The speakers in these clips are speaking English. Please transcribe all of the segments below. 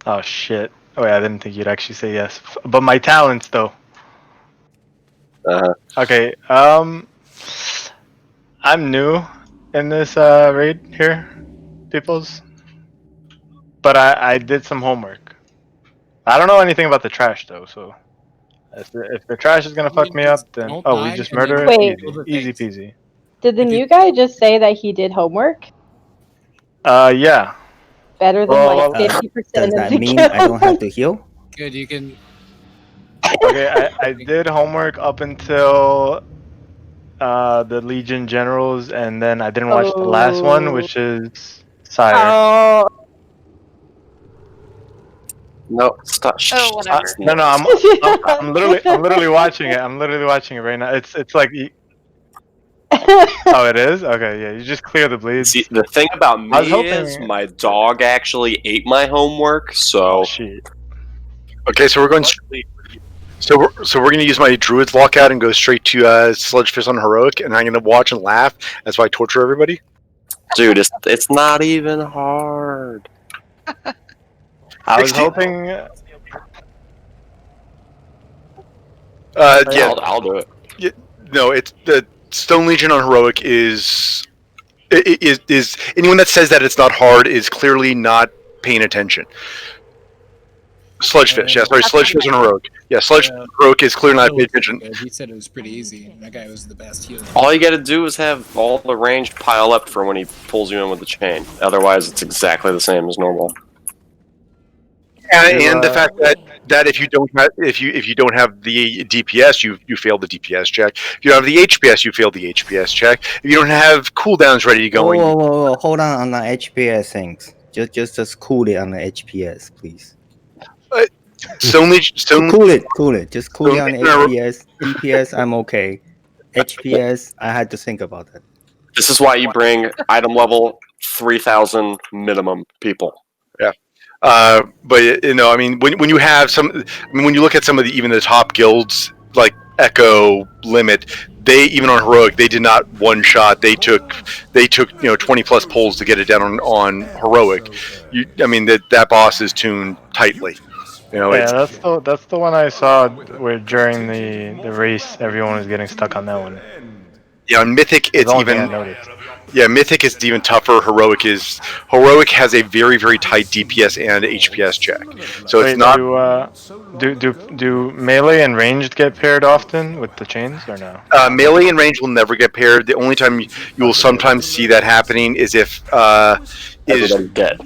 Oh shit. Oh yeah, I didn't think you'd actually say yes. But my talents though. Uh-huh. Okay. I'm new in this raid here, peoples. But I did some homework. I don't know anything about the trash though, so if the trash is gonna I fuck mean, me just up, then don't oh, we die just and then murder it. Wait. kill the Easy things. peasy. Did the If you- new guy just say that he did homework? Yeah. Better than Well, like well, 50% Does of that the mean I don't have kills. to heal? Good, you can. okay. I did homework up until the Legion Generals, and then I didn't watch the last one, Oh. which is Sire. Oh. No, stop. Oh, whatever. No, no, I'm literally watching it. I'm literally watching it right now. It's like, oh, it is. Okay, yeah. You just clear the bleeds. See, the thing about I was me hoping- is my dog actually ate my homework, so Oh shit. Okay, so we're going straight. So we're gonna use my Druid's lockout and go straight to Sludgefish on Heroic, and I'm gonna watch and laugh as I torture everybody. dude, it's not even hard. I was 16. hoping. Yeah, I'll do it. no, it's the Stone Legion on Heroic is anyone that says that it's not hard is clearly not paying attention. Sludgefish, yeah, sorry, Sludgefish on Heroic. Yeah, Sludgefish on Heroic is clearly not paying attention. Good. He said it was pretty easy. That guy was the best healer. All you gotta do is have all the range pile up for when he pulls you in with the chain. Otherwise, it's exactly the same as normal. And the fact that if you don't have the DPS, you fail the DPS check. If you don't have the HPS, you fail the HPS check. If you don't have cooldowns ready to go, Whoa. Hold on the HPS things. Just cool it on the HPS, please. Stone Legion, Cool it. Just cool it on the HPS. DPS, I'm okay. HPS, I had to think about that. This is why you bring item level 3,000 minimum people. but you know, I mean, when you have when you look at some of even the top guilds like Echo, Limit, they even on Heroic, they did not one shot. They took 20 plus pulls to get it down on Heroic. I mean that boss is tuned tightly. You know, Yeah, that's the one I saw where during the race everyone was getting stuck on that one. yeah, on Mythic It's it's the only thing I even noticed. yeah, Mythic is even tougher. Heroic has a very very tight DPS and HPS check. So Wait, it's not. do melee and ranged get paired often with the chains or no? Melee and range will never get paired. The only time you will sometimes see that happening is if Everybody's dead.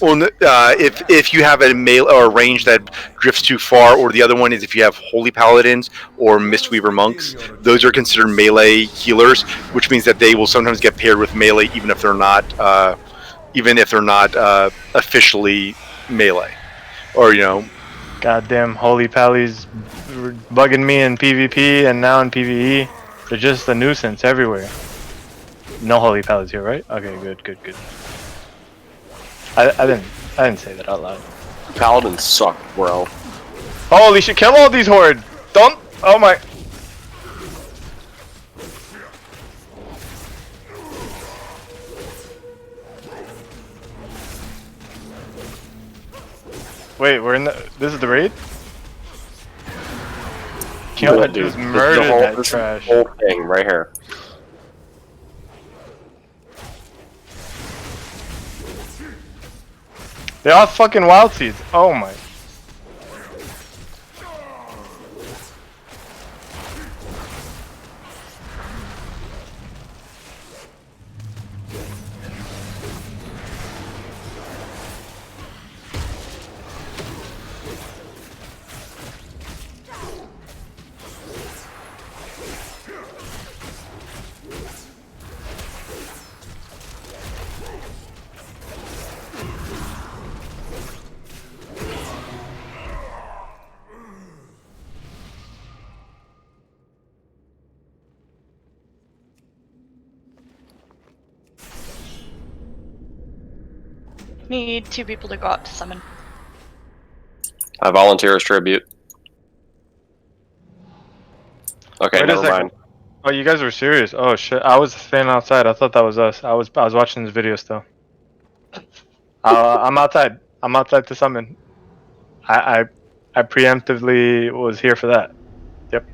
if you have a melee or a range that drifts too far, or the other one is if you have holy paladins or mistweaver monks. Those are considered melee healers, which means that they will sometimes get paired with melee even if they're not officially melee, or you know. Goddamn holy pallies bugging me in PvP and now in PvE. They're just a nuisance everywhere. No holy pallies here, right? Okay, good. I didn't say that out loud. Paladins suck, bro. Holy shit! Kill all these horde! Don't! Oh my! Wait, we're in the. This is the raid? Yo, I just murdered that trash. Whole thing right here. They all fucking wild seeds. Oh my. Need 2 people to go out to summon. I volunteer as tribute. Okay, Wait a never second. mind. Oh, you guys were serious. Oh shit! I was standing outside. I thought that was us. I was watching this video still. I'm outside. I'm outside to summon. I preemptively was here for that. Yep.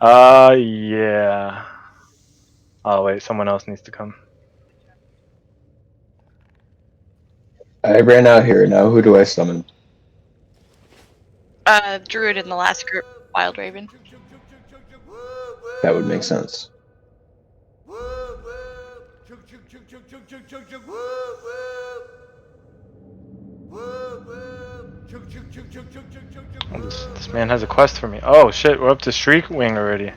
Yeah. Oh wait, someone else needs to come. I ran out here. Now who do I summon? Druid in the last group, Wild Raven. That would make sense. Oh, this man has a quest for me. Oh shit, we're up to Streak Wing already.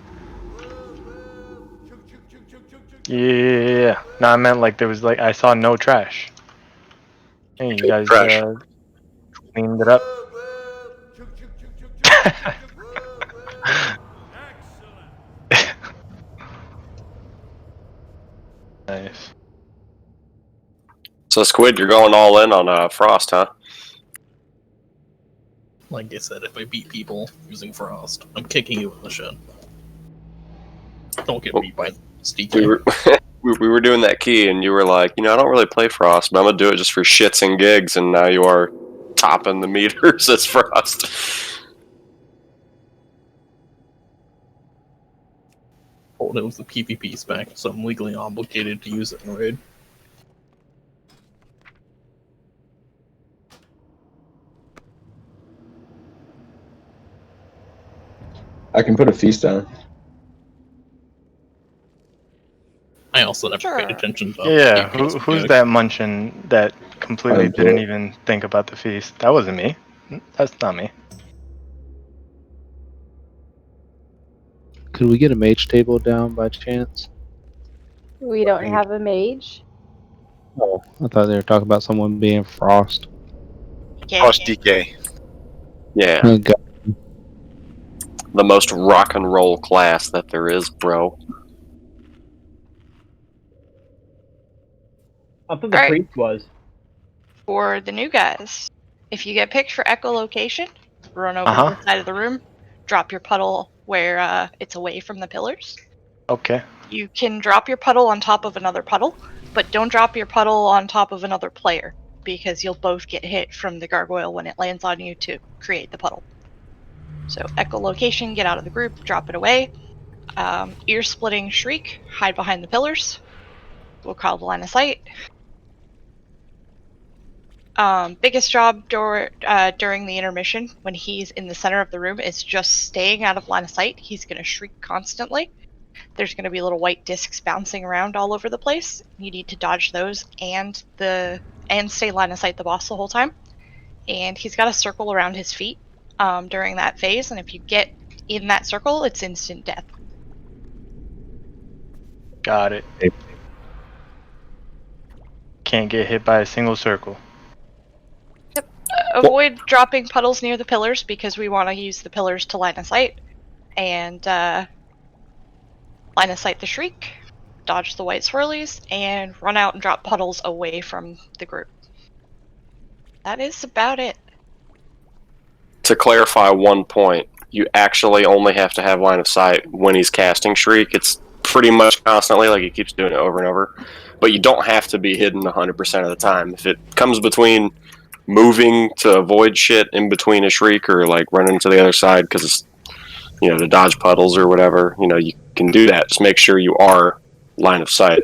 Yeah. No, I meant like there was like I saw no trash. Hey, you guys Trash. cleaned it up. Nice. So Squid, you're going all in on Frost, huh? Like I said, if I beat people using Frost, I'm kicking you in the shin. Don't get beat by Steaky. We were we were doing that key, and you were like, I don't really play Frost, but I'm gonna do it just for shits and gigs, and now you are topping the meters as Frost. Told it was the PvP spec, so I'm legally obligated to use it in raid. I can put a feast on. I also never Sure. paid attention to Yeah, DPS who's mechanics. that munchin that completely I'm didn't Blue. even think about the feast? That wasn't me. That's not me. Could we get a mage table down by chance? We don't have a mage. Oh, I thought they were talking about someone being Frost. Yeah. Frost DK. Yeah, Okay. the most rock and roll class that there is, bro. I thought the Alright. priest was. For the new guys, if you get picked for echolocation, run over to Uh-huh. the side of the room, drop your puddle where it's away from the pillars. Okay. You can drop your puddle on top of another puddle, but don't drop your puddle on top of another player, because you'll both get hit from the gargoyle when it lands on you to create the puddle. So echolocation, get out of the group, drop it away. Ear-splitting shriek, hide behind the pillars. We'll call the line of sight. Biggest job during the intermission when he's in the center of the room is just staying out of line of sight. He's going to shriek constantly. There's going to be little white discs bouncing around all over the place. You need to dodge those and stay line of sight the boss the whole time. And he's got a circle around his feet during that phase, and if you get in that circle, it's instant death. Got it. Can't get hit by a single circle. Avoid dropping puddles near the pillars because we want to use the pillars to line of sight. And line of sight the shriek, dodge the white swirlies, and run out and drop puddles away from the group. That is about it. To clarify one point, you actually only have to have line of sight when he's casting Shriek. It's pretty much constantly, like he keeps doing it over and over. But you don't have to be hidden 100% of the time. If it comes between moving to avoid shit in between a Shriek or like running to the other side because it's, to dodge puddles or whatever, you can do that. Just make sure you are line of sight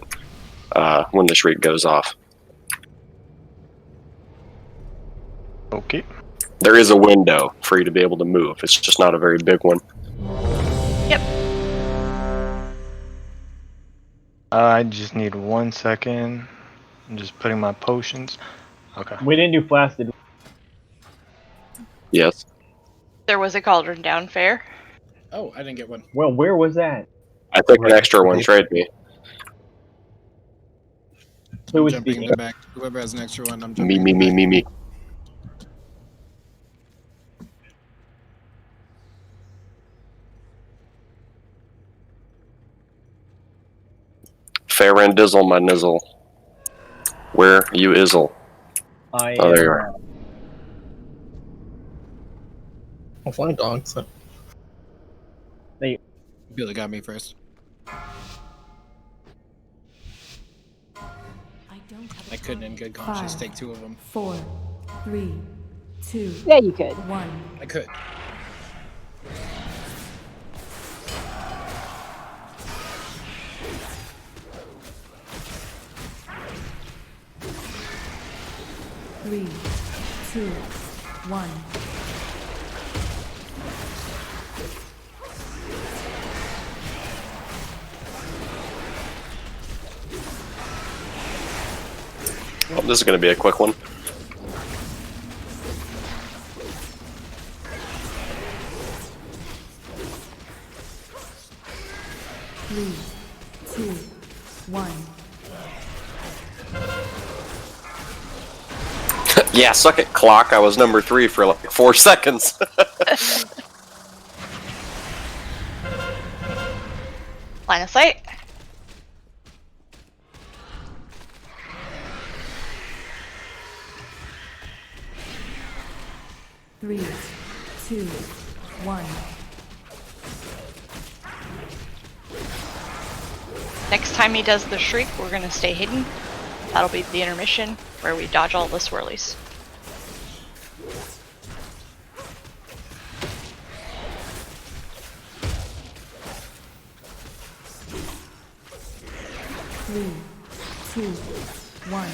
when the Shriek goes off. Okay. There is a window for you to be able to move. It's just not a very big one. Yep. I just need 1 second. I'm just putting my potions. Okay. We didn't do flask, did we? Yes. There was a cauldron down fair. Oh, I didn't get one. Well, where was that? I took an extra one. Trade me. Who I'm was jumping in speaking? the back. Whoever has an extra one, I'm jumping Me. Fair and dizzle, my nizzle. Where you izzle? I Oh, there am, you are. I'll find dogs. So. Billy got me first. I don't I couldn't in good conscience take 2 of them. 4, 3, 2. Yeah, you could. 1. I could. Three, 2, 1. Well, this is going to be a quick one. Three, 2, 1. Yeah, suck it, clock. I was number 3 for like 4 seconds. Line of sight. Three, 2, 1. Next time he does the shriek, we're gonna stay hidden. That'll be the intermission, where we dodge all the swirlies. Three, 2, 1.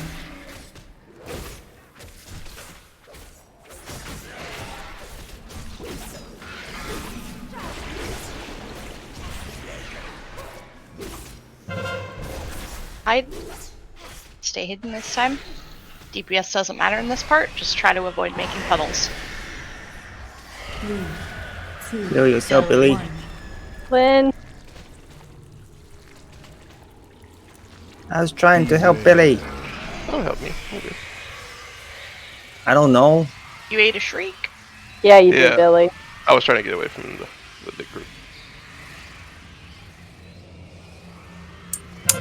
I'd stay hidden this time. DPS doesn't matter in this part, just try to avoid making puddles. 3, 2, Kill yourself, Billy. 1. Lynn. I was trying to help Billy. Don't help me. Okay. I don't know. You ate a shriek? Yeah, you Yeah. did, Billy. I was trying to get away from the big group.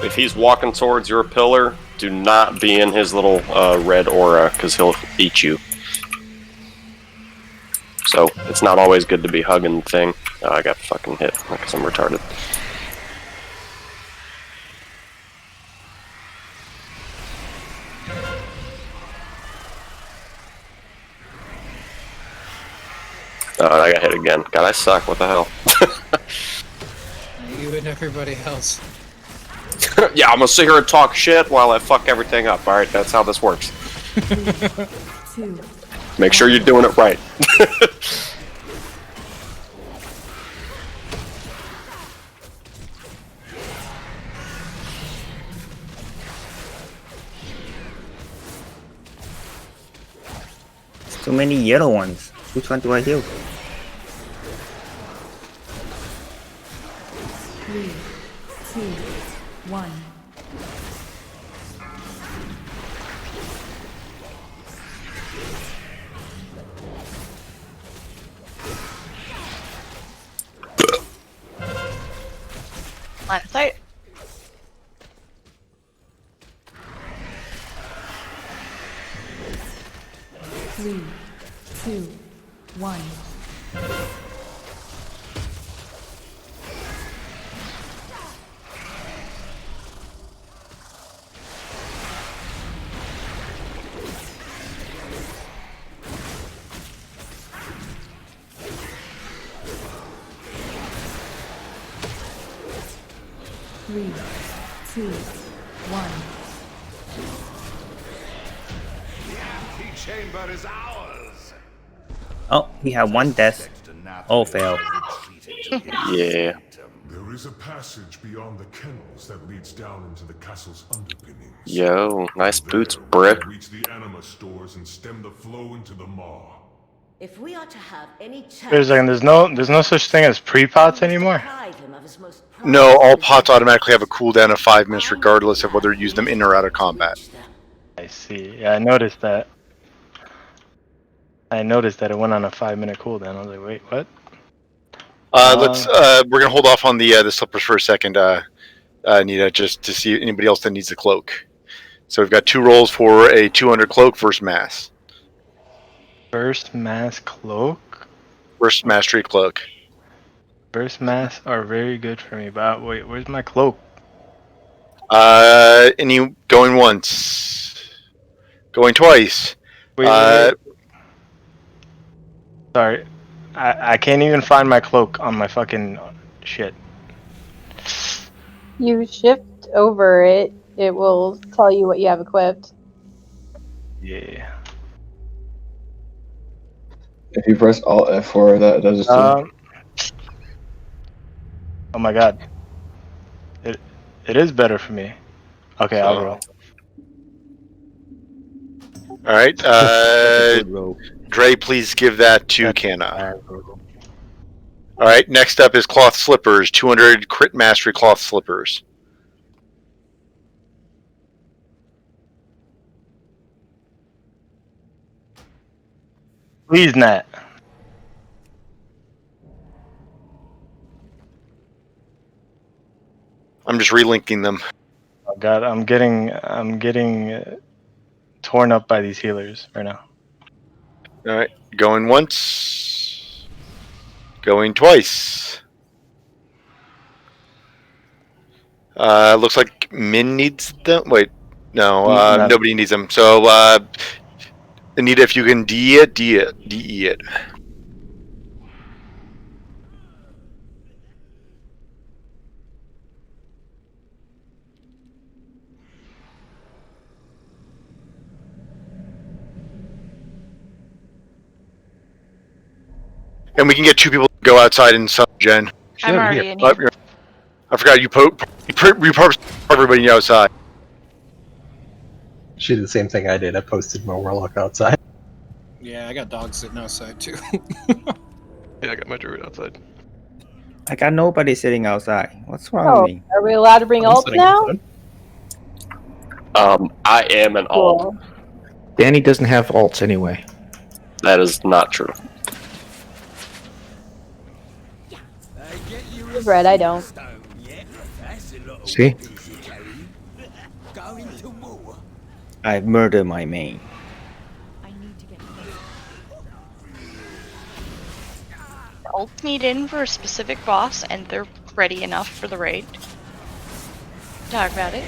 If he's walking towards your pillar, do not be in his little red aura, because he'll eat you. So, it's not always good to be hugging the thing. Oh, I got fucking hit, because I'm retarded. I got hit again. God, I suck. What the hell? You and everybody else. Yeah, I'm gonna sit here and talk shit while I fuck everything up. Alright, that's how this works. 2. Make sure you're doing it right. There's too many yellow ones. Which one do I heal? 3, 2, 1. Line of sight. Three, 2, 1. Three, 2, 1. Chamber is ours. Oh, we have one death. Oh, fail. Yeah. There is a passage beyond the kennels that leads down into the castle's underpinnings. Yo, nice boots, Brick. Reach the anima stores and stem the flow into the maw. If we are to have any chance, Wait a second. There's no such thing as pre-pots anymore. deprive him of his most No, all pots automatically have a cooldown of 5 minutes regardless of whether you use them in or out of combat. I see. Yeah, I noticed that. I noticed that it went on a 5-minute cooldown. I was like, wait, what? We're gonna hold off on the slippers for a second, Nita, just to see anybody else that needs a cloak. So we've got 2 rolls for a 200 cloak versus mass. Burst mass cloak? Versus mastery cloak. Burst mass are very good for me, but wait, where's my cloak? Any going once, going twice. Wait. Sorry, I can't even find my cloak on my fucking shit. You shift over it, it will tell you what you have equipped. Yeah. If you press Alt F4, that does it too. Oh my god. It is better for me. Okay, I'll roll. All right. That's a good roll. Dre, please give that to That's Canna. bad roll. All right. Next up is cloth slippers. 200 crit mastery cloth slippers. Please, Nat. I'm just relinking them. Oh god, I'm getting torn up by these healers right now. All right. Going once. Going twice. Looks like Min needs them. Wait. No, No. nobody needs them. So, Anita, if you can DE it. And we can get 2 people to go outside and sub Jen. I'm already in here. I forgot you repurposed everybody outside. She did the same thing I did. I posted my warlock outside. Yeah, I got dogs sitting outside too. Yeah, I got my druid outside. I got nobody sitting outside. What's wrong Oh, with me? are we allowed to bring ults now? I am an alt. Cool. Danny doesn't have alts anyway. That is not true. Red, I don't. See? I murder my main. Ults need in for a specific boss, and they're ready enough for the raid. Talk about it.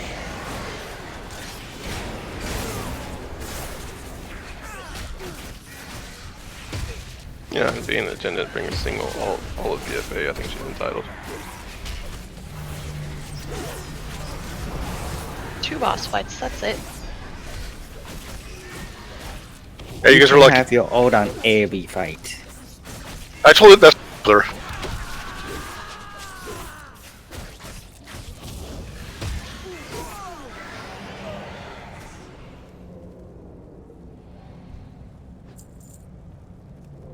Yeah, and being that Jen didn't bring a single all of BFA, I think she's entitled. 2 boss fights, that's it. Yeah, you guys are can lucky. Have your ult on every fight. I told it that's clear.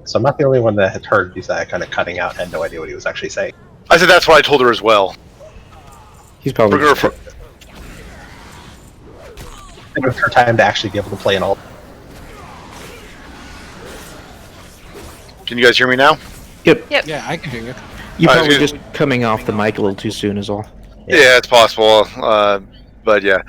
So I'm not the only one that had heard you say kind of cutting out and had no idea what he was actually saying. I said that's what I told her as well. He's probably. We're gonna I think it's her time to actually be able to play an alt. Can you guys hear me now? Yep. Yeah, I can hear you. You're I was probably gonna- just coming off the mic a little too soon, is all. Yeah, it's possible. But yeah,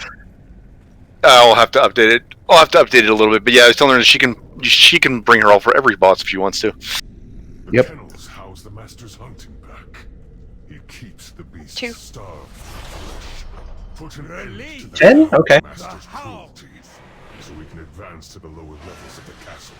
I'll have to update it. I'll have to update it a little bit. But yeah, I was telling her that she can bring her all for every boss if she wants to. The Yep. kennels house the master's hunting pack. He keeps the beasts 2. starved. Put an end to the Jen? Okay. master's cruelty, so we can advance to the lower levels of the castle.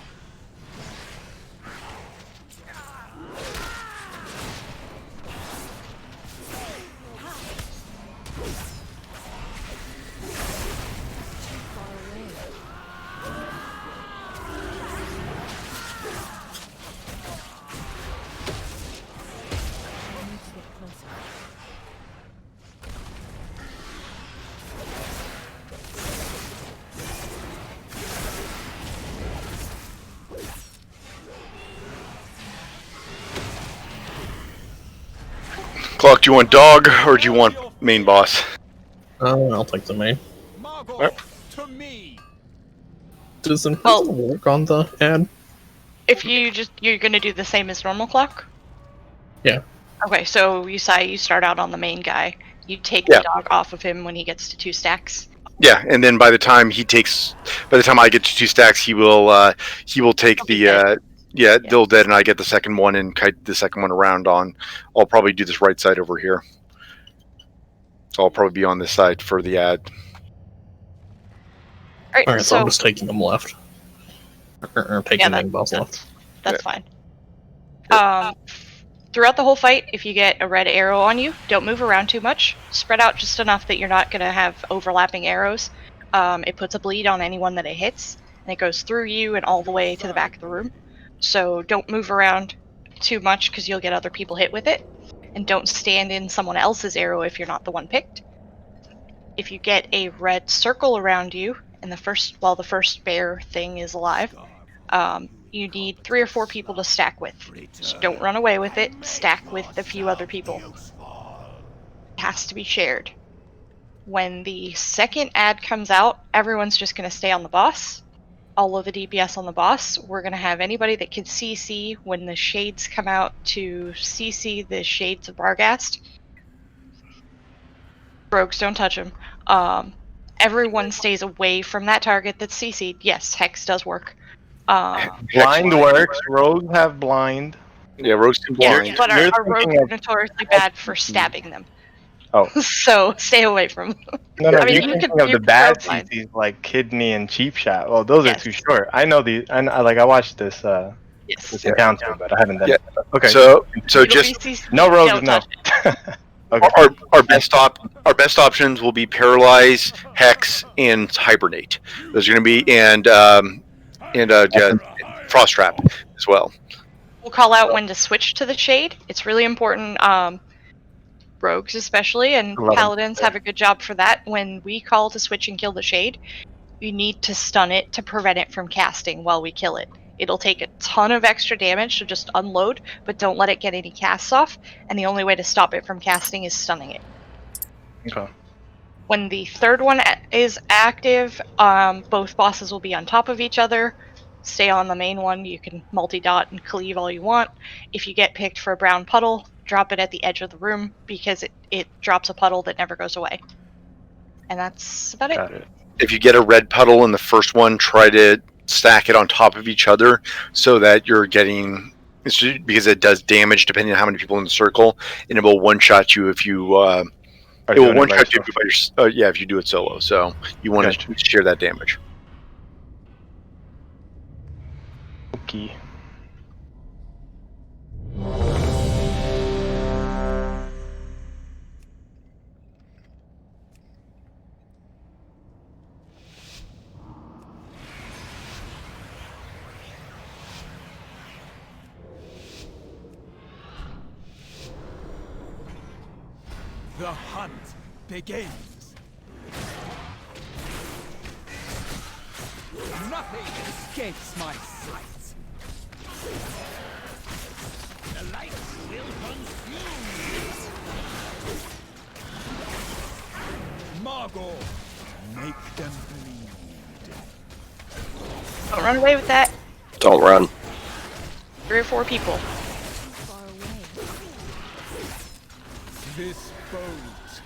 Clock, do you want dog or do you want main boss? I'll take the main. Alright. Does Invisible work on the ad? If you're gonna do the same as normal clock? Yeah. Okay, so you start out on the main guy. You take Yeah. the dog off of him when he gets to 2 stacks. Yeah, and then by the time I get to 2 stacks, he will take the Dill Dead, and I get the second one and kite the second one around on. I'll probably do this right side over here. So I'll probably be on this side for the ad. Alright, Alright, so so I'm just taking them left. Or taking them both left. that's fine. Throughout the whole fight, if you get a red arrow on you, don't move around too much. Spread out just enough that you're not going to have overlapping arrows. It puts a bleed on anyone that it hits, and it goes through you and all the way to the back of the room. So don't move around too much because you'll get other people hit with it. And don't stand in someone else's arrow if you're not the one picked. If you get a red circle around you, and the first bear thing is alive, you need 3 or 4 people to stack with. So don't run away with it. Stack with a few other people. It has to be shared. When the second ad comes out, everyone's just going to stay on the boss. All of the DPS on the boss. We're going to have anybody that can CC when the shades come out to CC the shades of Barghast. Rogues, don't touch them. Everyone stays away from that target that's CC'd. Yes, Hex does work. Blind works. Rogues have blind. Yeah, rogues can blind. But You're our rogues thinking are notoriously bad for stabbing them. Oh. So stay away from them. No, I mean, you're you thinking can of you the can bad rogue blind. CCs like Kidney and Cheap Shot. Well, those are Yes. too short. I know the. I watched this. Yes. This encounter, but I haven't done Yeah. it. Okay. So It'll just be CC. no rogues, Don't no. touch Okay. our best options will be Paralyze, Hex, and Hibernate. Those are going to be and Frost Trap as well. We'll call out when to switch to the shade. It's really important. Rogues especially and Love 'em. paladins have a good job for that. When we call to switch and kill the shade, you need to stun it to prevent it from casting while we kill it. It'll take a ton of extra damage, so just unload, but don't let it get any casts off. And the only way to stop it from casting is stunning it. Okay. When the third one is active, both bosses will be on top of each other. Stay on the main one. You can multi-dot and cleave all you want. If you get picked for a brown puddle, drop it at the edge of the room because it drops a puddle that never goes away. And that's about it. If you get a red puddle in the first one, try to stack it on top of each other so that you're getting, because it does damage depending on how many people in the circle, and it will one-shot you if you it will one-shot you if you do it solo. So you want to share that damage. Okay. The hunt begins. Nothing escapes my sight. The light will confuse. Margot, make them bleed. Don't run away with that. Don't run. 3 or 4 people. This boat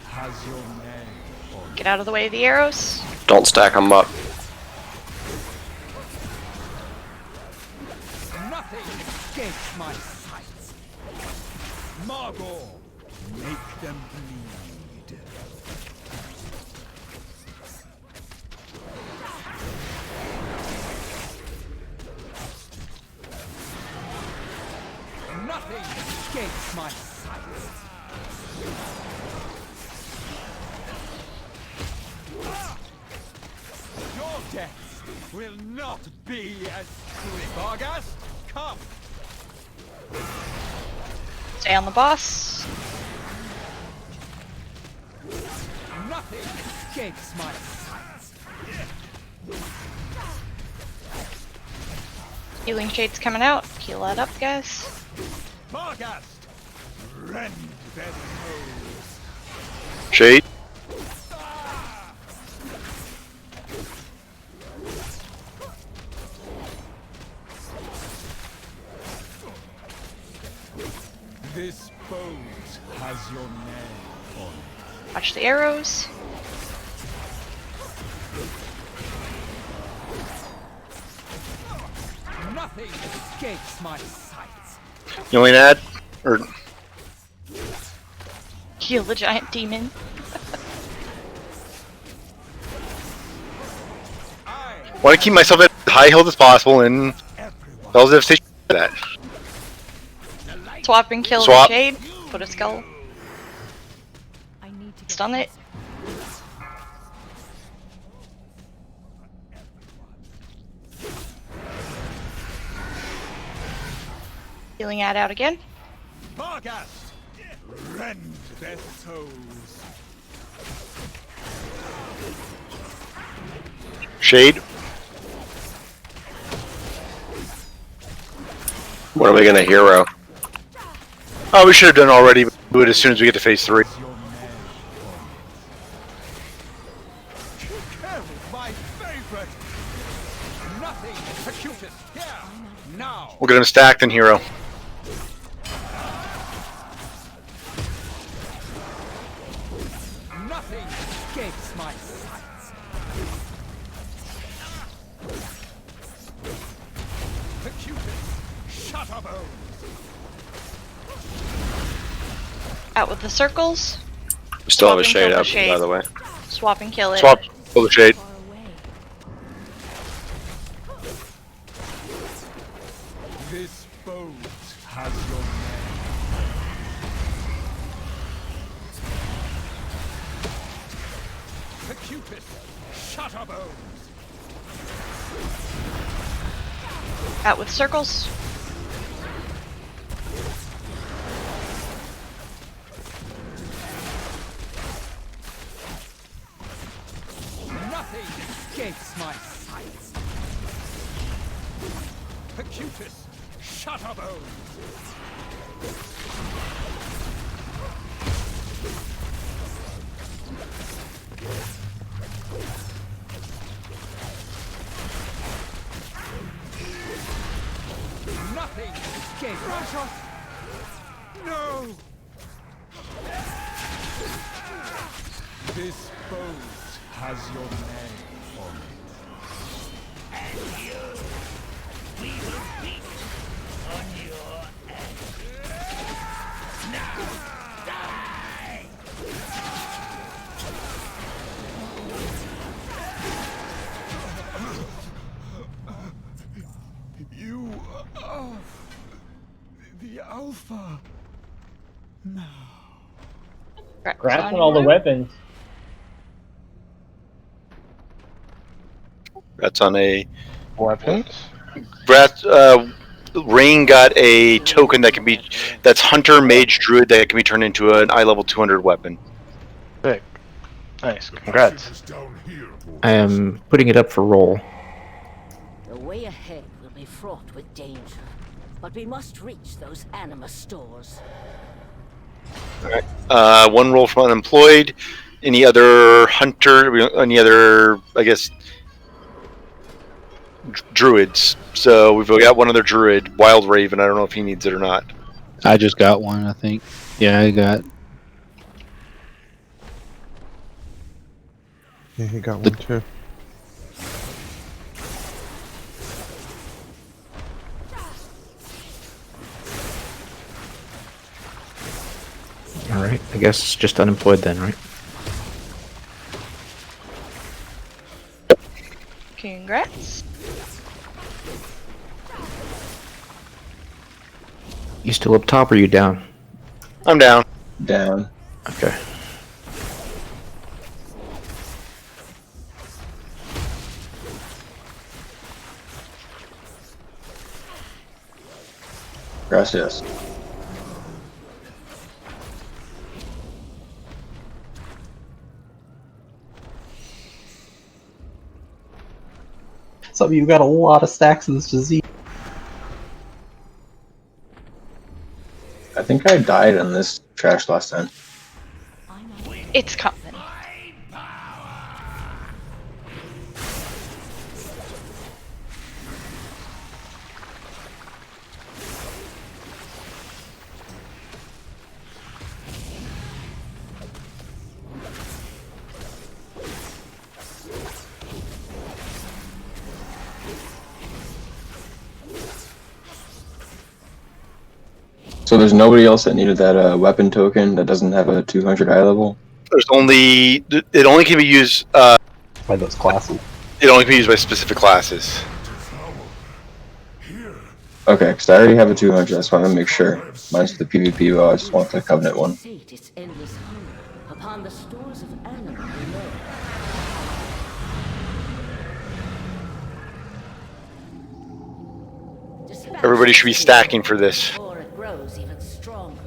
has your name on it. Get out of the way of the arrows. Don't stack them up. Nothing escapes my sight. Margot, make them bleed. Nothing escapes my sight. Your death will not be as quick. Barghast, come! Stay on the boss. Nothing escapes my sight. Healing shade's coming out. Heal that up, guys. Barghast, rend their nose. Shade. This boat has your name on it. Watch the arrows. Nothing escapes my sight. You only add or Heal the giant demon. Want to keep myself at high health as possible, and spells devastation for that. Swap and kill Swap. the shade. Put a skull. Stun it. Healing ad out again. Vargas, rend their souls. Shade. What are we gonna hero? Oh, we should have done already. But do it as soon as we get to phase 3. My favorite. Nothing acutest here. Now. We're gonna stack then hero. Nothing escapes my sight. Acutest. Shutterbones. Out with the circles. We still have a Swap and shade kill the up, shade. by the way. Swap and kill it. Swap. Pull the shade. This boat has your name. Acutest. Shutterbones. Out with circles. Nothing escapes my sight. Acutest. Shutterbones. Nothing escapes. Precious. No. This boat has your name on it. And you, we will beat on your end. Now, die! You are the Alpha now. Grasping all the weapons. That's on a weapons. Rain got a token that can be that's Hunter Mage Druid that can be turned into an eye level 200 weapon. Sick. Nice. Congrats. I am putting it up for roll. The way ahead will be fraught with danger, but we must reach those anima stores. Alright. One roll from unemployed. Any other hunter? Any other? I guess druids. So we've got one other druid, Wild Raven. I don't know if he needs it or not. I just got one, I think. Yeah, I got. Yeah, he got one too. Alright, I guess it's just unemployed then, right? Congrats. You still up top or you down? I'm down. Down. Okay. Gracias. Some of you got a lot of stacks of this disease. I think I died on this trash last time. It's coming. So there's nobody else that needed that weapon token that doesn't have a 200 eye level? There's only it only can be used by those classes. It only can be used by specific classes. Okay, because I already have a 200. I just want to make sure. Mine's the PvP, but I just want the Covenant one. Sate its endless hunger upon the stores of animal below. Everybody should be stacking for this. Before it grows even stronger.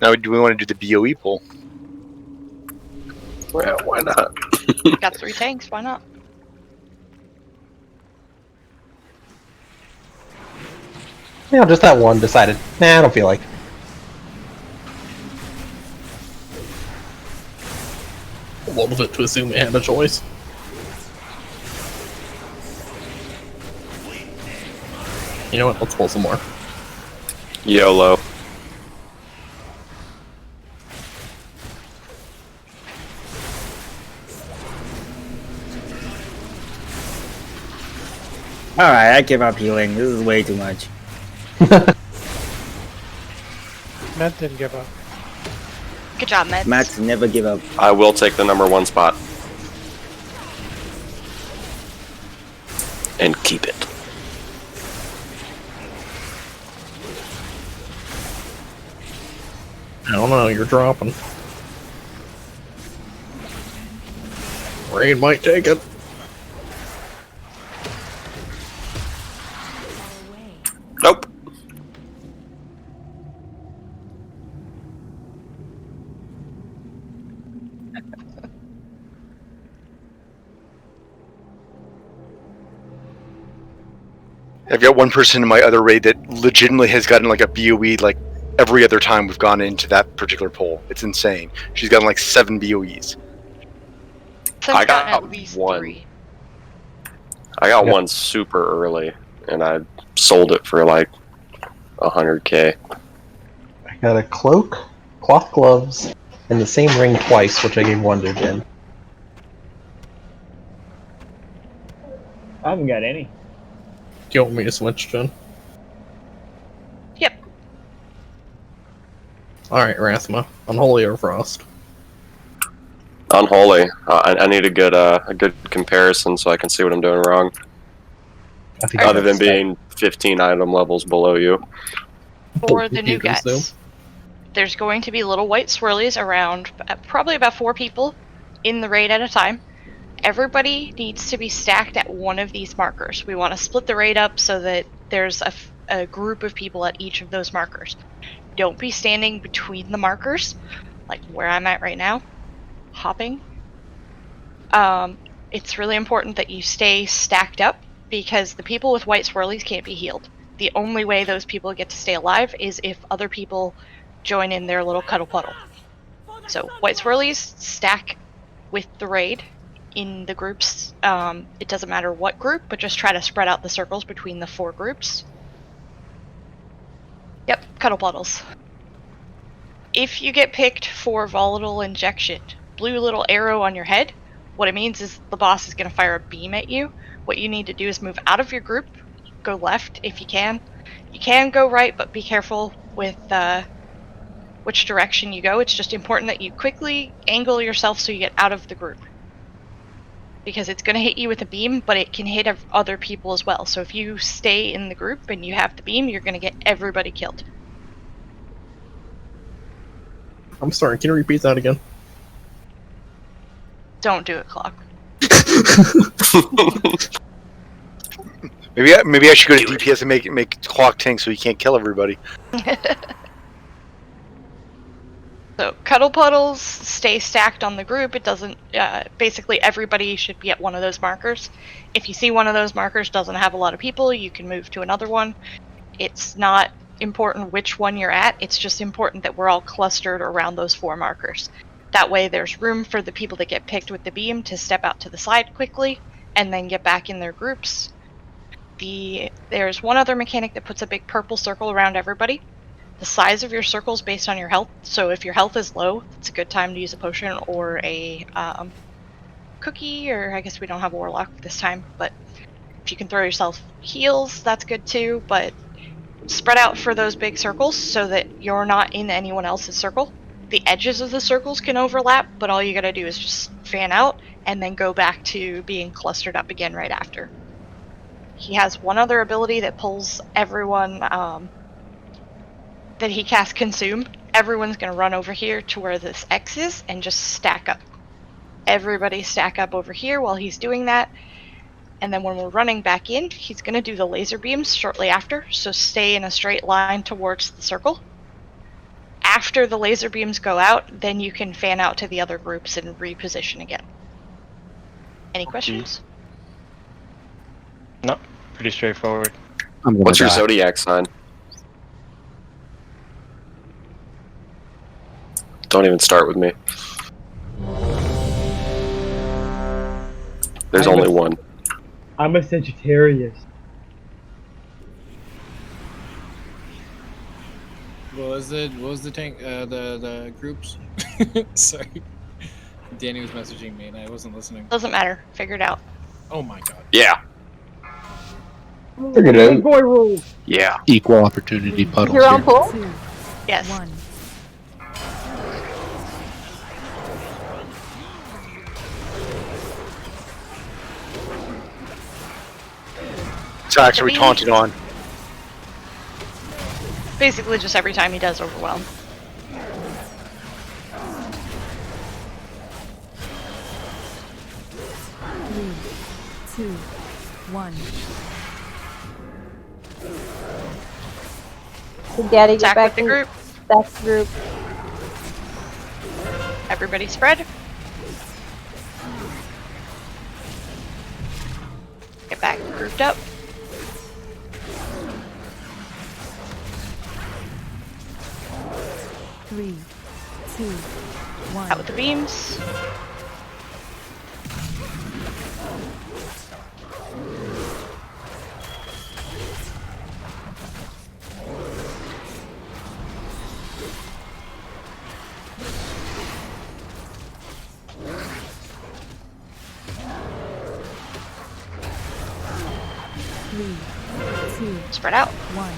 Now, do we want to do the BOE poll? Well, why not? Got 3 tanks, why not? Yeah, just that one decided. Nah, I don't feel like. A little bit to assume it had a choice. You know what? Let's pull some more. YOLO. Alright, I give up healing. This is way too much. Matt didn't give up. Good job, Meds. Max never give up. I will take the number 1 spot. And keep it. I don't know, you're dropping. Raid might take it. Nope. I've got one person in my other raid that legitimately has gotten like a BOE like every other time we've gone into that particular poll. It's insane. She's gotten like 7 BOEs. I got at least 1. 3. I got 1 super early, and I sold it for like 100K. I got a cloak, cloth gloves, and the same ring twice, which I gave one to Jen. I haven't got any. Do you want me to switch, Jen? Yep. Alright, Rathma. Unholy or Frost? Unholy. I need a good comparison so I can see what I'm doing wrong. Other than being 15 item levels below you. For the new guys, there's going to be little white swirlies around probably about 4 people in the raid at a time. Everybody needs to be stacked at one of these markers. We want to split the raid up so that there's a group of people at each of those markers. Don't be standing between the markers, like where I'm at right now, hopping. It's really important that you stay stacked up because the people with white swirlies can't be healed. The only way those people get to stay alive is if other people join in their little cuddle puddle. So white swirlies stack with the raid in the groups. It doesn't matter what group, but just try to spread out the circles between the 4 groups. Yep, cuddle puddles. If you get picked for volatile injection, blue little arrow on your head, what it means is the boss is going to fire a beam at you. What you need to do is move out of your group, go left if you can. You can go right, but be careful with which direction you go. It's just important that you quickly angle yourself so you get out of the group. Because it's going to hit you with a beam, but it can hit other people as well. So if you stay in the group and you have the beam, you're going to get everybody killed. I'm sorry, can you repeat that again? Don't do it, Clock. Maybe I should go to DPS and make clock tank so you can't kill everybody. So cuddle puddles stay stacked on the group. It doesn't. Basically, everybody should be at one of those markers. If you see one of those markers doesn't have a lot of people, you can move to another one. It's not important which one you're at, it's just important that we're all clustered around those 4 markers. That way there's room for the people that get picked with the beam to step out to the side quickly and then get back in their groups. There's one other mechanic that puts a big purple circle around everybody. The size of your circle is based on your health, so if your health is low, it's a good time to use a potion or a cookie, or I guess we don't have a warlock this time, but if you can throw yourself heals, that's good too, but spread out for those big circles so that you're not in anyone else's circle. The edges of the circles can overlap, but all you gotta do is just fan out and then go back to being clustered up again right after. He has one other ability that pulls everyone that he casts Consume. Everyone's gonna run over here to where this X is and just stack up. Everybody stack up over here while he's doing that. And then when we're running back in, he's going to do the laser beams shortly after, so stay in a straight line towards the circle. After the laser beams go out, then you can fan out to the other groups and reposition again. Any questions? No, pretty straightforward. What's your zodiac sign? Don't even start with me. There's only one. I'm a Sagittarius. What was the tank? The groups? Sorry, Danny was messaging me and I wasn't listening. Doesn't matter. Figure it out. Oh my god. Yeah. Figured it out. Boy rules. Yeah. Equal opportunity puddles. You're on here. pull? Yes. 1. Attacks are we taunted on? Basically just every time he does Overwhelm. Three, two, 1. Did Daddy get Attack back with the group. Back to group. Everybody spread. Get back grouped up. Three, two, 1. Out with the beams. Three, two, Spread out. 1.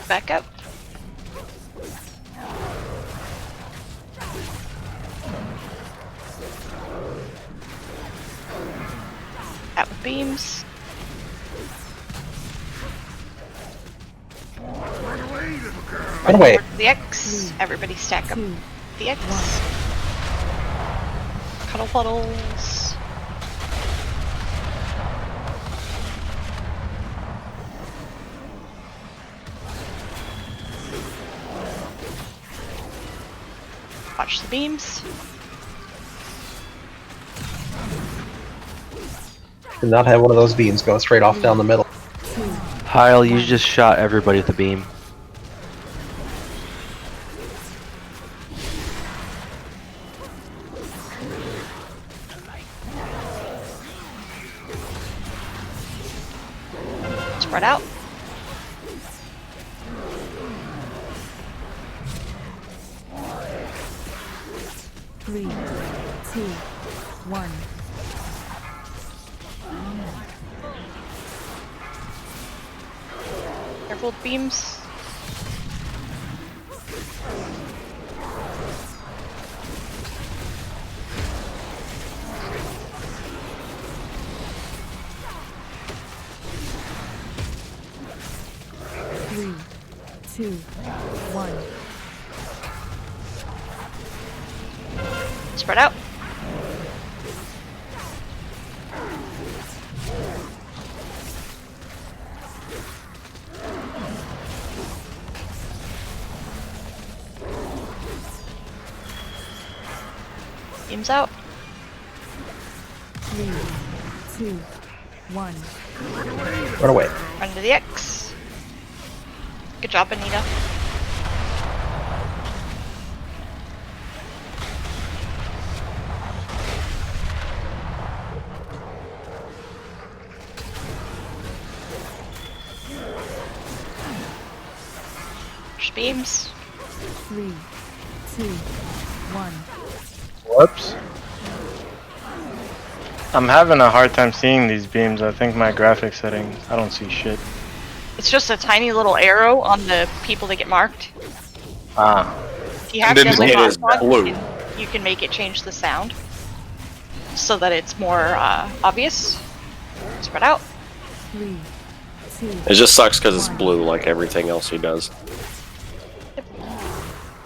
Back up. Out with beams. Run away. Towards the X. Everybody stack up the X. Cuddle puddles. Watch the beams. Did not have one of those beams go straight off down the middle. Heil, you just shot everybody with the beam. Spread out. Three, two, 1. Careful with beams. Three, two, 1. Spread out. Beams out. Three, two, 1. Run away. Run to the X. Good job, Anita. There's beams. 3, 2, 1. Whoops. I'm having a hard time seeing these beams. I think my graphics settings, I don't see shit. It's just a tiny little arrow on the people that get marked. Ah. If you have And then deadly it is hotspot, blue. you can make it change the sound so that it's more obvious. Spread out. 3, 2. It just sucks because it's blue like everything else he does.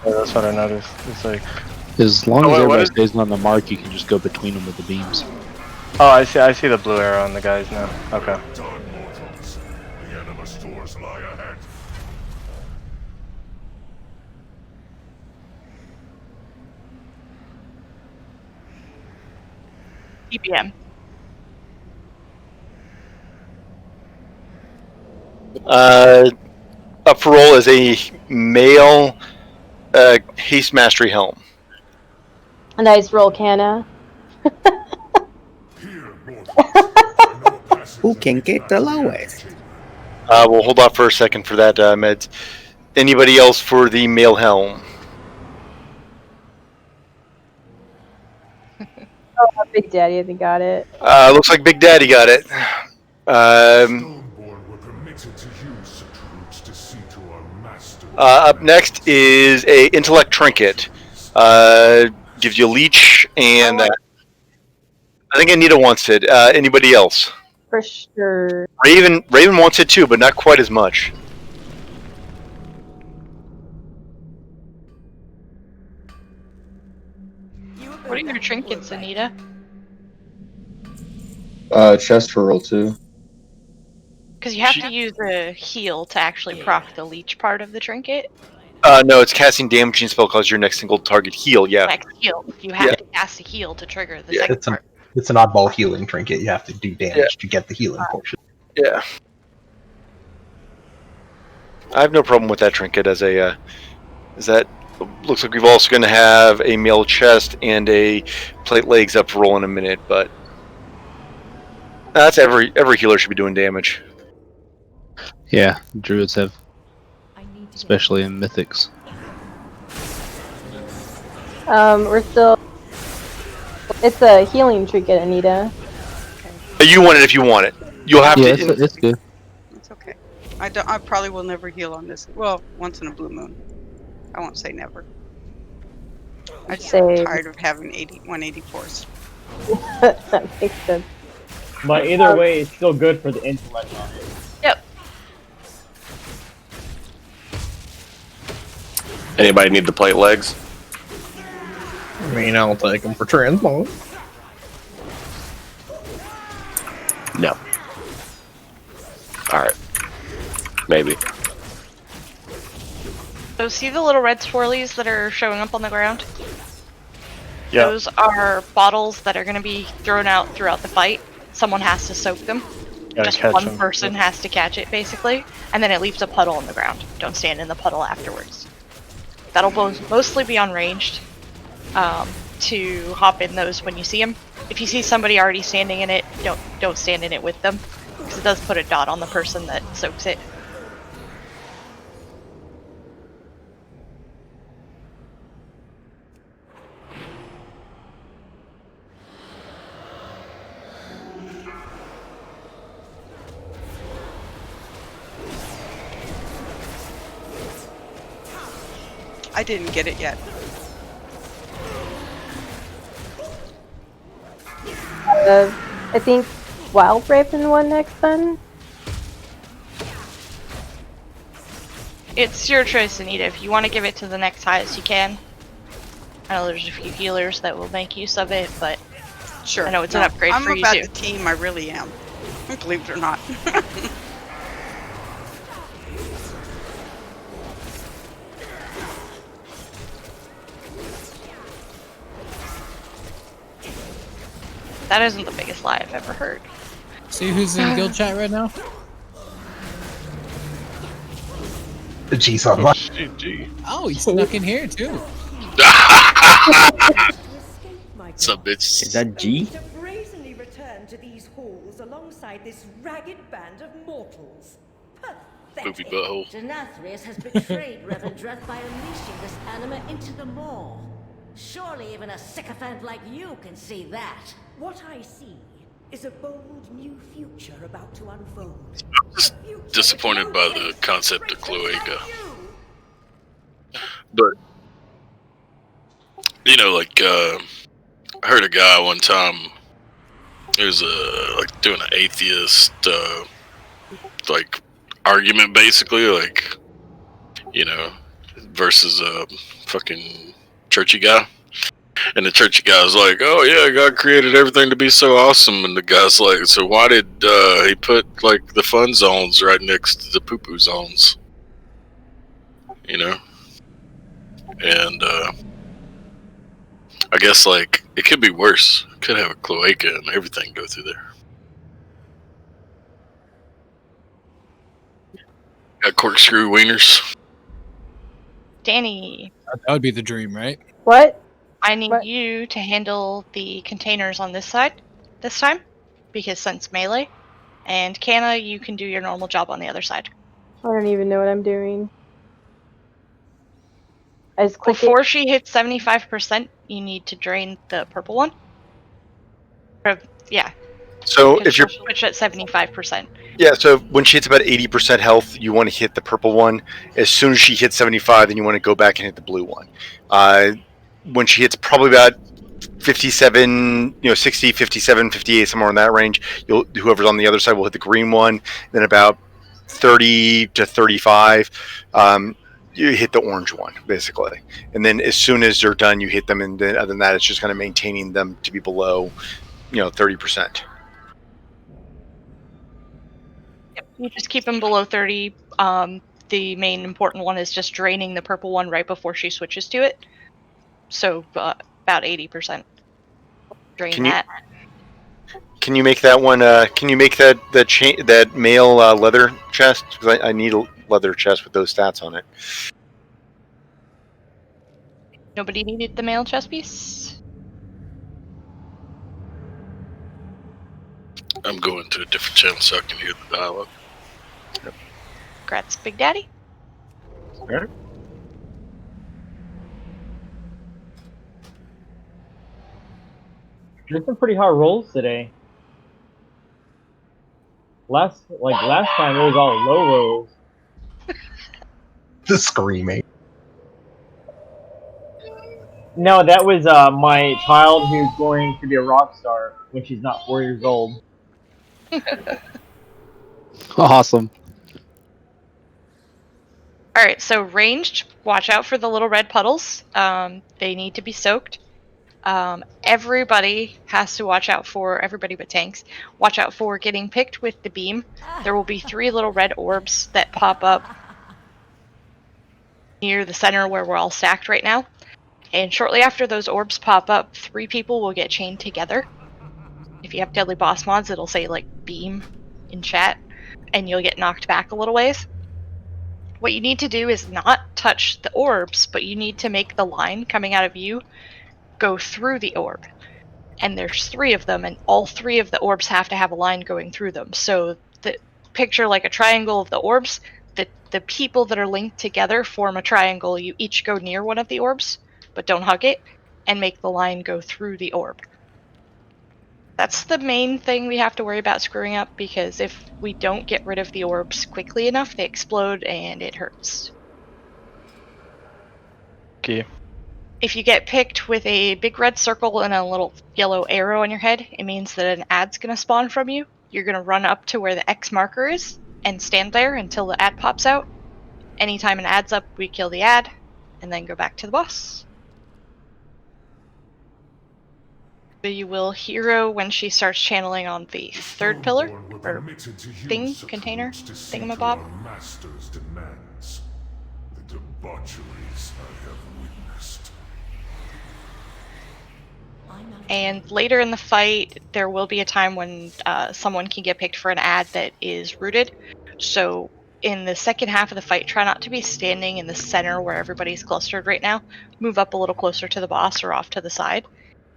Yeah, that's what I noticed. It's like, As long Oh, as wait, what everybody is- stays on the mark, you can just go between them with the beams. oh, I see the blue arrow on the guys now. Okay. Done, mortals. The enema stores lie ahead. EPM. Up for roll is a male haste mastery helm. A nice roll, Canna. Who can get the lowest? We'll hold off for a second for that, Meds. Anybody else for the male helm? Oh, Big Daddy hasn't got it. Looks like Big Daddy got it. Up next is a intellect trinket. Gives you leech and I think Anita wants it. Anybody else? For sure. Raven wants it too, but not quite as much. What are your trinkets, Anita? Chest for roll 2. Because you have to use a heal to actually proc the leech part of the trinket. No, it's casting damaging spell cause your next single target heal. Yeah. Next heal. You have to cast a heal to trigger the second part. It's an oddball healing trinket. You have to do damage to get the healing portion. Yeah. I have no problem with that trinket as a. Is that looks like we've also going to have a male chest and a plate legs up for roll in a minute, but that's every healer should be doing damage. Yeah, druids have, especially in mythics. We're still. It's a healing trinket, Anita. You want it if you want it. You'll have Yeah, to. it's good. It's okay. I probably will never heal on this. Well, once in a blue moon. I won't say never. I'm just tired of having 184s. That makes sense. But either way, it's still good for the intellect on it. Yep. Anybody need the plate legs? I mean, I'll take them for transmog. No. Alright. Maybe. So see the little red swirlies that are showing up on the ground? Yeah. Those are bottles that are going to be thrown out throughout the fight. Someone has to soak them. Gotta Just catch one them. person has to catch it, basically. And then it leaves a puddle on the ground. Don't stand in the puddle afterwards. That'll mostly be unranged to hop in those when you see them. If you see somebody already standing in it, don't stand in it with them. Because it does put a dot on the person that soaks it. I didn't get it yet. I think Wild Raven won next then. It's your choice, Anita. If you want to give it to the next highest, you can. I know there's a few healers that will make use of it, but Sure. I know it's an upgrade I'm for you about too. the team, I really am. Believe it or not. That isn't the biggest lie I've ever heard. See who's in guild chat right now? Jeez, on what? Oh, he snuck in here too. Some bitch. Is that G? To brazenly return to these halls alongside this ragged band of mortals. Poopy butthole. Nathria has betrayed Revendreth by unleashing this anima into the maw. Surely even a sycophant like you can see that. What I see is a bold new future about to unfold. Disappointed by the concept of cloaca. But you know, like I heard a guy one time. He was like doing an atheist like argument, basically, like, you know, versus a fucking churchy guy. And the churchy guy's like, "Oh yeah, God created everything to be so awesome." And the guy's like, "So why did he put like the fun zones right next to the poo poo zones?" You know, and I guess like it could be worse. It could have a cloaca and everything go through there. Got corkscrew wieners. Danny, That would be the dream, right? What? I need you to handle the containers on this side this time, because since melee. And Canna, you can do your normal job on the other side. I don't even know what I'm doing. I just click Before she hits 75%, you need to drain the purple one. Yeah. So because if you're she'll switch at 75%. Yeah, so when she hits about 80% health, you want to hit the purple one. As soon as she hits 75, then you want to go back and hit the blue one. When she hits probably about 57, 60, 57, 58, somewhere in that range, whoever's on the other side will hit the green one. Then about 30 to 35, you hit the orange one, basically. And then as soon as they're done, you hit them. And then other than that, it's just kind of maintaining them to be below, 30%. You just keep them below 30. The main important one is just draining the purple one right before she switches to it. So about 80%. Drain that. Can you make that one? Can you make that male leather chest? Because I need a leather chest with those stats on it. Nobody needed the male chest piece? I'm going to a different channel so I can hear the dialogue. Yep. Congrats, Big Daddy. Okay. There's some pretty hard rolls today. Last time it was all low rolls. The screaming. No, that was my child who's going to be a rock star when she's not 4 years old. Awesome. Alright, so ranged, watch out for the little red puddles. They need to be soaked. Everybody has to watch out for, everybody but tanks, watch out for getting picked with the beam. There will be 3 little red orbs that pop up near the center where we're all stacked right now. And shortly after those orbs pop up, 3 people will get chained together. If you have deadly boss mods, it'll say like beam in chat, and you'll get knocked back a little ways. What you need to do is not touch the orbs, but you need to make the line coming out of you go through the orb. And there's 3 of them, and all 3 of the orbs have to have a line going through them. So the picture like a triangle of the orbs, the people that are linked together form a triangle. You each go near one of the orbs, but don't hug it, and make the line go through the orb. That's the main thing we have to worry about screwing up, because if we don't get rid of the orbs quickly enough, they explode and it hurts. Okay. If you get picked with a big red circle and a little yellow arrow on your head, it means that an ad's going to spawn from you. You're going to run up to where the X marker is and stand there until the ad pops out. Anytime an ad's up, we kill the ad and then go back to the boss. So you will hero when she starts channeling on the 3rd pillar, or thing, container, thingamabob. Master's demands. The debaucheries I have witnessed. And later in the fight, there will be a time when someone can get picked for an ad that is rooted. So in the second half of the fight, try not to be standing in the center where everybody's clustered right now. Move up a little closer to the boss or off to the side.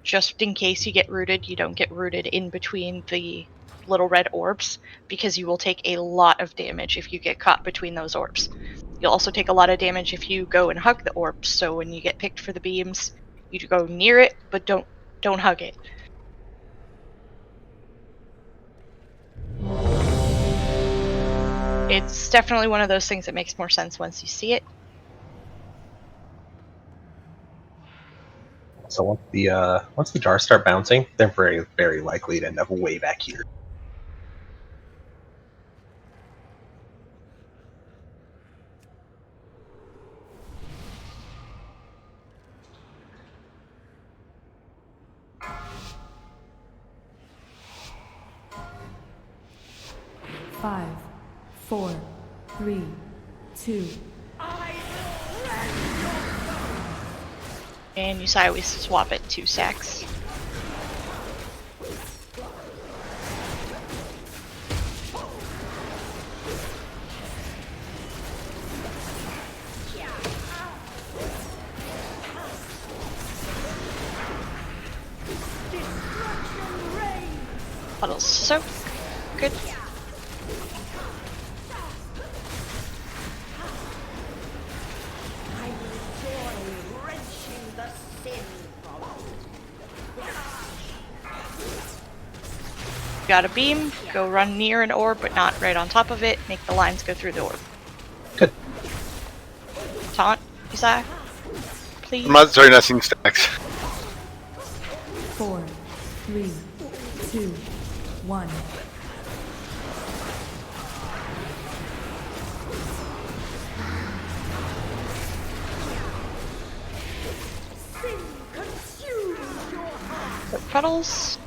Just in case you get rooted, you don't get rooted in between the little red orbs, because you will take a lot of damage if you get caught between those orbs. You'll also take a lot of damage if you go and hug the orbs, so when you get picked for the beams, you go near it, but don't hug it. It's definitely one of those things that makes more sense once you see it. So once the jars start bouncing, they're very, very likely to end up way back here. Five, 4, 3, 2. And you say we swap it 2 stacks. Puddles soak. Good. Got a beam, go run near an orb but not right on top of it, make the lines go through the orb. Good. Taunt, Isaiah? Please? I'm not, sorry, not seeing stacks. 4, 3, 2, 1. Puddles.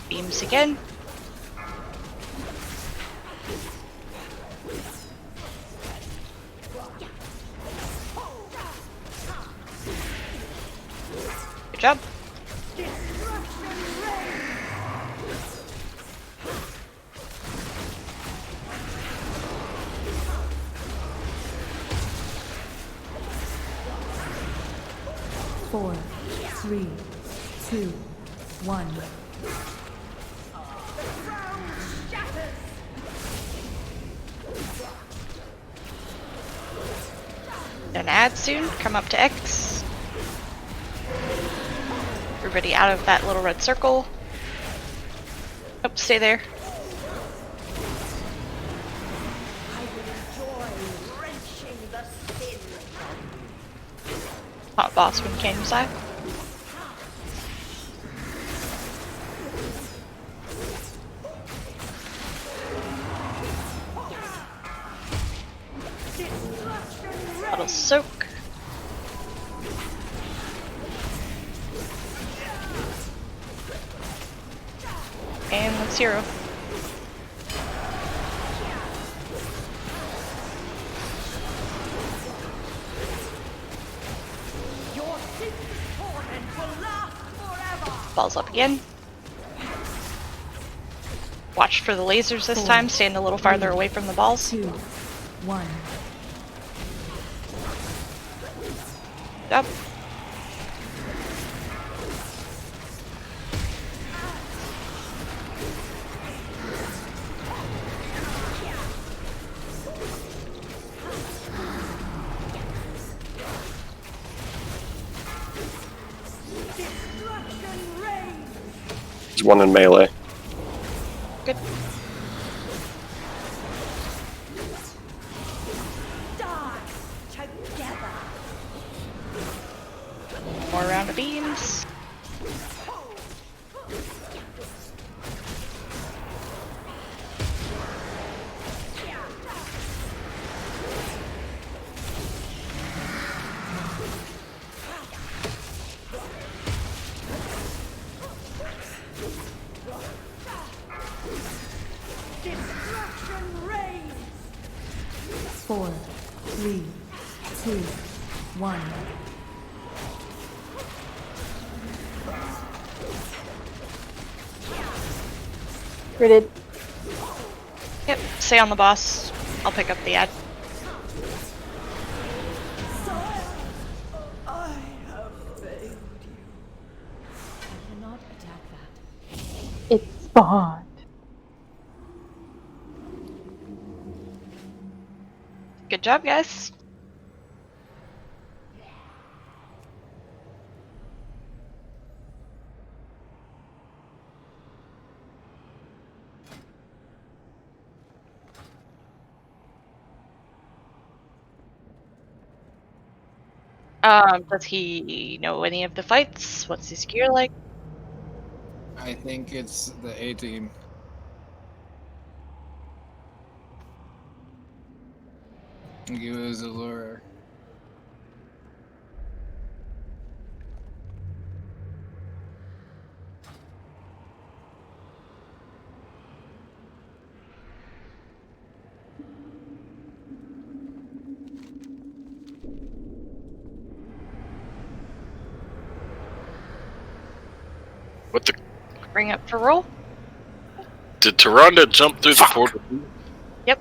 Beams again. Good job. Four, 3, 2, 1. An ad soon. Come up to X. Everybody out of that little red circle. Oh, stay there. Hot boss when can you side? That'll soak. And let's hero. Balls up again. Watch for the lasers this time. Stand a little farther away from the balls. 2, 1. Up. There's one in melee. Good. More round of beams. 4, 3, 2, 1. Critted. Yep, stay on the boss. I'll pick up the ad. I have failed you. I cannot attack that. It's spawned. Good job, guys. Does he know any of the fights? What's his gear like? I think it's the A team. I think it was Allura. What the? Bring up for roll. Did Taronda jump through the portal? Yep.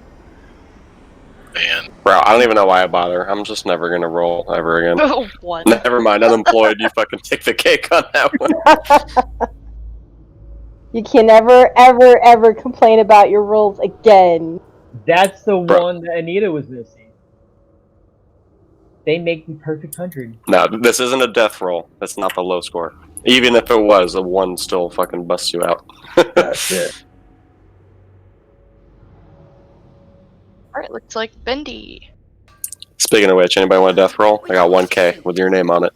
Man. Bro, I don't even know why I bother. I'm just never gonna roll ever again. What? Never mind, unemployed. You fucking take the cake on that one. You can never, ever, ever complain about your rolls again. That's the one that Anita was missing. They make the perfect 100. No, this isn't a death roll. That's not the low score. Even if it was, a 1 still fucking busts you out. That's it. Alright, looks like Bendy. Speaking of which, anybody want a death roll? I got 1K with your name on it.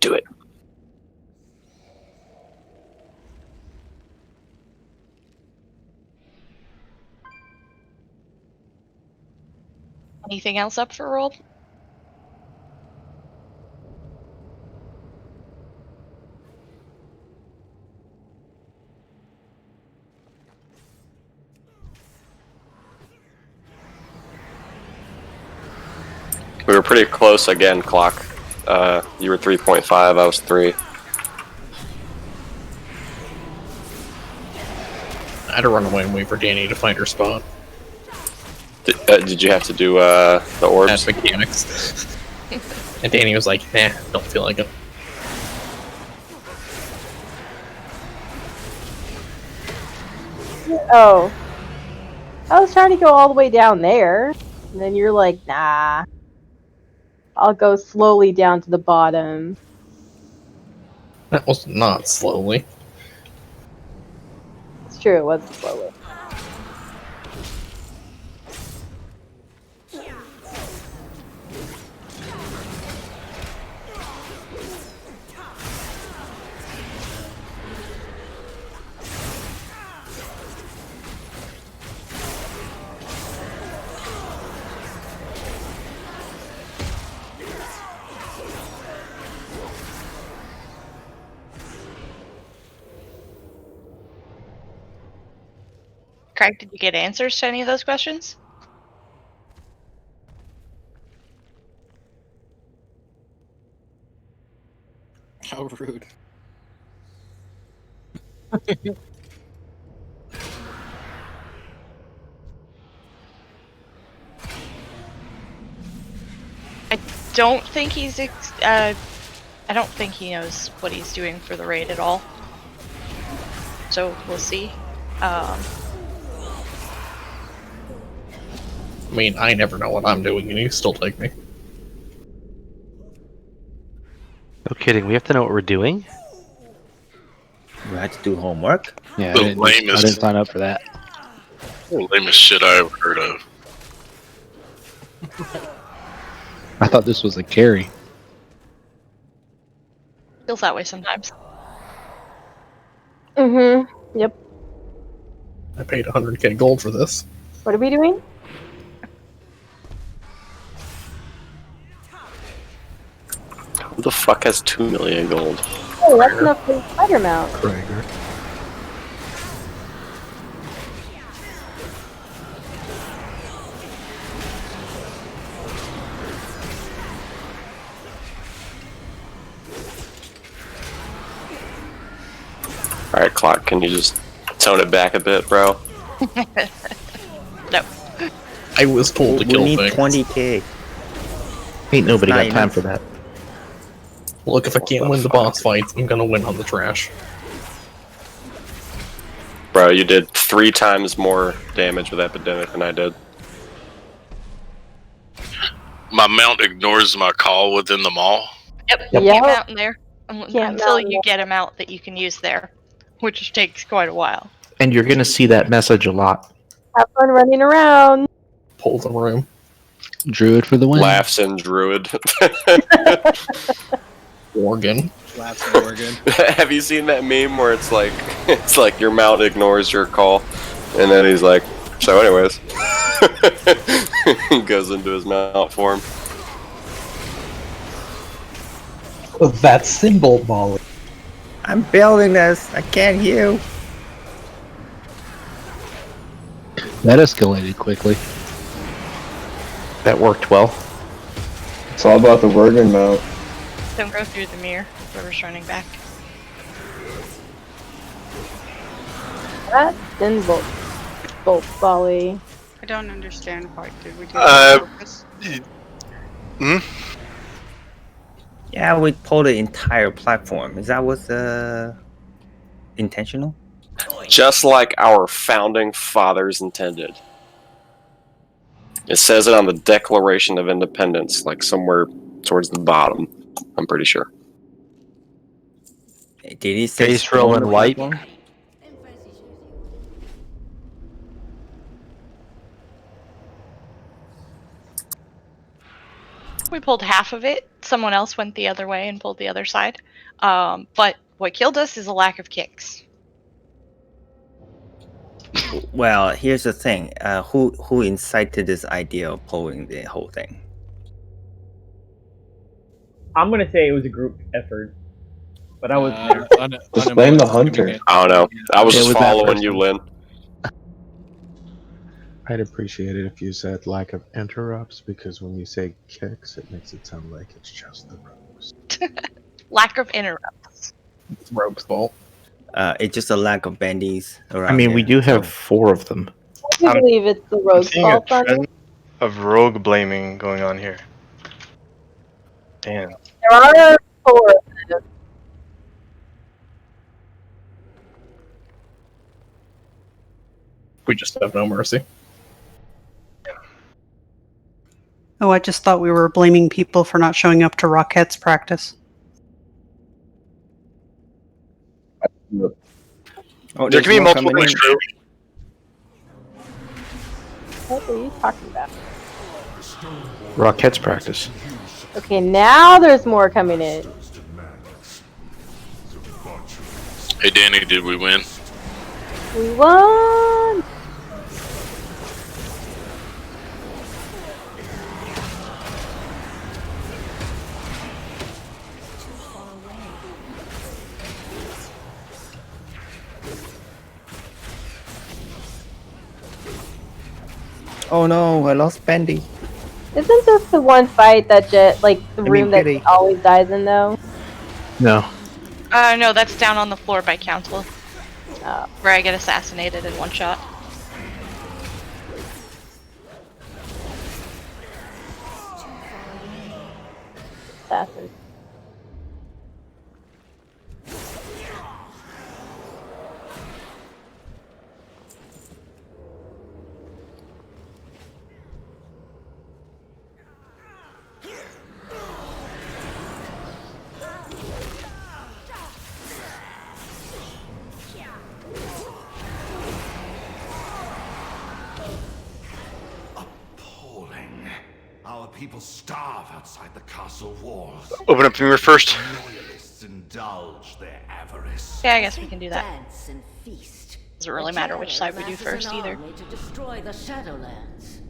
Do it. Anything else up for roll? We were pretty close again, Clock. You were 3.5, I was 3. I had to run away and wait for Danny to find her spot. Did you have to do the orbs? That's mechanics. And Danny was like, nah, don't feel like it. Oh. I was trying to go all the way down there. And then you're like, nah. I'll go slowly down to the bottom. That was not slowly. It's true, it wasn't slowly. Craig, did you get answers to any of those questions? How rude. I don't think he's. I don't think he knows what he's doing for the raid at all. So we'll see. I mean, I never know what I'm doing, and you still take me. No kidding. We have to know what we're doing. We had to do homework. Yeah, The I didn't lamest- sign up for that. The lamest shit I ever heard of. I thought this was a carry. Feels that way sometimes. Mm-hmm. Yep. I paid 100k gold for this. What are we doing? Who the fuck has 2 million gold? Oh, that's enough for the spider mount. Alright, Clock, can you just tone it back a bit, bro? No. I was told to We kill need things. 20k. Ain't nobody It's got not time enough. for that. Look, if I can't win the boss fights, I'm gonna win on the trash. Bro, you did 3 times more damage with Epidemic than I did. My mount ignores my call within the mall. Yep, Yep. you can't mount in there Can't until mount in you get a mount that you can use there, which takes quite a while. And you're gonna see that message a lot. Have fun running around. Pull the room. Druid for the win. Laughs in Druid. Organ. Laughs in Oregon. Have you seen that meme where it's like your mount ignores your call, and then he's like, so anyways, he goes into his mount form. That symbol, Molly. I'm building this. I can't heal. That escalated quickly. That worked well. It's all about the Worgen mount. Don't go through the mirror. Whoever's running back. That then bolt volley. I don't understand why did we do that on purpose? Yeah, we pulled the entire platform. Is that what's intentional? Just like our founding fathers intended. It says it on the Declaration of Independence, like somewhere towards the bottom. I'm pretty sure. Did he say Face roll and wipe? We pulled half of it. Someone else went the other way and pulled the other side. But what killed us is a lack of kicks. Well, here's the thing. Who incited this idea of pulling the whole thing? I'm gonna say it was a group effort, but I was there. Just blame the hunter. I don't know. I was It just was that following you, person. Lynn. I'd appreciate it if you said lack of interrupts, because when you say kicks, it makes it sound like it's just the rogues. Lack of interrupts. It's Rogue's fault. It's just a lack of bandies around I mean, we here, do have 4 of them. I believe it's the I'm rogue's seeing a fault on trend it. of rogue blaming going on here. Damn. There are 4 of them. We just have no mercy. Oh, I just thought we were blaming people for not showing up to Rockettes practice. Oh, There can be multiple things true. What are you talking about? Rockettes practice. Okay, now there's more coming in. Hey Danny, did we win? We won! Oh no, I lost Bendy. Isn't this the one fight that the room that Kitty. he always dies in though? No. No, that's down on the floor by council. Where I get assassinated in one shot. Assassin. Our people starve outside the castle walls. Open up the mirror first. Loyalists indulge their avarice. Yeah, I guess we can do that. Dance and feast. Doesn't really matter which side we do Masses first an either. army to destroy the Shadowlands.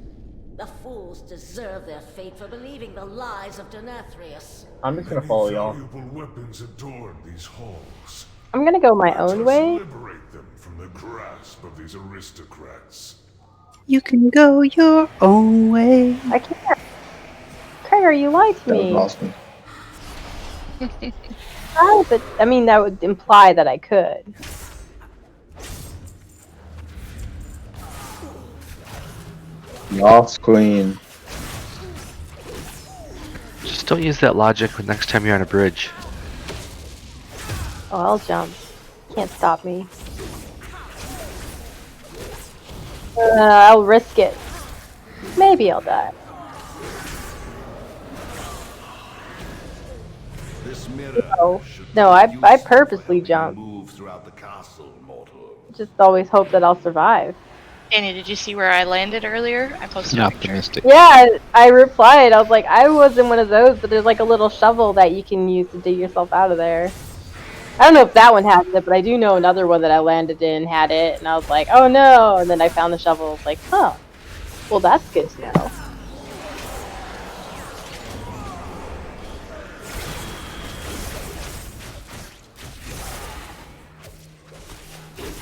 The fools deserve their fate for believing the lies of Nathria. I'm just gonna follow y'all. Valuable weapons adorn these halls. I'm gonna go my own way. Liberate them from the grasp of these aristocrats. You can go your own way. I can't. Krager, you lied to That was me. awesome. But I mean, that would imply that I could. Yas queen. Just don't use that logic when next time you're on a bridge. Oh, I'll jump. Can't stop me. I'll risk it. Maybe I'll die. This mirror No, I purposely jump. move throughout the castle, mortal. Just always hope that I'll survive. Danny, did you see where I landed earlier? I posted a picture. Optimistic. Yeah, I replied. I was like, I wasn't one of those, but there's like a little shovel that you can use to dig yourself out of there. I don't know if that one has it, but I do know another one that I landed in had it, and I was like, oh no! And then I found the shovel. I was like, huh. Well, that's good to know.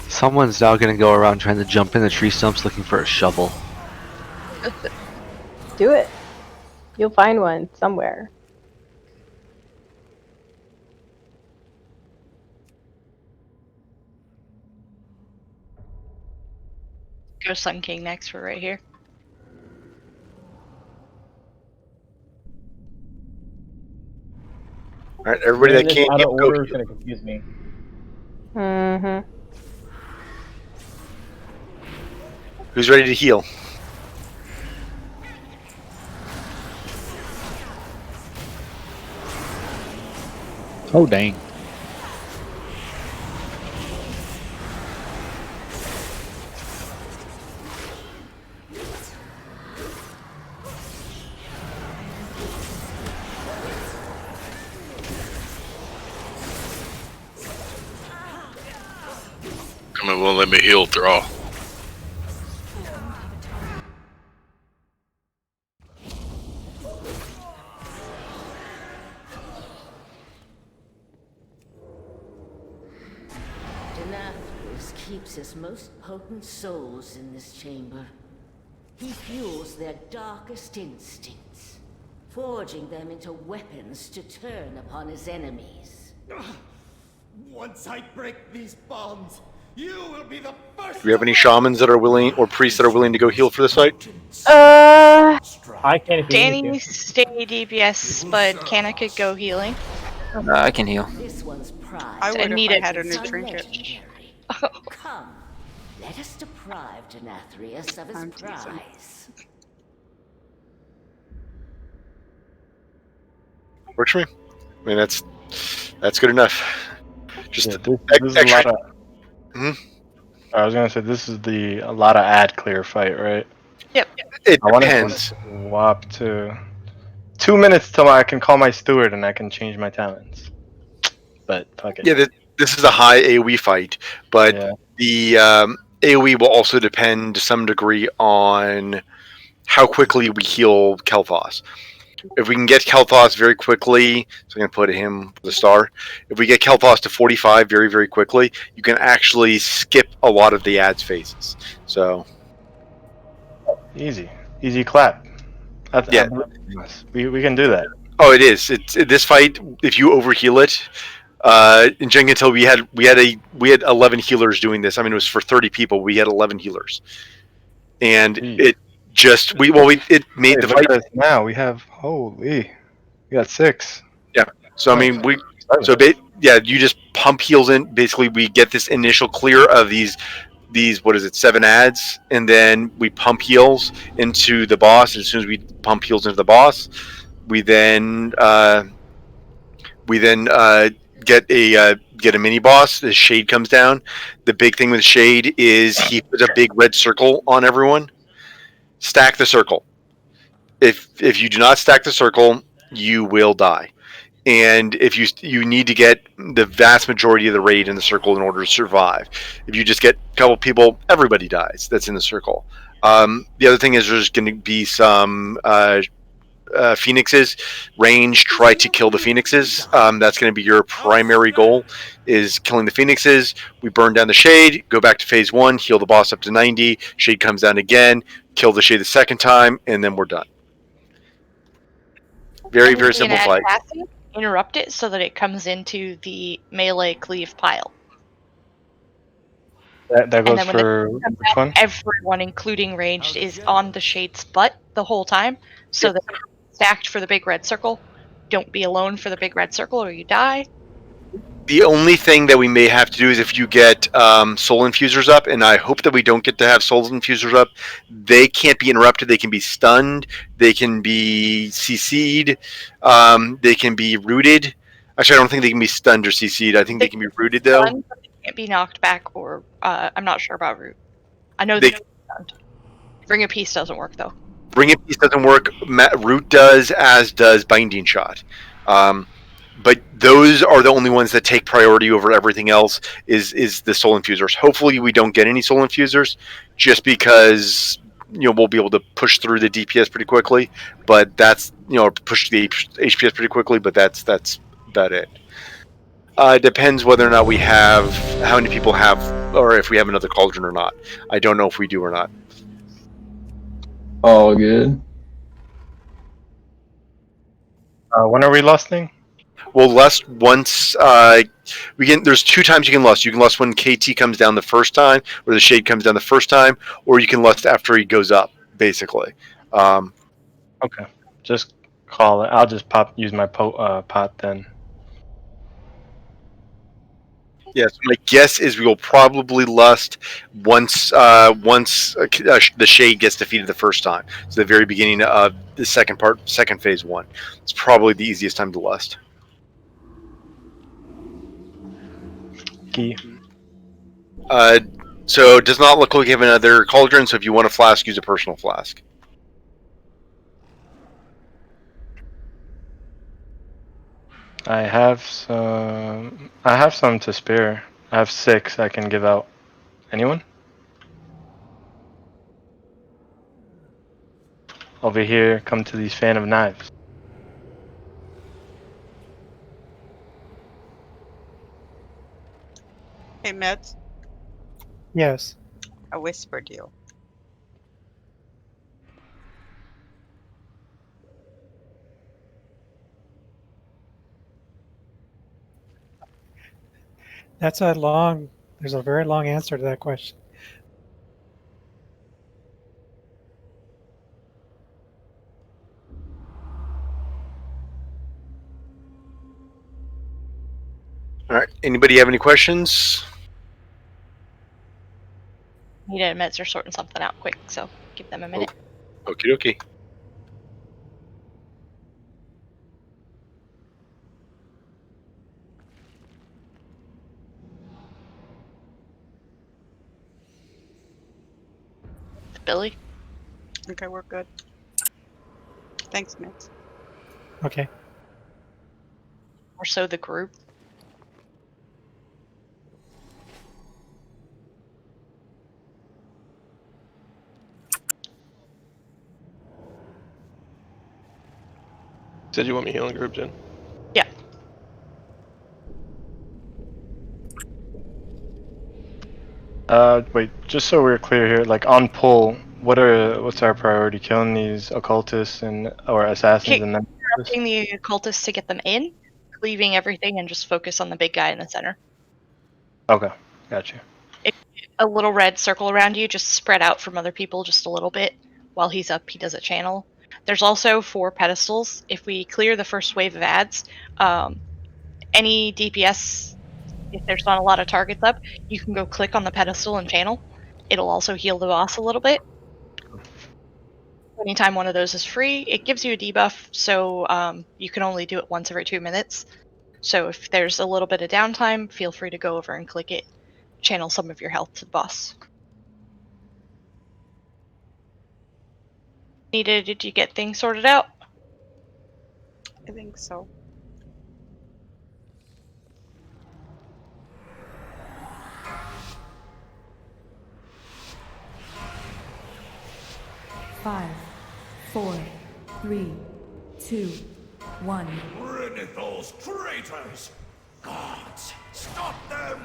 Someone's now gonna go around trying to jump in the tree stumps looking for a shovel. Do it. You'll find one somewhere. Go Sun King next. We're right here. All right, everybody that This can't out heal, of go order is heal. gonna confuse me. Mm-hmm. Who's ready to heal? Oh dang. Come on, won't let me heal throw. Nathria keeps his most potent souls in this chamber. He fuels their darkest instincts, forging them into weapons to turn upon his enemies. Once I break these bonds, you will be the first. Do we have any shamans that are willing, or priests that are willing to go heal for this fight? I can if you need Danny me stay DPS, but Canna could go healing. I can heal. This one's prize. I would if need I it. had a new is trinket. legendary. Come, let us deprive Nathria of his I'm teasing. prize. Works for me. I mean, that's good enough. Just Yeah, this is a lot of. I was gonna say this is a lot of ad clear fight, right? Yep. It I want depends. to swap to 2 minutes till I can call my steward and I can change my talents. But fuck it. Yeah, this is a high AoE fight, but Yeah. the AoE will also depend to some degree on how quickly we heal Kel'Thas. If we can get Kel'Thas very quickly, so I'm going to put him with a star. If we get Kel'Thas to 45 very, very quickly, you can actually skip a lot of the ads phases. So Easy clap. Yeah. We can do that. Oh, it is. It's this fight. If you overheal it, in Jenkintel we had 11 healers doing this. I mean, it was for 30 people. We had 11 healers, and it just it made Hey, the look fight. at us now. We have we got 6. Yeah. So I mean, you just pump heals in. Basically, we get this initial clear of these what is it, 7 ads, and then we pump heals into the boss. And as soon as we pump heals into the boss, we then get a mini boss. The shade comes down. The big thing with shade is he puts a big red circle on everyone. Stack the circle. If you do not stack the circle, you will die. And if you need to get the vast majority of the raid in the circle in order to survive. If you just get a couple people, everybody dies that's in the circle. The other thing is there's going to be some phoenixes. Range, try to kill the phoenixes. That's going to be your primary goal, is killing the phoenixes. We burn down the shade, go back to phase 1, heal the boss up to 90, shade comes down again, kill the shade the second time, and then we're done. Very, very simple fight. Interrupt it so that it comes into the melee cleave pile. That And goes then when the for shade comes which out, one? everyone, including ranged, is on the shade's butt the whole time. So they're stacked for the big red circle. Don't be alone for the big red circle or you die. The only thing that we may have to do is if you get soul infusers up, and I hope that we don't get to have soul infusers up, they can't be interrupted. They can be stunned. They can be CC'd. They can be rooted. Actually, I don't think they can be stunned or CC'd. I think they can be rooted, though. Stunned, but they can't be knocked back or I'm not sure about root. I know They they can be stunned. Ring of Peace doesn't work though. Ring of Peace doesn't work. Root does, as does Binding Shot. But those are the only ones that take priority over everything else. Is the soul infusers? Hopefully, we don't get any soul infusers, just because we'll be able to push through the DPS pretty quickly. But that's push the HPS pretty quickly. But that's about it. It depends whether or not we have how many people have, or if we have another cauldron or not. I don't know if we do or not. All good. When are we lusting? Well, lust once we can. There's 2 times you can lust. You can lust when KT comes down the first time, or the shade comes down the first time, or you can lust after he goes up. Basically. Okay, just call it. I'll just use my pot then. Yes, my guess is we will probably lust once the shade gets defeated the first time. So the very beginning of the second phase 1. It's probably the easiest time to lust. Key. So it does not look like you have another cauldron. So if you want a flask, use a personal flask. I have some to spare. I have 6 I can give out. Anyone? Over here, come to these fan of knives. Hey, Meds, Yes. I whispered you. That's a long, there's a very long answer to that question. All right. Anybody have any questions? Nita and Meds are sorting something out quick, so give them a minute. Okie dokie. Billy? Okay, we're good. Thanks, Meds. Okay. Or so the group. Said you want me healing group, Jen? Yeah. Wait, just so we're clear here, like on pull, what's our priority? Killing these occultists or assassins and then Interrupting the occultists to get them in, cleaving everything, and just focus on the big guy in the center. Okay, gotcha. If a little red circle around you, just spread out from other people just a little bit. While he's up, he does a channel. There's also 4 pedestals. If we clear the first wave of ads, any DPS, if there's not a lot of targets up, you can go click on the pedestal and channel. It'll also heal the boss a little bit. Anytime one of those is free, it gives you a debuff, so you can only do it once every 2 minutes. So if there's a little bit of downtime, feel free to go over and click it. Channel some of your health to the boss. Nita, did you get things sorted out? I think so. Five, 4, 3, 2, 1. Rid of those traitors! Gods, stop them!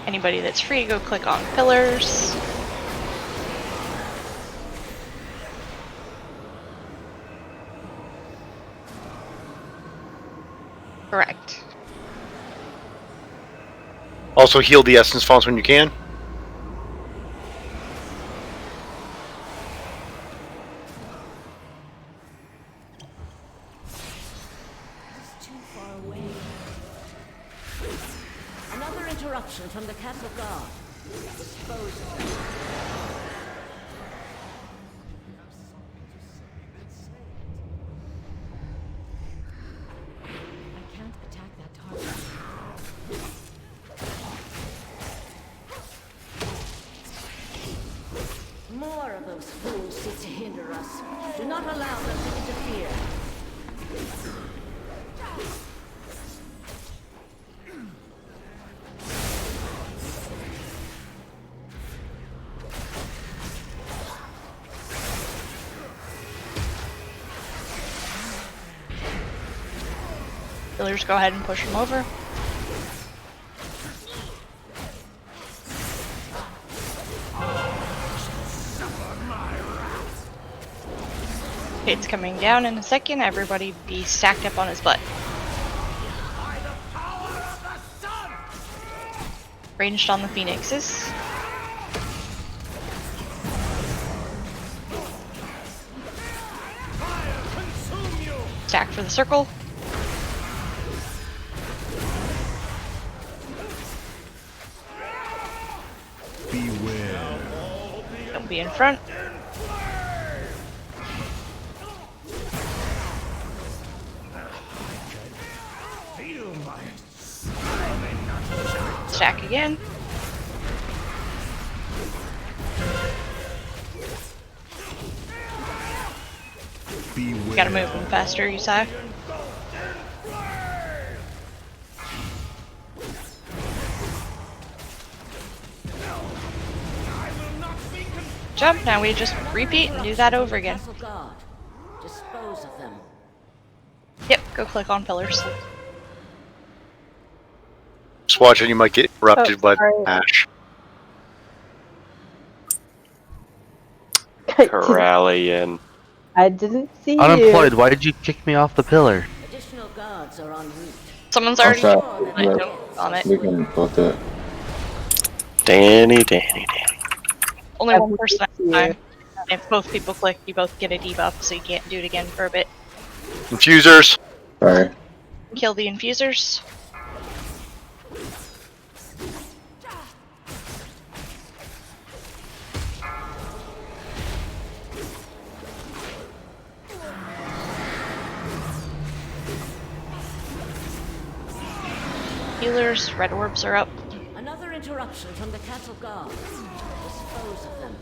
Anybody that's free, go click on pillars. Correct. Also heal the essence fonts when you can. Another interruption from the castle guard. Dispose of them. I can't attack that target. More of those fools seek to hinder us. Do not allow them to interfere. Pillars, go ahead and push them over. It's coming down in a second. Everybody be stacked up on his butt. Ranged on the phoenixes. Stack for the circle. Beware. Don't be in front. Stack again. Beware. Gotta move them faster, Usai. Jump, now we just repeat and do that over again. Castle guard. Dispose of them. Yep, go click on pillars. Just watch it, you might get interrupted by sorry. Ash. Corallian. I didn't see Unemployed, you. why did you kick me off the pillar? Additional guards are en route. Someone's already Watch I that. don't on it. We can both do it. Danny. Only one person at a time. If both people click, you both get a debuff, so you can't do it again for a bit. Infusers. Sorry. Kill the infusers. Healers, red orbs are up. Another interruption from the castle guard. Dispose of them.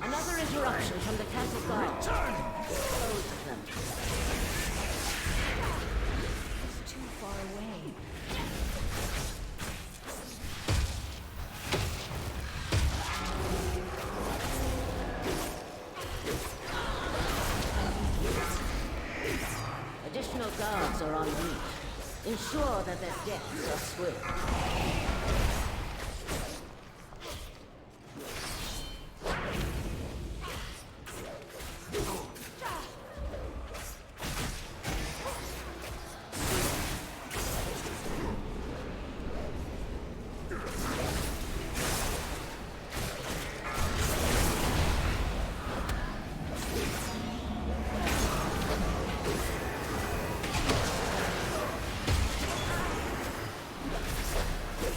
Another interruption from the castle guard. Dispose of them. It's too far away. Additional guards are en route. Ensure that their deaths are swift.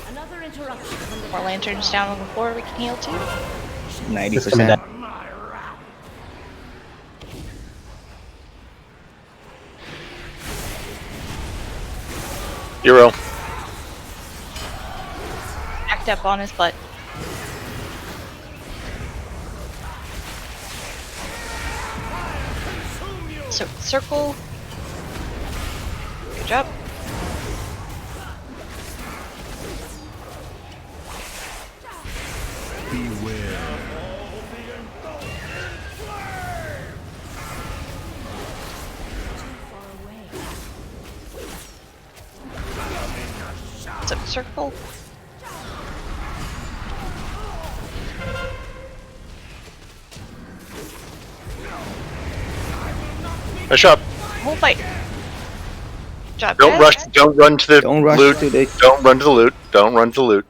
Another interruption from the More lanterns down on the floor we can heal too. 90%. Hero. Act up on his butt. So circle. Good job. Beware. circle. Nice job. Hold fight. Job, Don't guys. rush. Don't run to the Don't rush loot. to the. Don't run to the loot. Don't run to the loot.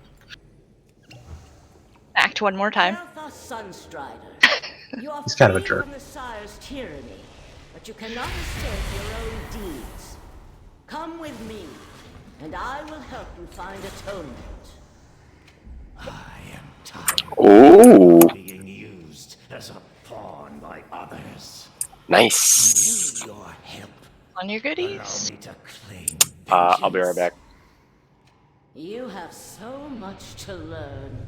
Act one more time. Alpha Sunstrider, you are He's kind of a free jerk. from the Sire's tyranny, but you cannot escape your own deeds. Come with me, and I will help you find atonement. Ooh. Being used as a pawn by others. Nice. Need your help. On your goodies. Allow me to claim I'll be right back. You have so much to learn.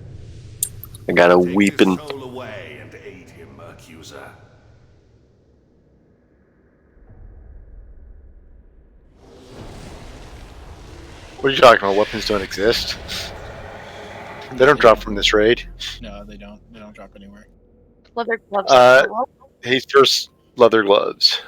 I got a Take weeping. his soul away and aid him, accuser. What are you talking about? Weapons don't exist. They don't drop from this raid. No, they don't. They don't drop anywhere. Leather gloves. He's first leather gloves.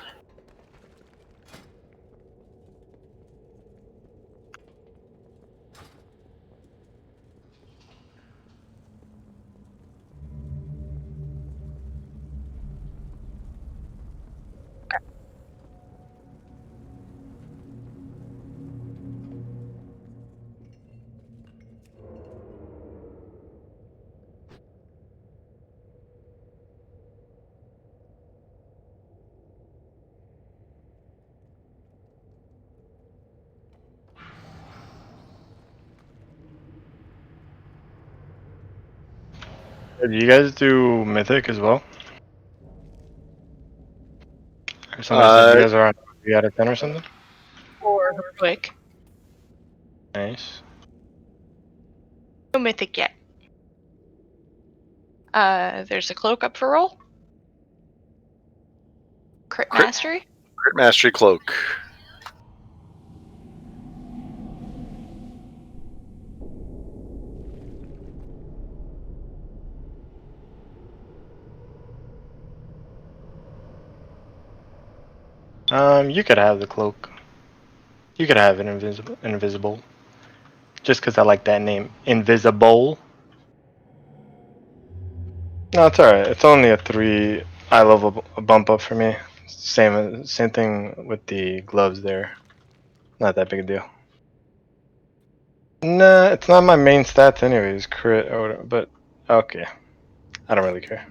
Do you guys do Mythic as well? Or somebody said you guys are on 3 out of 10 or something? Or heroic. Nice. No mythic yet. There's a cloak up for roll. Crit mastery. Crit mastery cloak. You could have the cloak. You could have it invisible. Just because I like that name, Invisible. No, it's alright. It's only a 3 eye level bump up for me. Same thing with the gloves there. Not that big a deal. Nah, it's not my main stats anyways, crit or whatever, but okay. I don't really care.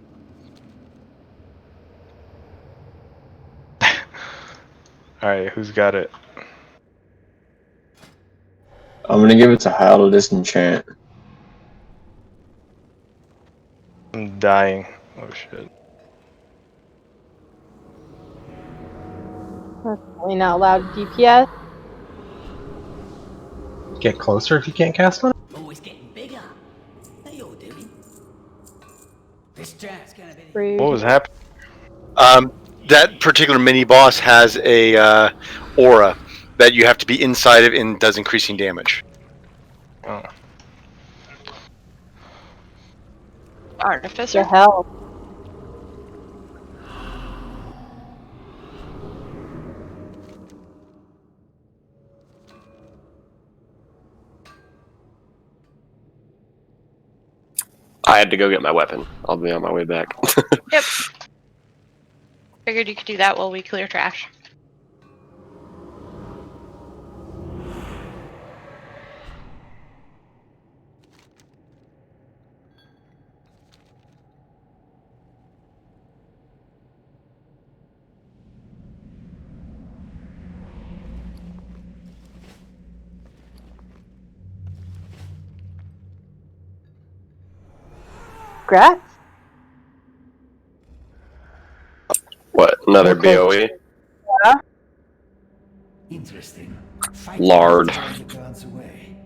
Alright, who's got it? I'm gonna give it to Hal to disenchant. I'm dying. Oh shit. That's probably not allowed DPS. Get closer if you can't cast on it. Oh, it's getting bigger. How you doing? This jazz kind of What was happening? That particular mini boss has a aura that you have to be inside of and does increasing damage. Oh. Artificer. The hell. I had to go get my weapon. I'll be on my way back. Yep. Figured you could do that while we clear trash. Grats? What? Another BOE? Yeah. Interesting. Lard. The gods away.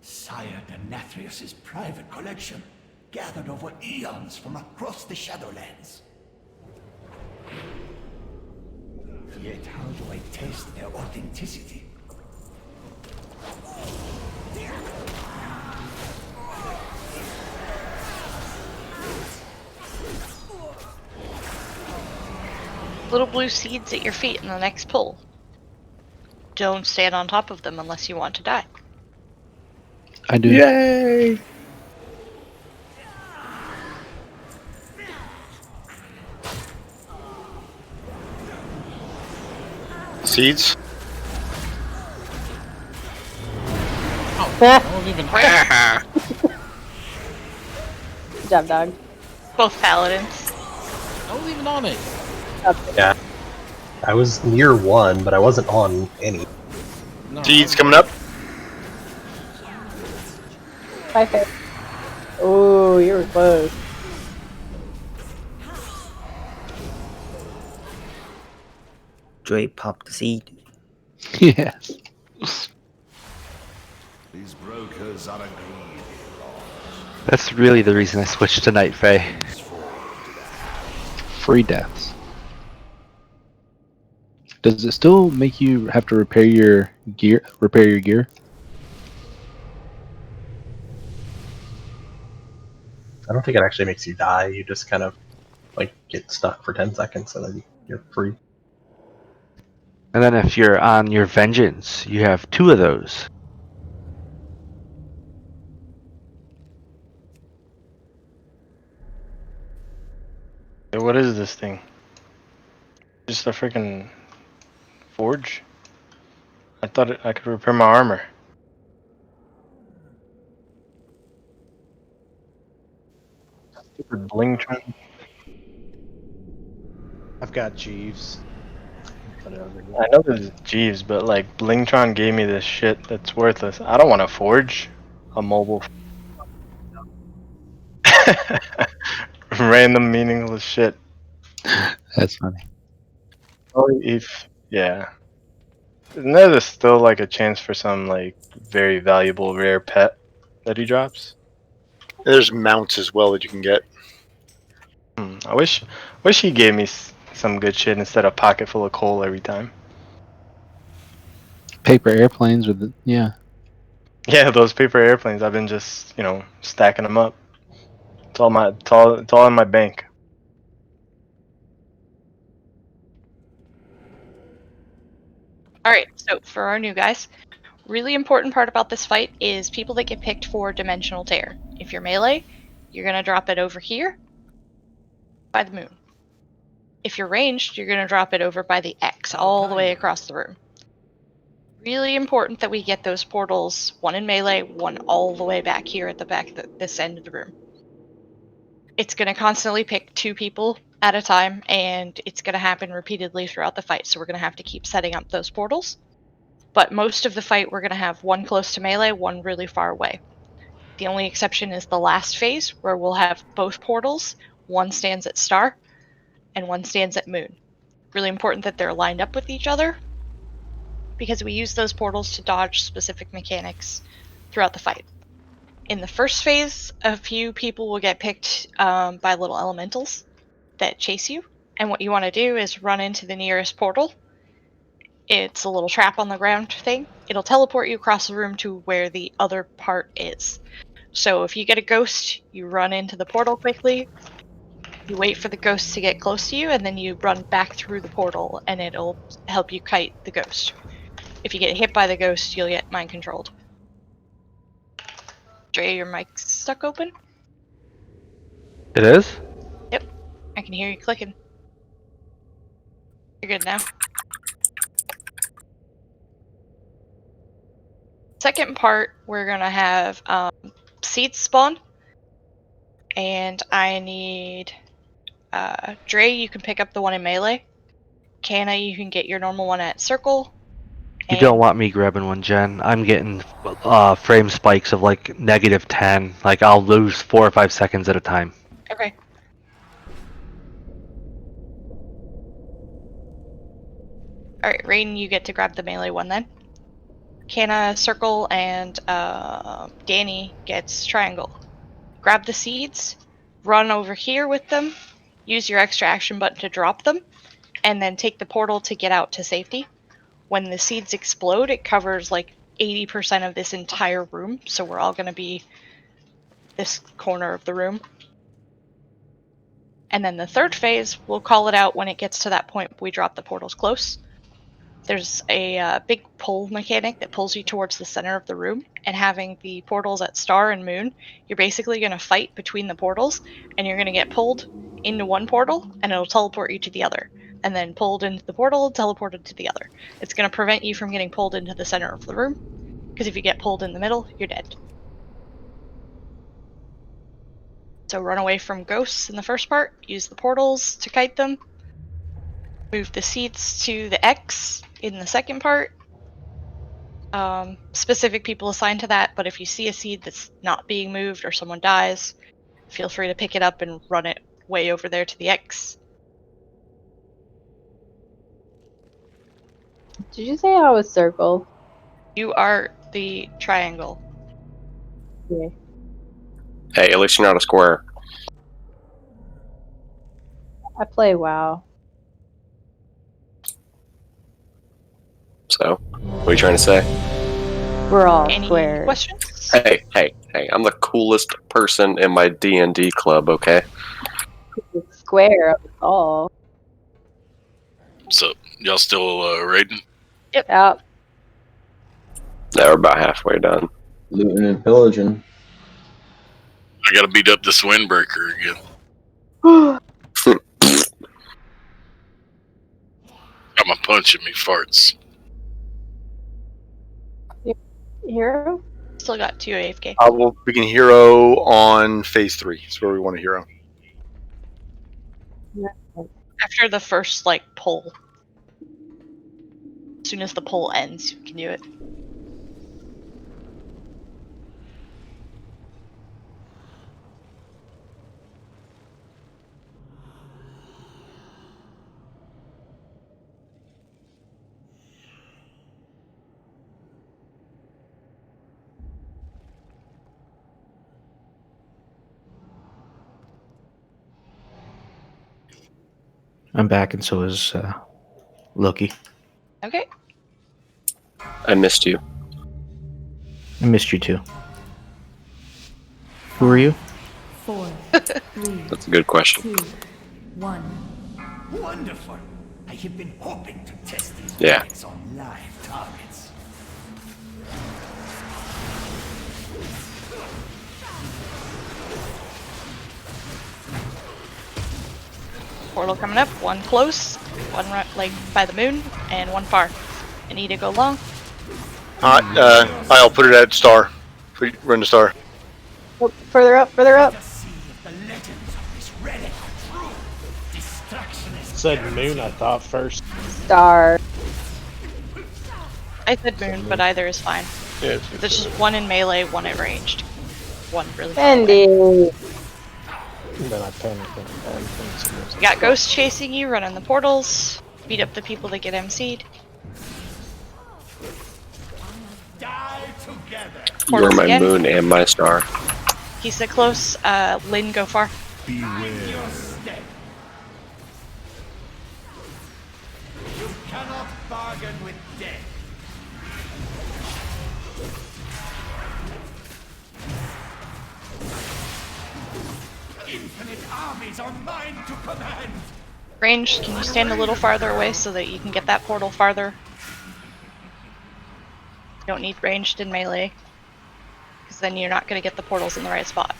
Sire Nathrius' private collection, gathered over eons from across the Shadowlands. Yet how do I test their authenticity? Little blue seeds at your feet in the next pull. don't stand on top of them unless you want to die. I do. Yay! Seeds? Oh, I wasn't even. Good job, dog. Both paladins. I wasn't even on it. Yeah. I was near one, but I wasn't on any. No, Seeds coming up. Bye, Faye. Oh, you were close. Dre popped the seed. Yes. These brokers are a greedy lot. That's really the reason I switched to Night Fae. Free deaths. Does it still make you have to repair your gear? I don't think it actually makes you die. You just kind of like get stuck for 10 seconds and then you're free. And then if you're on your vengeance, you have 2 of those. What is this thing? Just a freaking forge? I thought I could repair my armor. Stupid bling tron. I've got Jeeves. I know this is Jeeves, but like Blingtron gave me this shit that's worthless. I don't want to forge a mobile. Random meaningless shit. That's funny. Oh, if yeah. Isn't there still like a chance for some like very valuable rare pet that he drops? There's mounts as well that you can get. I wish he gave me some good shit instead of pocket full of coal every time. Paper airplanes with the, yeah. Yeah, those paper airplanes. I've been just stacking them up. It's all in my bank. Alright, so for our new guys, really important part about this fight is people that get picked for Dimensional Tear. If you're melee, you're going to drop it over here by the moon. If you're ranged, you're going to drop it over by the X, all the way across the room. Really important that we get those portals, one in melee, one all the way back here at the back of this end of the room. It's going to constantly pick 2 people at a time, and it's going to happen repeatedly throughout the fight, so we're going to have to keep setting up those portals. But most of the fight, we're going to have one close to melee, one really far away. The only exception is the last phase, where we'll have both portals. One stands at star, and one stands at moon. Really important that they're lined up with each other, because we use those portals to dodge specific mechanics throughout the fight. In the first phase, a few people will get picked by little elementals that chase you, and what you want to do is run into the nearest portal. It's a little trap on the ground thing. It'll teleport you across the room to where the other part is. So if you get a ghost, you run into the portal quickly, you wait for the ghost to get close to you, and then you run back through the portal, and it'll help you kite the ghost. If you get hit by the ghost, you'll get mind controlled. Dre, your mic's stuck open? It is? Yep. I can hear you clicking. You're good now. Second part, we're gonna have seeds spawn. And I need Dre, you can pick up the one in melee. Canna, you can get your normal one at circle. You don't want me grabbing one, Jen. I'm getting frame spikes of like -10. Like I'll lose 4 or 5 seconds at a time. Okay. Alright, Rain, you get to grab the melee one then. Canna, circle, and Danny gets triangle. Grab the seeds, run over here with them, use your extra action button to drop them, and then take the portal to get out to safety. When the seeds explode, it covers like 80% of this entire room, so we're all going to be this corner of the room. And then the third phase, we'll call it out when it gets to that point we drop the portals close. there's a big pull mechanic that pulls you towards the center of the room, and having the portals at Star and Moon, you're basically going to fight between the portals, and you're going to get pulled into one portal, and it'll teleport you to the other, and then pulled into the portal, teleported to the other. It's going to prevent you from getting pulled into the center of the room, because if you get pulled in the middle, you're dead. So run away from ghosts in the first part, use the portals to kite them, move the seats to the X in the second part. Specific people assigned to that, but if you see a seed that's not being moved or someone dies, feel free to pick it up and run it way over there to the X. Did you say I was circle? You are the triangle. Yeah. Hey, at least you're not a square. I play WoW. So, what are you trying to say? We're all Any squares. questions? Hey, I'm the coolest person in my D&D club, okay? Square of us all. So y'all still raiding? Yep. Yeah, we're about halfway done. Looting and pillaging. I gotta beat up this windbreaker again. Got my punch in me farts. Hero? Still got 2 AFK. We'll begin hero on phase 3. That's where we want to hero. After the first, pull. As soon as the pull ends, you can do it. I'm back, and so is Loki. Okay. I missed you. I missed you too. Who are you? 4, 3, That's a good question. 2, 1. Wonderful. I have been hoping to test these Yeah. rockets on live targets. Portal coming up. 1 close, 1 by the moon, and 1 far. I need to go long. I'll put it at star. Run to star. Oh, further up, further up. Said moon, I thought first. Star. I said moon, but either is fine. Yeah, There's just 1 in melee, 1 at ranged. 1 really far away. Bendy. Then I panicked. You got ghosts chasing you, running the portals. Beat up the people that get MC'd. You're my again. moon and my star. He said close. Lynn, go far. You cannot bargain with death. Infinite armies are mine to command. Ranged, can you stand a little farther away so that you can get that portal farther? You don't need ranged in melee, because then you're not going to get the portals in the right spot.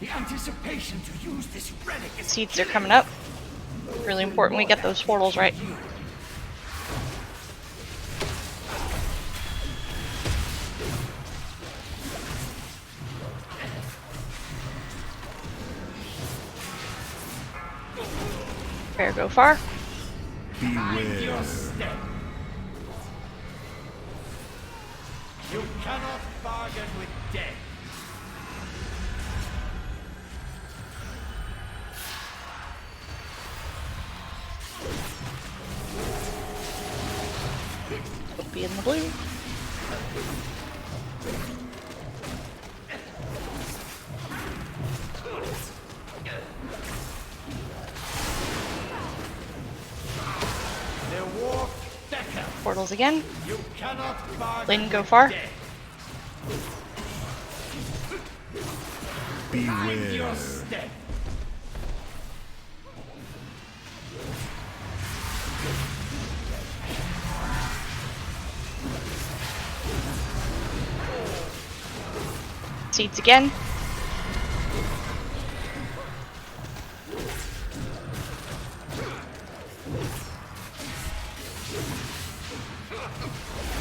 The anticipation to use this relic is Seeds are coming up. Really important we get those portals right. Fair, go far. your step. You cannot bargain with death. It'll be in the blue. Portals again. You cannot bargain Lynn, go far. Beware. Your step. Seeds again.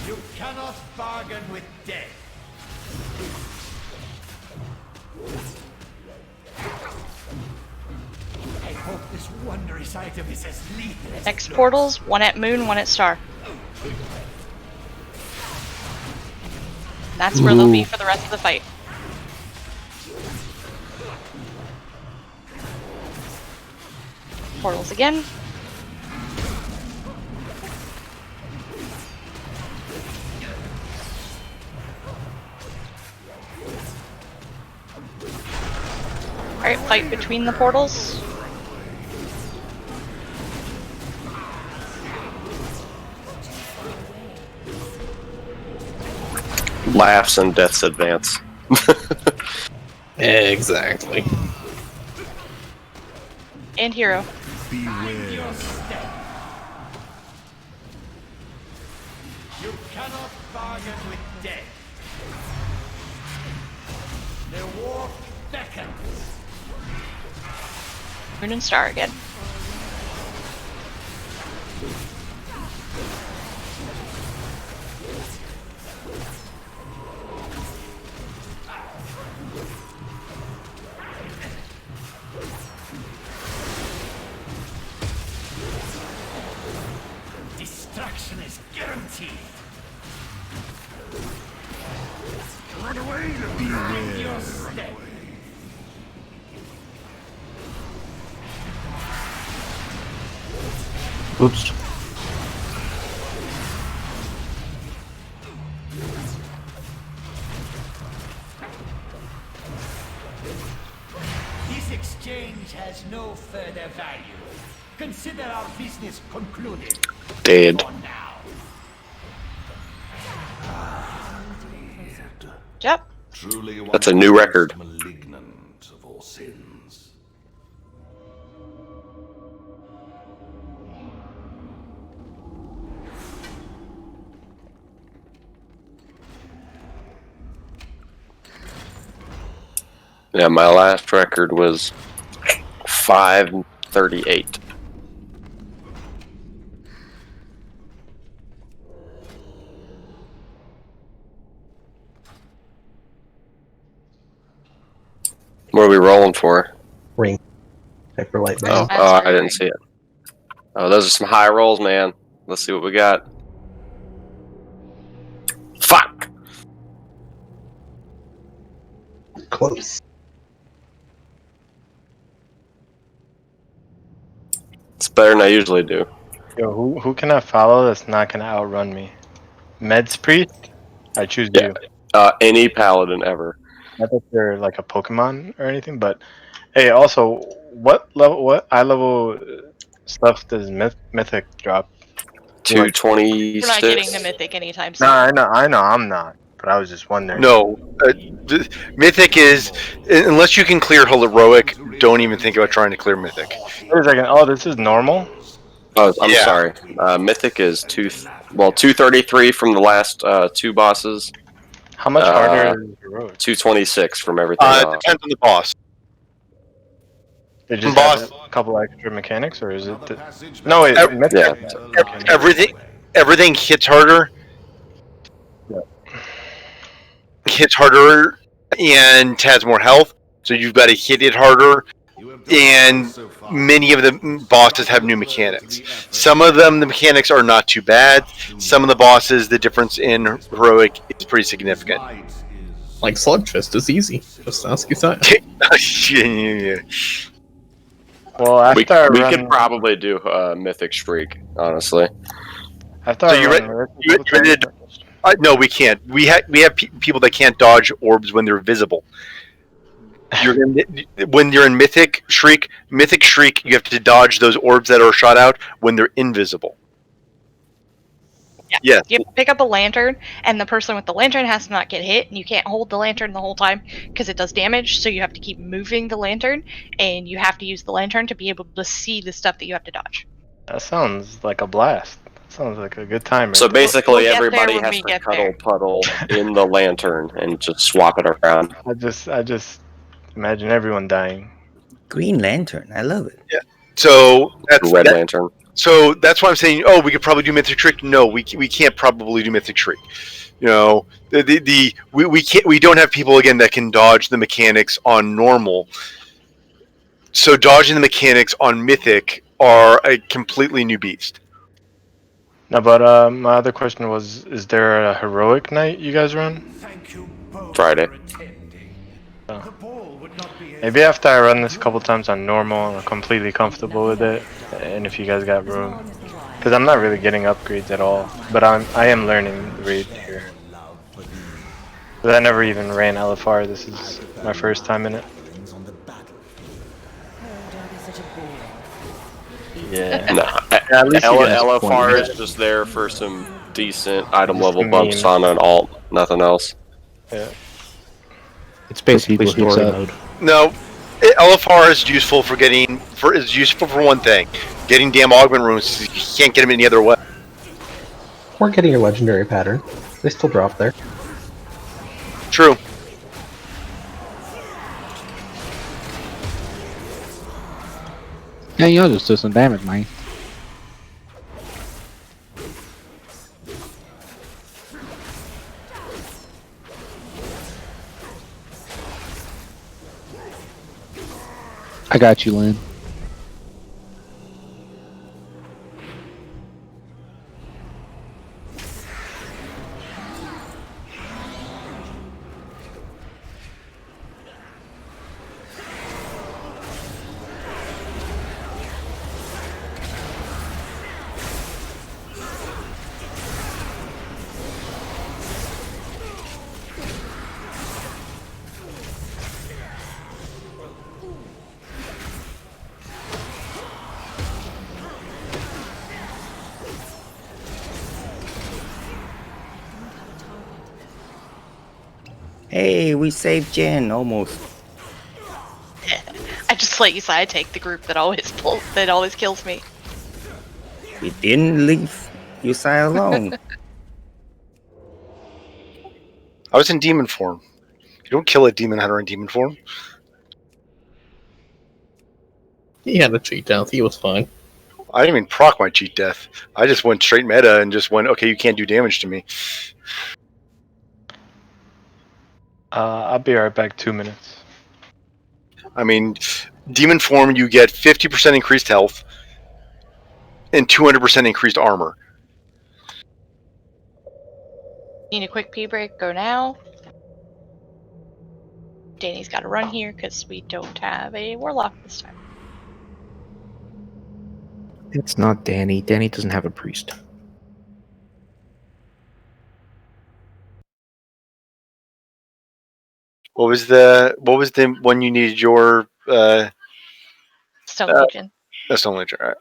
You cannot bargain with death. I hope this wondrous item is as lethal as Next portals, one at moon, one at star. That's where they'll be for the rest of the fight. Portals again. Alright, fight between the portals. Laughs and death's advance. Exactly. And hero. Mind your step. You cannot bargain with death. The war beckons. Moon and star again. Destruction is guaranteed. Run away, mind your step. Oops. This exchange has no further value. Consider our business concluded. Dead. Yep. That's a new record. Malignant of all sins. Yeah, my last record was 538. What are we rolling for? Ring. Hyper light Oh, band. I didn't see it. Oh, those are some high rolls, man. Let's see what we got. Fuck! Close. It's better than I usually do. Yo, who can I follow that's not gonna outrun me? Meds Priest? I choose you. Any paladin ever. Not that they're like a Pokemon or anything, but hey, also, what eye level stuff does Mythic drop? 226. We're not getting to Mythic anytime soon. No, I know, I'm not. But I was just wondering. No, Mythic is unless you can clear heroic. Don't even think about trying to clear Mythic. Wait a second. Oh, this is normal. Oh, I'm Yeah. sorry. Mythic is 233 from the last two bosses. How much harder is heroic? 226 from everything It else. depends on the boss. They just Boss. have a couple extra mechanics, or is it? No, wait. Mythic. Everything hits harder. Yeah. Hits harder and has more health, so you've got to hit it harder. And many of the bosses have new mechanics. Some of them, the mechanics are not too bad. Some of the bosses, the difference in heroic is pretty significant. Like Slugfist is easy. Just ask Isaiah. Well, after we could probably do Mythic Shriek, honestly. After So you ready to? No, we can't. We have people that can't dodge orbs when they're visible. When you're in Mythic Shriek, you have to dodge those orbs that are shot out when they're invisible. Yeah. Yes. You pick up a lantern, and the person with the lantern has to not get hit, and you can't hold the lantern the whole time because it does damage, so you have to keep moving the lantern, and you have to use the lantern to be able to see the stuff that you have to dodge. That sounds like a blast. Sounds like a good time. So right there. basically, We'll get there everybody when has we to get cuddle there. puddle in the lantern and just swap it around. I just imagine everyone dying. Green Lantern. I love it. Yeah. So that's Red Lantern. So that's why I'm saying, oh, we could probably do Mythic Trick. No, we can't probably do Mythic Trick. You know, we can't. We don't have people again that can dodge the mechanics on normal. So dodging the mechanics on Mythic are a completely new beast. No, but my other question was: is there a heroic night you guys run? Friday. Maybe after I run this a couple times on normal, I'm completely comfortable with it, and if you guys got room, because I'm not really getting upgrades at all, but I am learning the raid here. But I never even ran LFR. This is my first time in it. Yeah. No, At least you get LFR points. is just there for some decent item Just level some bumps memes. on an alt, nothing else. Yeah. It's basically people who story suck. mode. No, LFR is useful for one thing: getting damn augment runes. You can't get them any other way. Or getting your legendary pattern. They still drop there. True. Yeah, y'all just do some damage, man. I got you, Lynn. Hey, we saved Jen almost. I just let you say I take the group that always kills me. We didn't leave Yusai alone. I was in demon form. You don't kill a demon hunter in demon form. He had a cheat death. He was fine. I didn't even proc my cheat death. I just went straight meta and just went, okay, you can't do damage to me. I'll be right back. 2 minutes. I mean, demon form, you get 50% increased health and 200% increased armor. Need a quick pee break? Go now. Danny's got to run here because we don't have a warlock this time. It's not Danny. Danny doesn't have a priest. What was the one you needed your Stone Legion. Stone Legion, all right.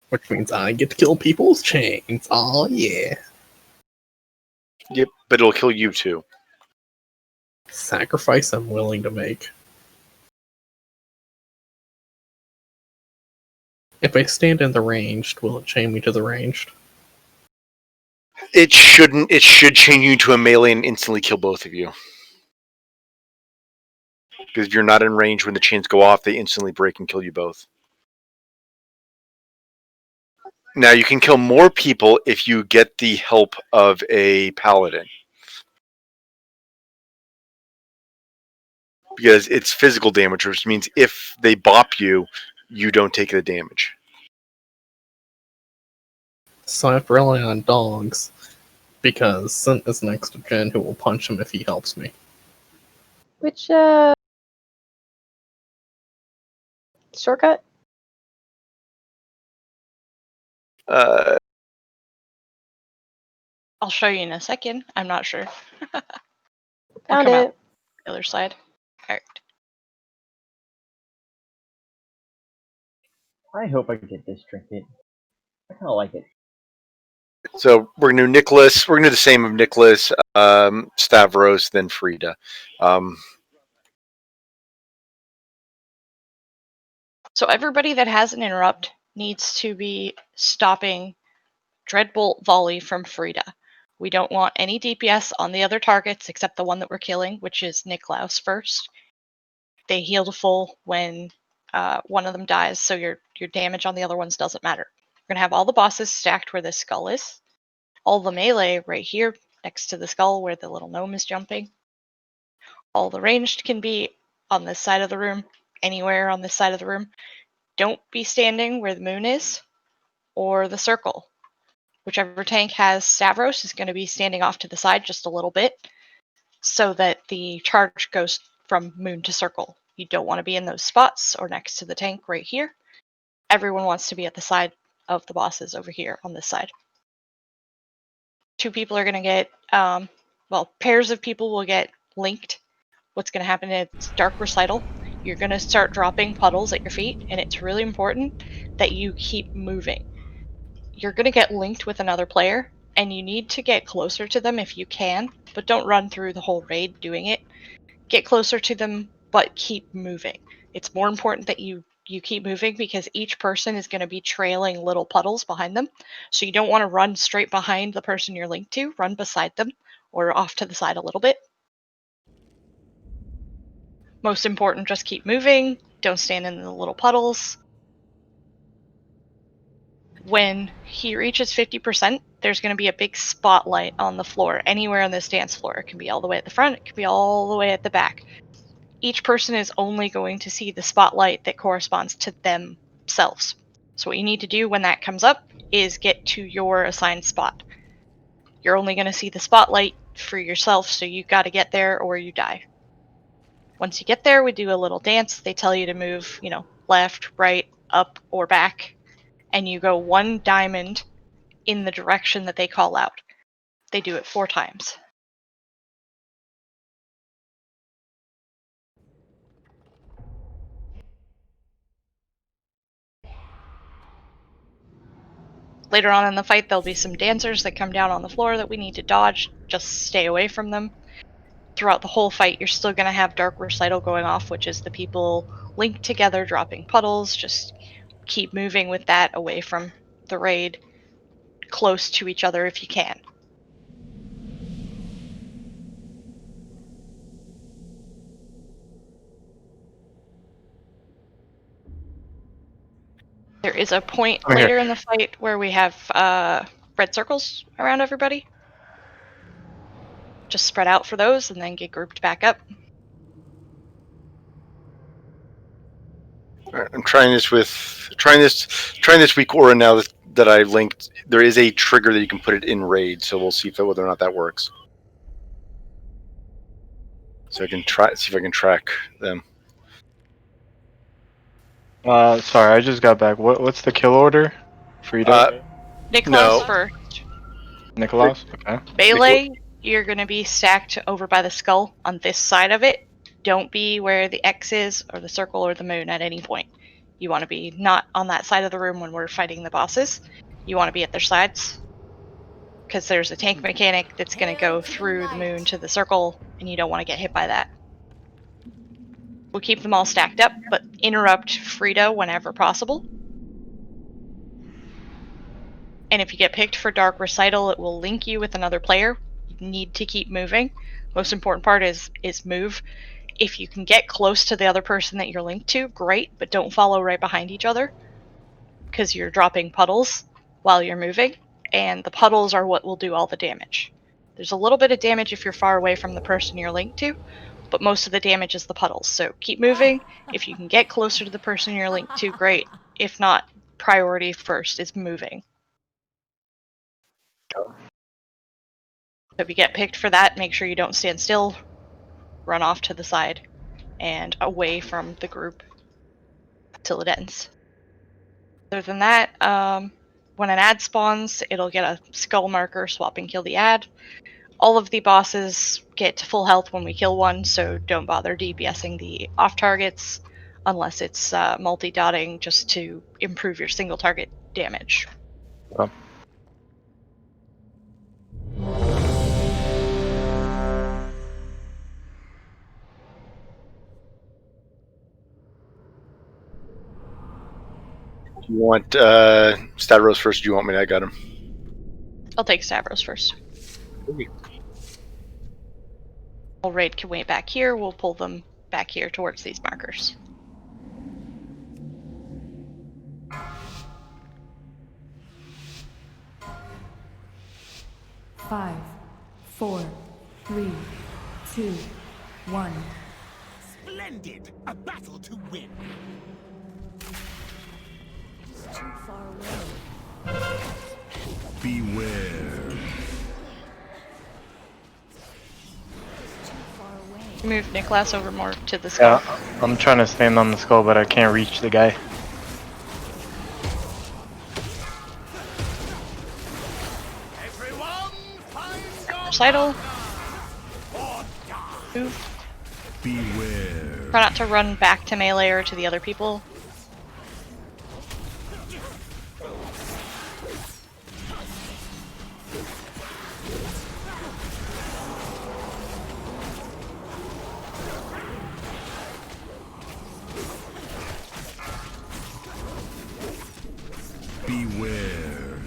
Which means I get to kill people's chains. Oh yeah. Yep, but it'll kill you too. Sacrifice I'm willing to make. If I stand in the ranged, will it chain me to the ranged? It shouldn't. It should chain you to a melee and instantly kill both of you. Because if you're not in range when the chains go off, they instantly break and kill you both. Now you can kill more people if you get the help of a paladin. Because it's physical damage, which means if they bop you, you don't take the damage. So I have to rely on dogs. Because Sint is next to Jen who will punch him if he helps me. Which shortcut? I'll show you in a second. I'm not sure. Found come it. out the other side. Alright. I hope I can get this trinket. I kind of like it. So we're gonna do Nicholas. We're gonna do the same of Nicholas, Stavros, then Frida. So everybody that has an interrupt needs to be stopping Dreadbolt Volley from Frida. We don't want any DPS on the other targets except the one that we're killing, which is Niklaus first. They heal to full when one of them dies, so your damage on the other ones doesn't matter. We're going to have all the bosses stacked where this skull is. All the melee right here next to the skull where the little gnome is jumping. All the ranged can be on this side of the room, anywhere on this side of the room. Don't be standing where the moon is or the circle. Whichever tank has Stavros is going to be standing off to the side just a little bit so that the charge goes from moon to circle. You don't want to be in those spots or next to the tank right here. Everyone wants to be at the side of the bosses over here on this side. 2 people are going to get, pairs of people will get linked. What's going to happen is Dark Recital. You're going to start dropping puddles at your feet, and it's really important that you keep moving. You're going to get linked with another player, and you need to get closer to them if you can, but don't run through the whole raid doing it. Get closer to them, but keep moving. It's more important that you keep moving because each person is going to be trailing little puddles behind them. So you don't want to run straight behind the person you're linked to. Run beside them or off to the side a little bit. Most important, just keep moving. Don't stand in the little puddles. When he reaches 50%, there's going to be a big spotlight on the floor, anywhere on this dance floor. It can be all the way at the front, it can be all the way at the back. Each person is only going to see the spotlight that corresponds to themselves. So what you need to do when that comes up is get to your assigned spot. You're only going to see the spotlight for yourself, so you got to get there or you die. Once you get there, we do a little dance. They tell you to move, left, right, up, or back, and you go 1 diamond in the direction that they call out. They do it 4 times. Later on in the fight, there'll be some dancers that come down on the floor that we need to dodge. Just stay away from them. Throughout the whole fight, you're still going to have Dark Recital going off, which is the people linked together dropping puddles. Just keep moving with that away from the raid, close to each other if you can. There is a point later in the fight where we have red circles around everybody. Just spread out for those and then get grouped back up. I'm trying this week Aura now that I linked. There is a trigger that you can put it in raid, so we'll see whether or not that works. So I can see if I can track them. Sorry, I just got back. What's the kill order? Frida? Niklaus first. Nicholas? Okay. Melee, you're going to be stacked over by the skull on this side of it. Don't be where the X is, or the circle, or the moon at any point. You want to be not on that side of the room when we're fighting the bosses. You want to be at their sides. Because there's a tank mechanic that's going to go through the moon to the circle, and you don't want to get hit by that. We'll keep them all stacked up, but interrupt Frida whenever possible. And if you get picked for Dark Recital, it will link you with another player. You need to keep moving. Most important part is move. If you can get close to the other person that you're linked to, great, but don't follow right behind each other because you're dropping puddles while you're moving, and the puddles are what will do all the damage. There's a little bit of damage if you're far away from the person you're linked to, but most of the damage is the puddles. So keep moving. If you can get closer to the person you're linked to, great. If not, priority first is moving. So if you get picked for that, make sure you don't stand still. Run off to the side and away from the group till it ends. Other than that, when an ad spawns, it'll get a skull marker, swap and kill the ad. All of the bosses get to full health when we kill one, so don't bother DPSing the off targets unless it's multi-dotting just to improve your single target damage. You want Stavros first? Do you want me? I got him. I'll take Stavros first. All raid can wait back here. We'll pull them back here towards these markers. Five, 4, 3, 2, 1. Splendid! A battle to win. It's too far away. Beware. Move Nicholas over more to the skull. Yeah, I'm trying to stand on the skull, but I can't reach the guy. Recital. Move. Beware. Try not to run back to melee or to the other people. Beware.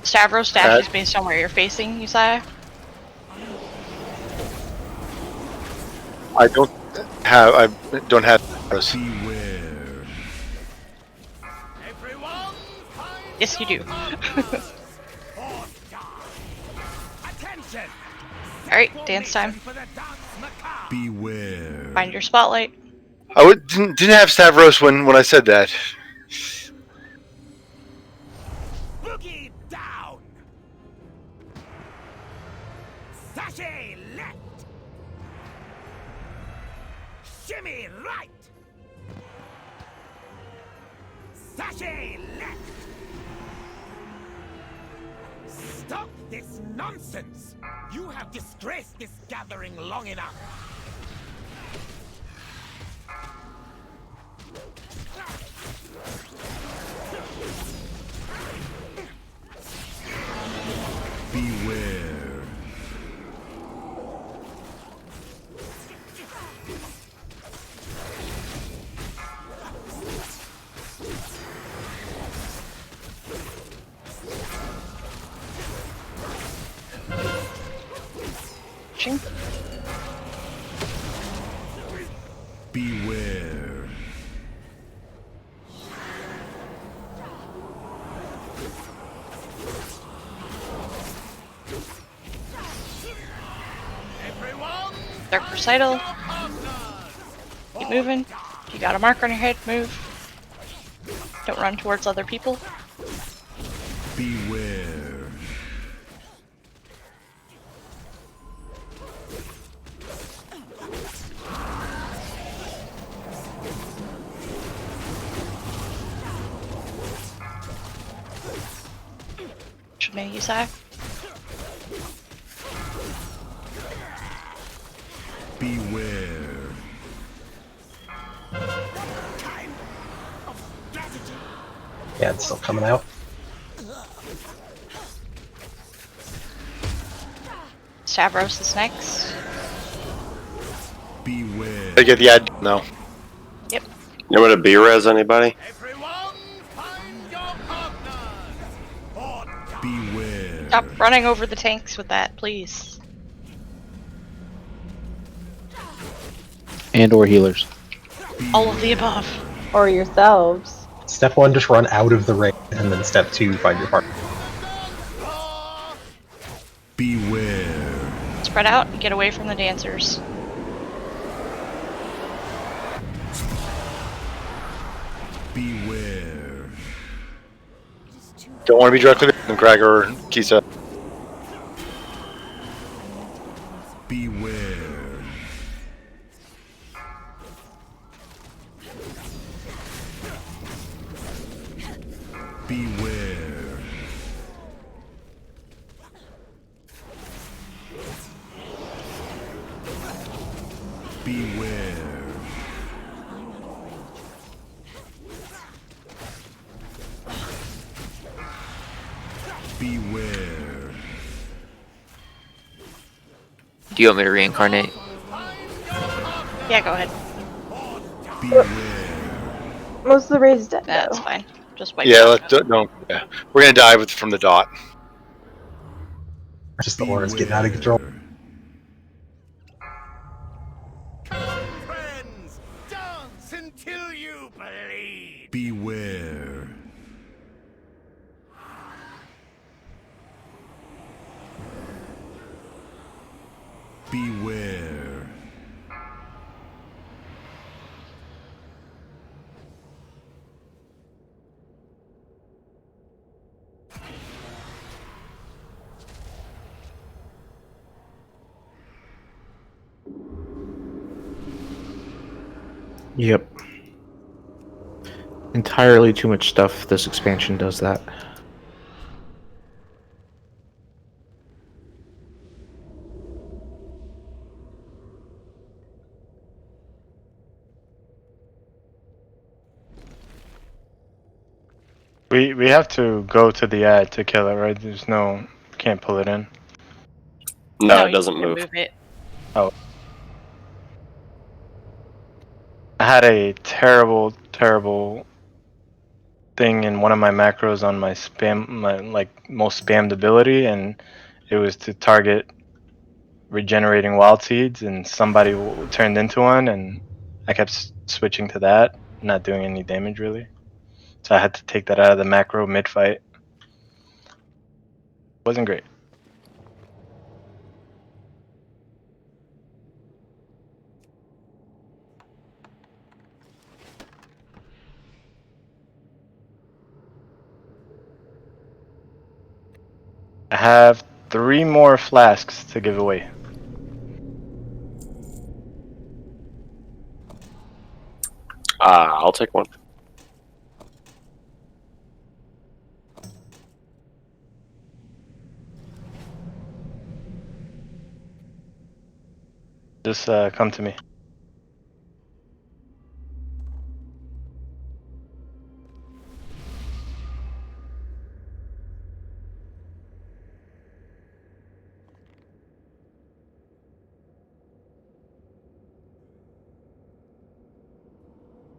Stavros dashes based on where you're facing, Uzziah. I don't have Stavros. Beware. Yes, you do. Alright, dance time. Beware. Find your spotlight. I didn't have Stavros when I said that. Boogie down. Sashay left. Shimmy right. Sashay left. Stop this nonsense. You have disgraced this gathering long enough. Beware. Beware. Dark recital. Keep moving. If you got a mark on your head, move. Don't run towards other people. Beware. Should maybe use that. Beware. Yeah, it's still coming out. Stavros is next. Beware. I get the ad now. Yep. You know what a B-res, anybody? Beware. Stop running over the tanks with that, please. And or healers. All of the above. Or yourselves. Step 1, just run out of the ring, and then step 2, find your partner. Beware. Spread out and get away from the dancers. Beware. Don't want to be directly with them, Craig or Kisa. Beware. Beware. Beware. Beware. Do you want me to reincarnate? Yeah, go ahead. Most of the raid's dead That's though. fine. Just wipe Yeah, it out. no. Yeah, we're gonna die from the dot. Just the aura's getting out of control. Friends, dance until you bleed. Beware. Beware. Yep. Entirely too much stuff. This expansion does that. We have to go to the ad to kill it, right? There's no can't pull it in. No, it you doesn't can move. move it. Oh. I had a terrible thing in one of my macros on my spam, my like most spammed ability, and it was to target regenerating wild seeds, and somebody turned into one, and I kept switching to that, not doing any damage really. So I had to take that out of the macro mid fight. Wasn't great. I have 3 more flasks to give away. I'll take one. Just come to me.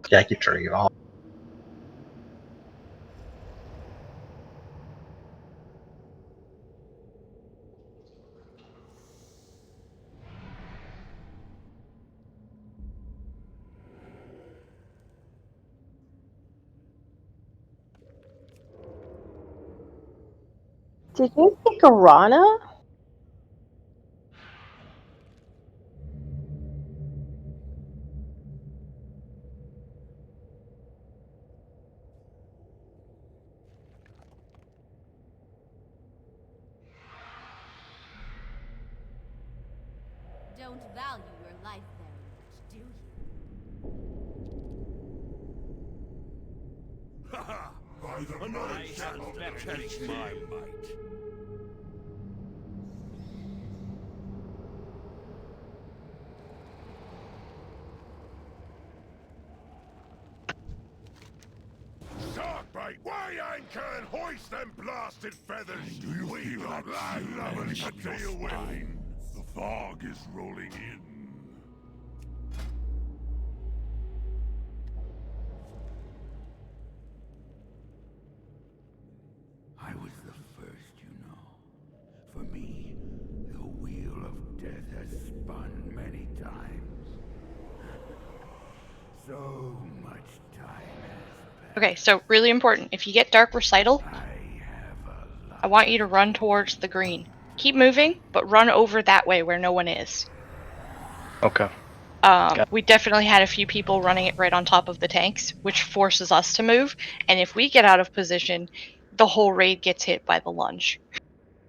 Yeah, I keep turning it off. Did you pick Arana? Don't value your life very much, do you? Another chance to test my might. Sharkbait, weigh anchor and hoist them blasted feathers! Do you feel got level to deal with? The fog is rolling in. I was the first, you know. For me, the wheel of death has spun many times. So much time. Okay, so really important. If you get Dark Recital, I want you to run towards the green. Keep moving, but run over that way where no one is. Okay. We definitely had a few people running it right on top of the tanks, which forces us to move. And if we get out of position, the whole raid gets hit by the lunge.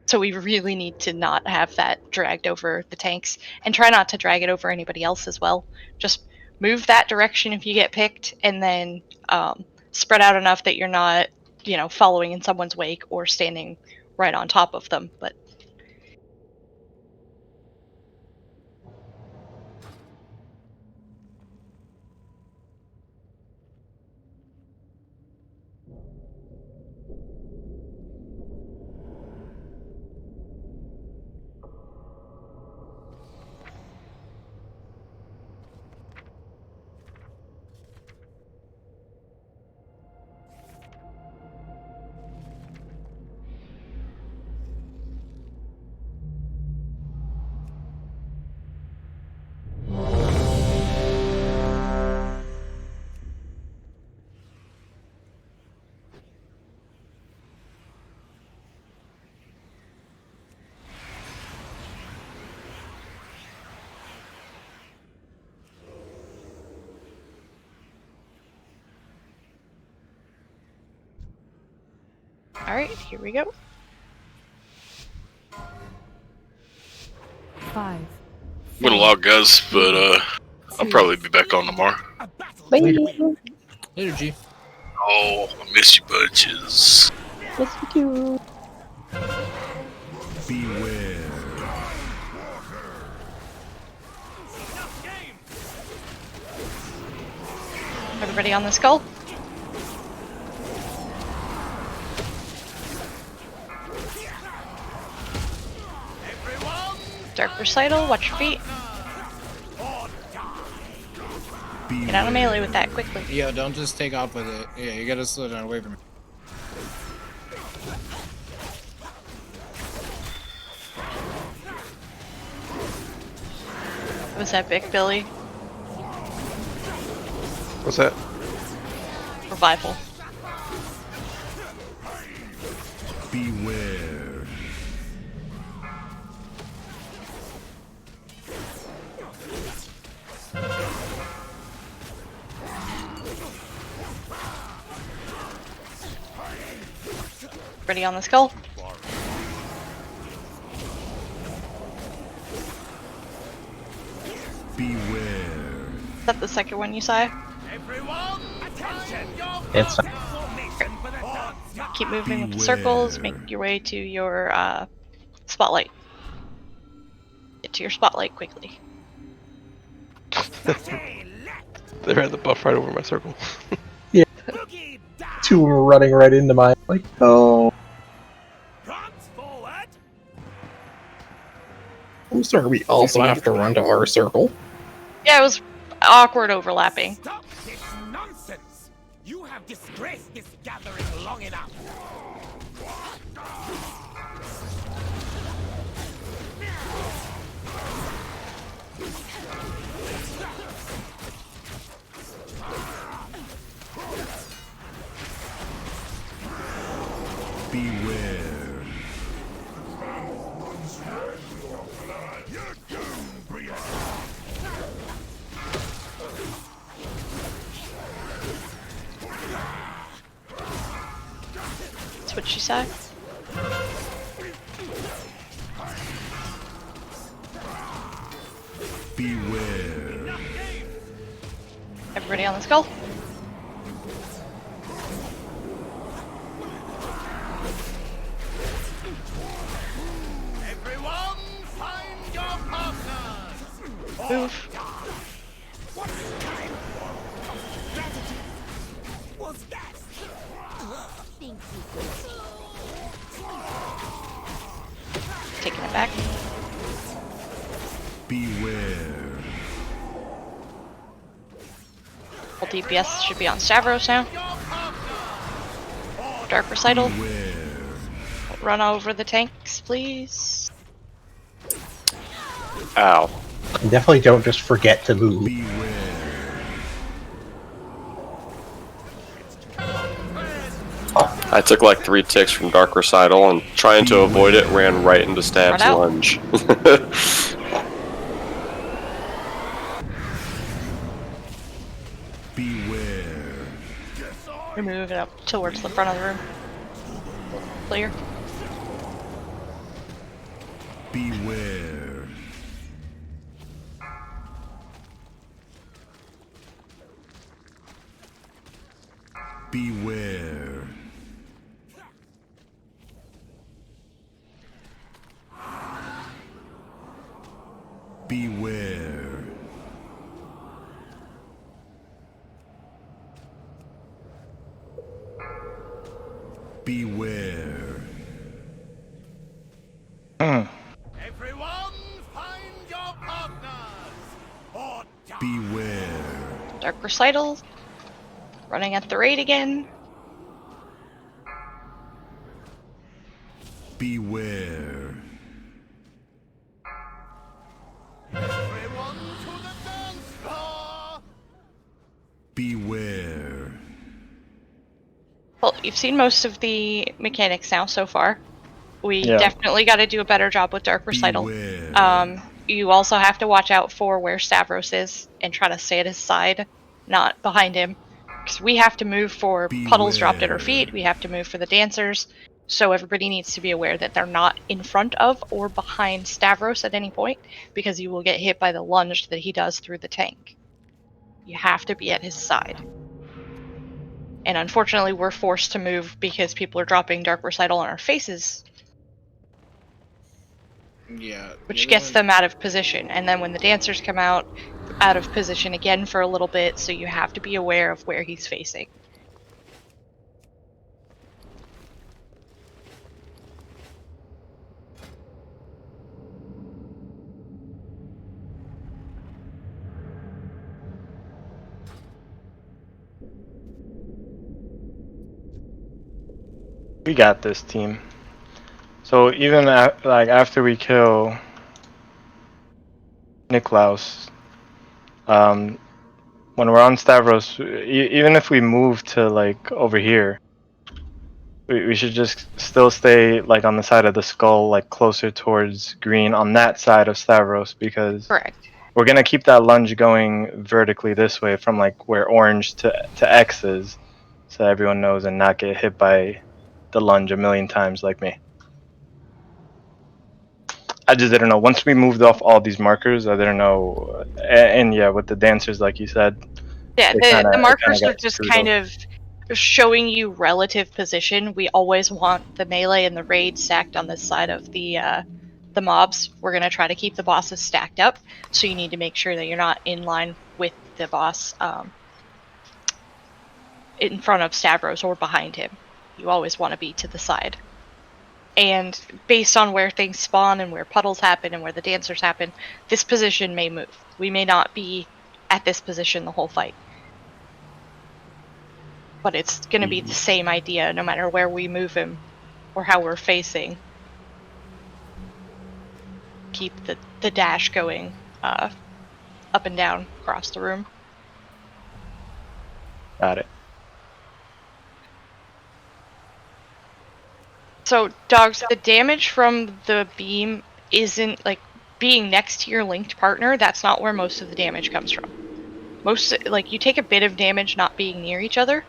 So we really need to not have that dragged over the tanks, and try not to drag it over anybody else as well. Just move that direction if you get picked, and then spread out enough that you're not, following in someone's wake or standing right on top of them. But Alright, here we go. 5. I'm gonna log, guys, but I'll probably be back on tomorrow. Later, G. Oh, I miss you bunches. Yes, you do. Beware. Everybody on the skull? Dark Recital, watch your feet. Get out of melee with that quickly. Yeah, don't just take off with it. Yeah, you gotta slow down away from it. Was that Big Billy? What's that? Revival. Beware. Ready on the skull? Beware. Is that the second one you saw? It's Keep moving with the circles, make your way to your spotlight. Get to your spotlight quickly. They ran the buff right over my circle. yeah. Two were running right into my like, oh. I'm sorry, we also have to run to our circle. Yeah, it was awkward overlapping. Stop this nonsense! You have disgraced this gathering long enough. Beware. That's what she said. Beware. Everybody on the skull? Everyone, find your partners. Move. What's that? Taking it back. Beware. Full DPS should be on Stavros now. Dark Recital. Run over the tanks, please. Ow. And definitely don't just forget to move. I took like 3 ticks from Dark Recital and trying to avoid it ran right into Stab's Run out. lunge. Beware. We move it up towards the front of the room. Clear. Beware. Beware. Beware. Beware. Everyone, find your partners. Or die. Beware. Dark Recital. Running at the rate again. Beware. Everyone to the dance floor. Beware. Well, you've seen most of the mechanics now so far. We Yeah. definitely got to do a better job with Dark Recital. You also have to watch out for where Stavros is and try to stay at his side, not behind him. Because we have to move for puddles dropped at our feet. We have to move for the dancers. So everybody needs to be aware that they're not in front of or behind Stavros at any point, because you will get hit by the lunge that he does through the tank. You have to be at his side. And unfortunately, we're forced to move because people are dropping Dark Recital on our faces, Yeah. which gets them out of position. And then when the dancers come out of position again for a little bit, so you have to be aware of where he's facing. We got this, team. So even like after we kill Niklaus, when we're on Stavros, even if we move to like over here, we should just still stay like on the side of the skull, like closer towards green on that side of Stavros, because Correct. we're gonna keep that lunge going vertically this way from like where orange to X is, so everyone knows and not get hit by the lunge a million times like me. I just didn't know. Once we moved off all these markers, I didn't know. And yeah, with the dancers, like you said, Yeah, it the kind of markers are got just screwed kind up. of showing you relative position. We always want the melee and the raid stacked on this side of the mobs. We're gonna try to keep the bosses stacked up, so you need to make sure that you're not in line with the boss in front of Stavros or behind him. You always want to be to the side. And based on where things spawn and where puddles happen and where the dancers happen, this position may move. We may not be at this position the whole fight. But it's going to be the same idea no matter where we move him or how we're facing. Keep the dash going up and down across the room. Got it. So, dogs, the damage from the beam isn't like being next to your linked partner. That's not where most of the damage comes from. Most, like, you take a bit of damage not being near each other,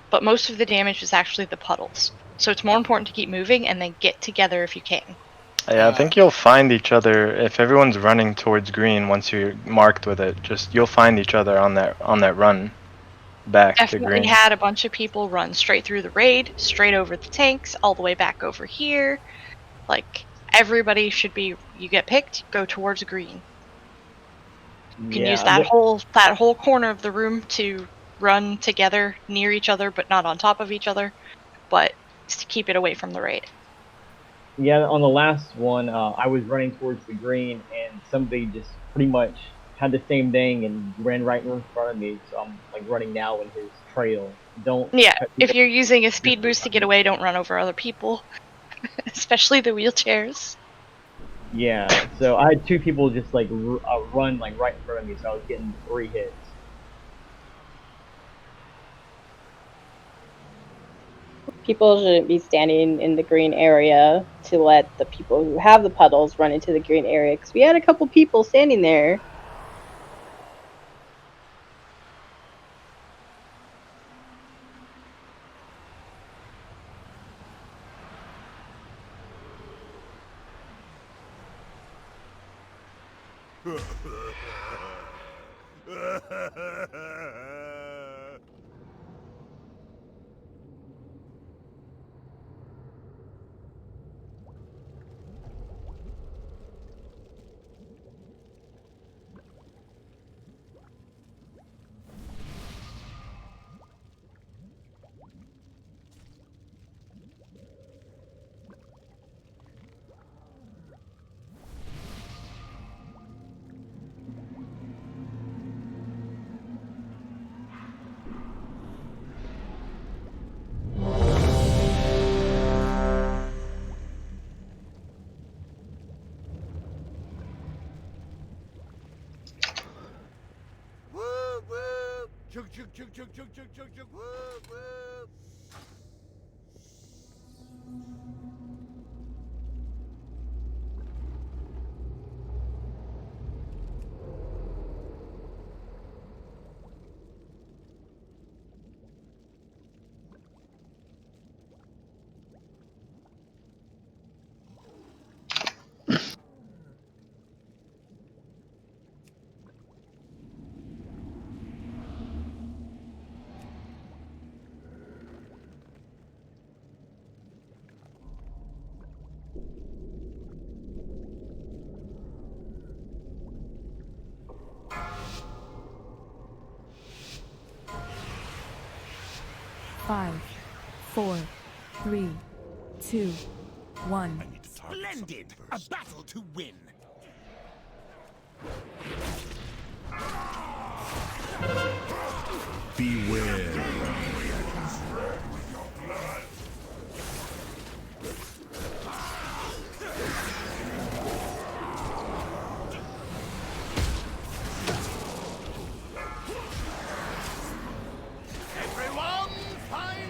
but most of the damage is actually the puddles. So it's more important to keep moving and then get together if you can. Yeah, I think you'll find each other if everyone's running towards green. Once you're marked with it, just you'll find each other on that run back to Definitely green. had a bunch of people run straight through the raid, straight over the tanks, all the way back over here. Like, everybody should be, you get picked, go towards green. You can use Yeah, that whole corner of the room to run together near each other, but not on top of each other, but to keep it away from the raid. yeah. On the last one, I was running towards the green, and somebody just pretty much had the same thing and ran right in front of me. So I'm like running now in his trail. Don't. Yeah, cut if people you're using a off speed boost to get away, don't run over other people, especially the wheelchairs. Yeah, so I had two people just like run like right in front of me, so I was getting 3 hits. People shouldn't be standing in the green area to let the people who have the puddles run into the green area, because we had a couple people standing there. Whoop, whoop. Chug, chug, chug, chug, chug, chug, chug, chug. Whoop, whoop. 5, 4, 3, 2, 1. Splendid! A battle to win. Beware.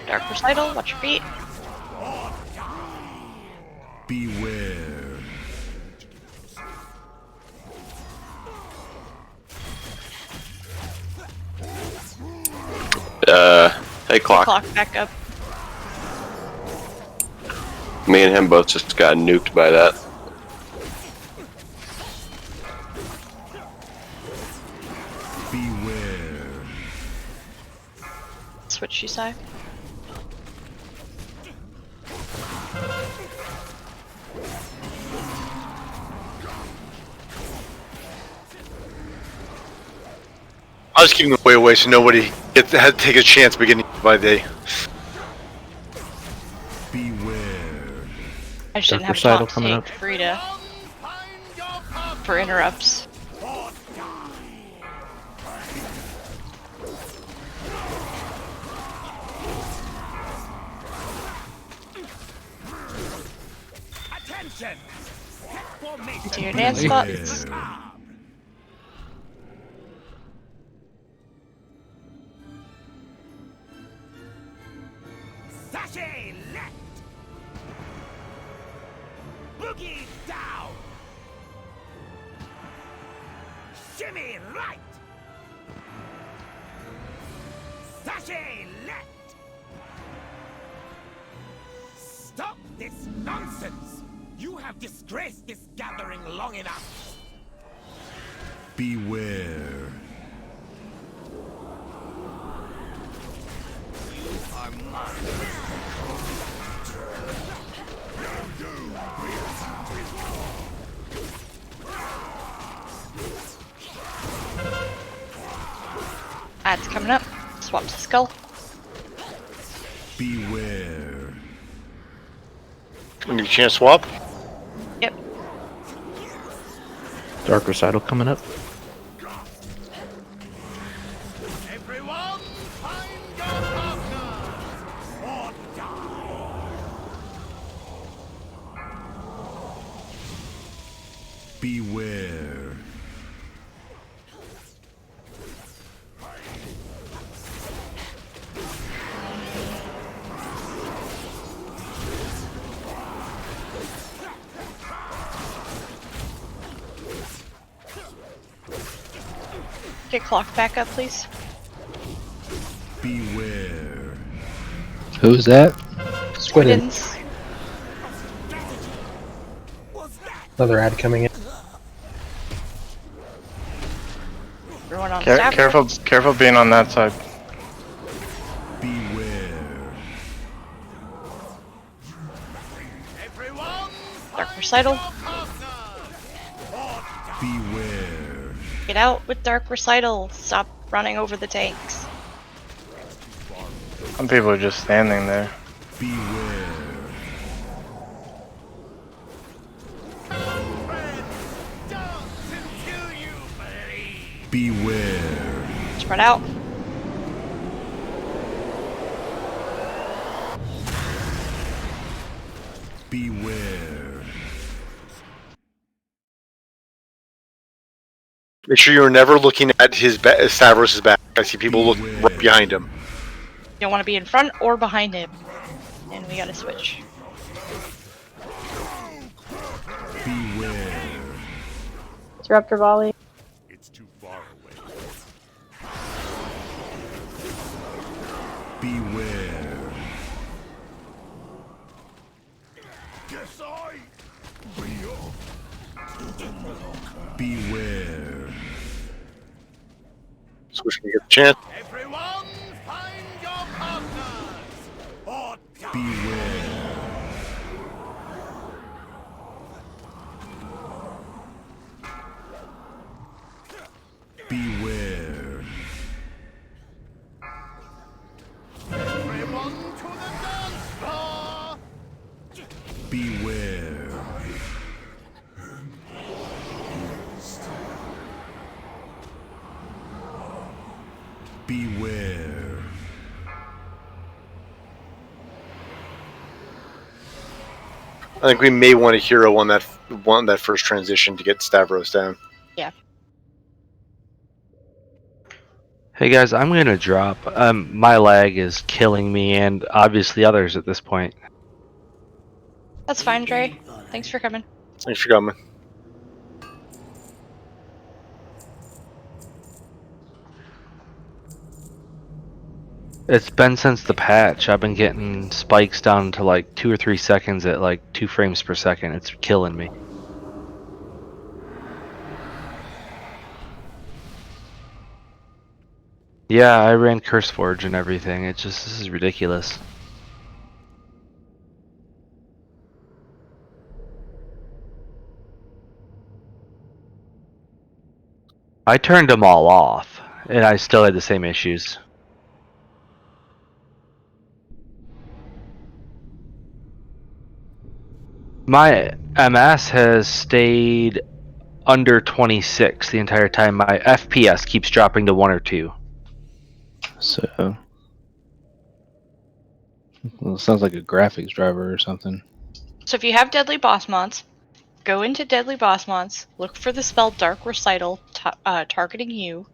Dark Recital, watch your feet. Beware. Hey, Clock. Clock back up. Me and him both just got nuked by that. Beware. Switch you side. I was keeping them way away so nobody had to take a chance beginning by day. Beware. I just didn't Dark have Recital top coming tank up. free to for interrupts. Attention! Set formation. To your dance spots. Sachet left. Boogie down. Shimmy right. Sachet left. Stop this nonsense. You have disgraced this gathering long enough. Beware. Ad's coming up. Swap to skull. Beware. Any chance swap? Yep. Dark Recital coming up. Everyone, find your partner or die. Beware. Get clock back up, please. Beware. Who's that? Squidden. Squiddens. Another ad coming in. Everyone on staff. Careful being on that side. Beware. Dark Recital. Beware. Get out with Dark Recital. Stop running over the tanks. Some people are just standing there. Beware. Beware. Spread out. Beware. Make sure you're never looking at his Stavros' back. I see people look right behind him. You don't want to be in front or behind him. And we gotta switch. Beware. Disruptor volley. It's too far away. Beware. Beware. Switch to get a chance. Everyone, find your partners or die. Beware. Beware. Everyone, Beware. I think we may want a hero on that first transition to get Stavros down. Yeah. Hey guys, I'm gonna drop. My lag is killing me, and obviously others at this point. That's fine, Dre. Thanks for coming. Thanks for coming. It's been since the patch. I've been getting spikes down to like 2 or 3 seconds at like 2 frames per second. It's killing me. Yeah, I ran CurseForge and everything. This is ridiculous. I turned them all off, and I still had the same issues. My MS has stayed under 26 the entire time. My FPS keeps dropping to 1 or 2. So, well, it sounds like a graphics driver or something. So if you have Deadly Boss Mods, go into Deadly Boss Mods, look for the spell Dark Recital targeting you,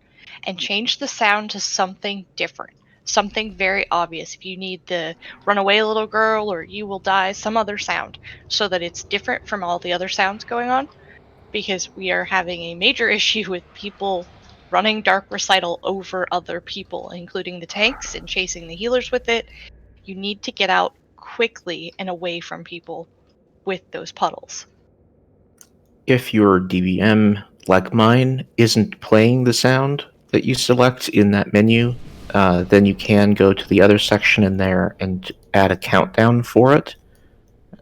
and change the sound to something different. Something very obvious. If you need the runaway little girl or you will die, some other sound, so that it's different from all the other sounds going on, because we are having a major issue with people running Dark Recital over other people, including the tanks, and chasing the healers with it. You need to get out quickly and away from people with those puddles. If your DBM, like mine, isn't playing the sound that you select in that menu, then you can go to the other section in there and add a countdown for it.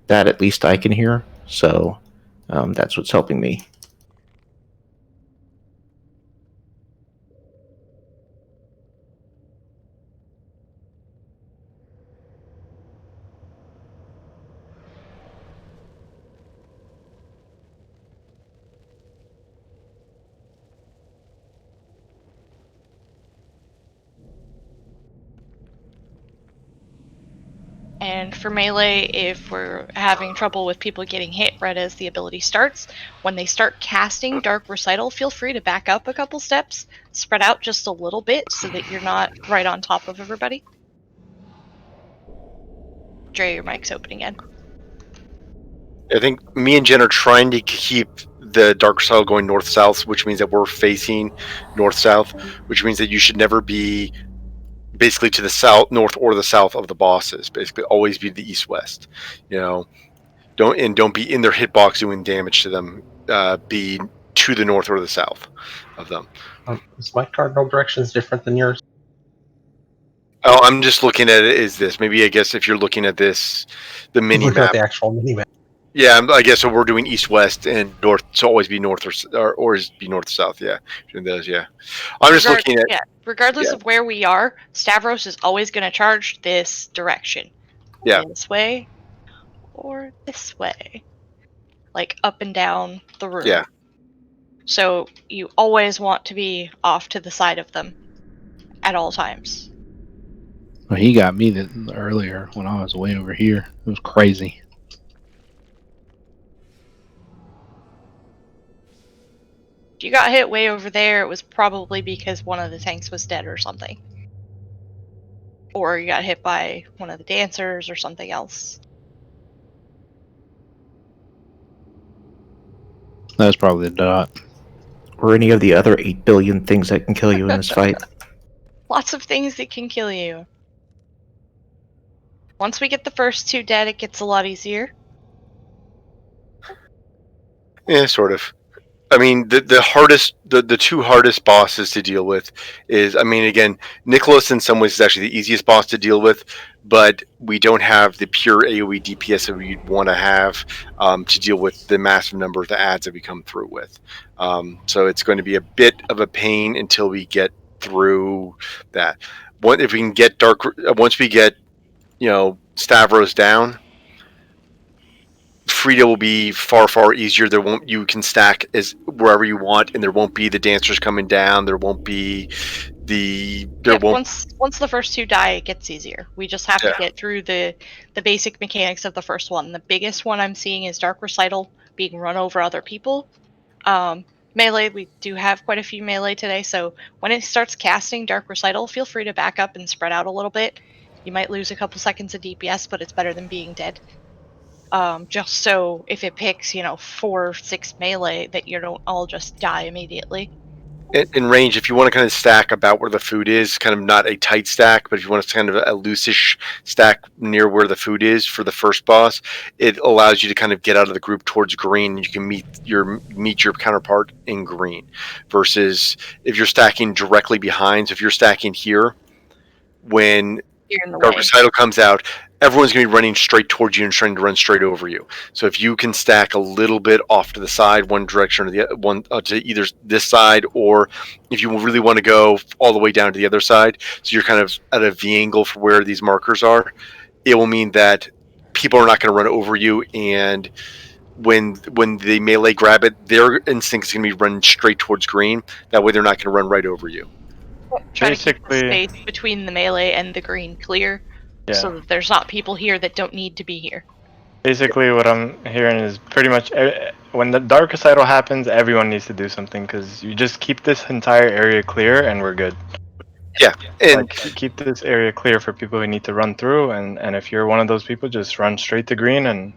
That at least I can hear, so that's what's helping me. And for melee, if we're having trouble with people getting hit right as the ability starts, when they start casting Dark Recital, feel free to back up a couple steps, spread out just a little bit so that you're not right on top of everybody. Dre, your mic's open again. I think me and Jen are trying to keep the Dark Recital going north-south, which means that we're facing north-south, which means that you should never be basically to the south, north, or the south of the bosses. Basically, always be the east-west. You know, don't be in their hitbox doing damage to them. Be to the north or the south of them. Is my cardinal directions different than yours? Oh, I'm just looking at it as this. Maybe I guess if you're looking at this, the mini Looking map. at the actual mini map. Yeah, I guess so. We're doing east, west, and north. So always be north or be north south. Yeah, doing those. Yeah, I'm just looking at. Regardless of where we are, Stavros is always going to charge this direction. Yeah. This way or this way, like up and down the room. Yeah. So you always want to be off to the side of them at all times. Well, he got me earlier when I was way over here. It was crazy. If you got hit way over there, it was probably because one of the tanks was dead or something. Or you got hit by one of the dancers or something else. That's probably the dot. Or any of the other 8 billion things that can kill you in this fight. Lots of things that can kill you. Once we get the first 2 dead, it gets a lot easier. Yeah, sort of. I mean, the two hardest bosses to deal with is, I mean, again, Nicholas in some ways is actually the easiest boss to deal with, but we don't have the pure AoE DPS that we'd want to have to deal with the massive number of the ads that we come through with. So it's going to be a bit of a pain until we get through that. If we can get once we get, Stavros down, Frida will be far easier. You can stack as wherever you want, and there won't be the dancers coming down. There won't be there Yep, won't. once the first two die, it gets easier. We just have to Yeah. get through the basic mechanics of the first one. The biggest one I'm seeing is Dark Recital being run over other people. Melee, we do have quite a few melee today, so when it starts casting Dark Recital, feel free to back up and spread out a little bit. You might lose a couple seconds of DPS, but it's better than being dead. Just so if it picks, 4 or 6 melee, that you don't all just die immediately. In range, if you want to kind of stack about where the food is, kind of not a tight stack, but if you want to kind of a loosish stack near where the food is for the first boss, it allows you to kind of get out of the group towards green. And you can meet your counterpart in green, versus if you're stacking directly behind. So if you're stacking here, when You're in the Dark way. Recital comes out, everyone's going to be running straight towards you and trying to run straight over you. So if you can stack a little bit off to the side, one direction or the one to either this side, or if you really want to go all the way down to the other side, so you're kind of at a V angle for where these markers are, it will mean that people are not going to run over you, and when the melee grab it, their instinct is going to be running straight towards green. That way, they're not going to run right over you. Try to keep the space between the melee and the green clear, so that there's not people here that don't need to be here. Basically, what I'm hearing is pretty much when the Dark Recital happens, everyone needs to do something because you just keep this entire area clear and we're good. Yeah, and keep this area clear for people who need to run through, and if you're one of those people, just run straight to green, and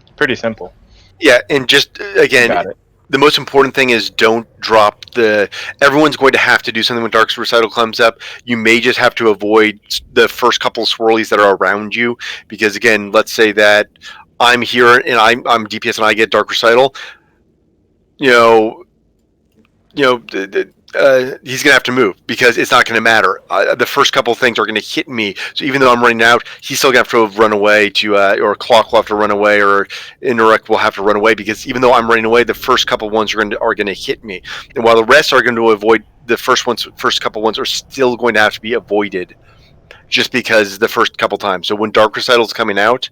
it's pretty simple. Yeah, and just again, Got it. the most important thing is don't drop the. Everyone's going to have to do something when Dark Recital comes up. You may just have to avoid the first couple of swirlies that are around you, because again, let's say that I'm here and I'm DPS and I get Dark Recital. He's gonna have to move because it's not gonna matter. The first couple of things are gonna hit me, so even though I'm running out, he's still gonna have to run away to, or Clock will have to run away, or Indirect will have to run away, because even though I'm running away, the first couple ones are gonna hit me, and while the rest are going to avoid, the first couple ones are still going to have to be avoided, just because the first couple times. So when Dark Recital is coming out,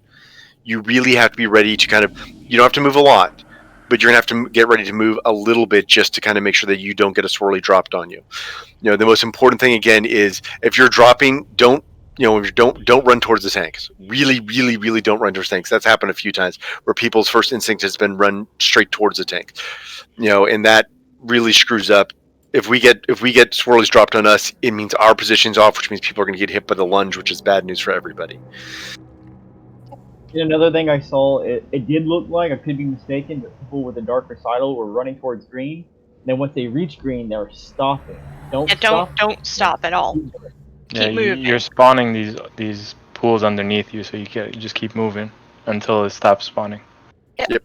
you really have to be ready to kind of. You don't have to move a lot, but you're gonna have to get ready to move a little bit just to kind of make sure that you don't get a swirly dropped on you. The most important thing again is if you're dropping, don't run towards the tanks. Really, really, really don't run towards tanks. That's happened a few times where people's first instinct has been run straight towards the tank. And that really screws up. If we get swirlies dropped on us, it means our position's off, which means people are going to get hit by the lunge, which is bad news for everybody. And another thing I saw, it did look like, I could be mistaken, but people with the Dark Recital were running towards green. And then once they reach green, they were stopping. Don't stop at all. Keep moving. You're spawning these pools underneath you, so you just keep moving until it stops spawning. Yep.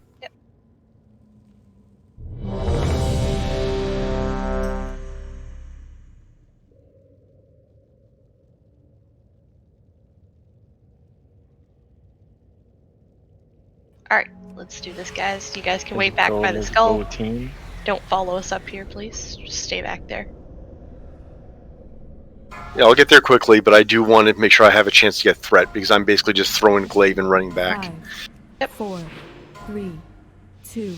Alright, let's do this, guys. You guys can wait back by the skull. Don't follow us up here, please. Just stay back there. Yeah, I'll get there quickly, but I do want to make sure I have a chance to get threat, because I'm basically just throwing glaive and running back. 5, 4, 3, 2,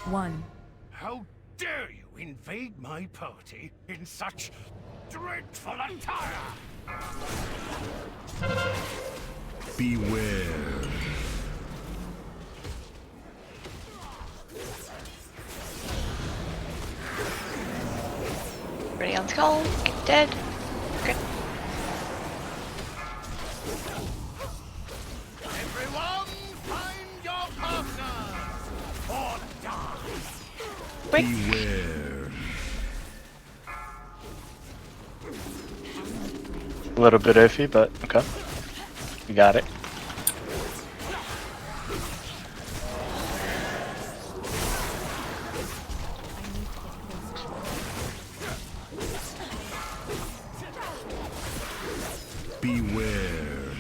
1. How dare you invade my party in such dreadful attire? Beware. Ready on skull. Get dead. Okay. Everyone, find your partners or die. Quick. Beware. A little bit iffy, but okay. You got it. Beware.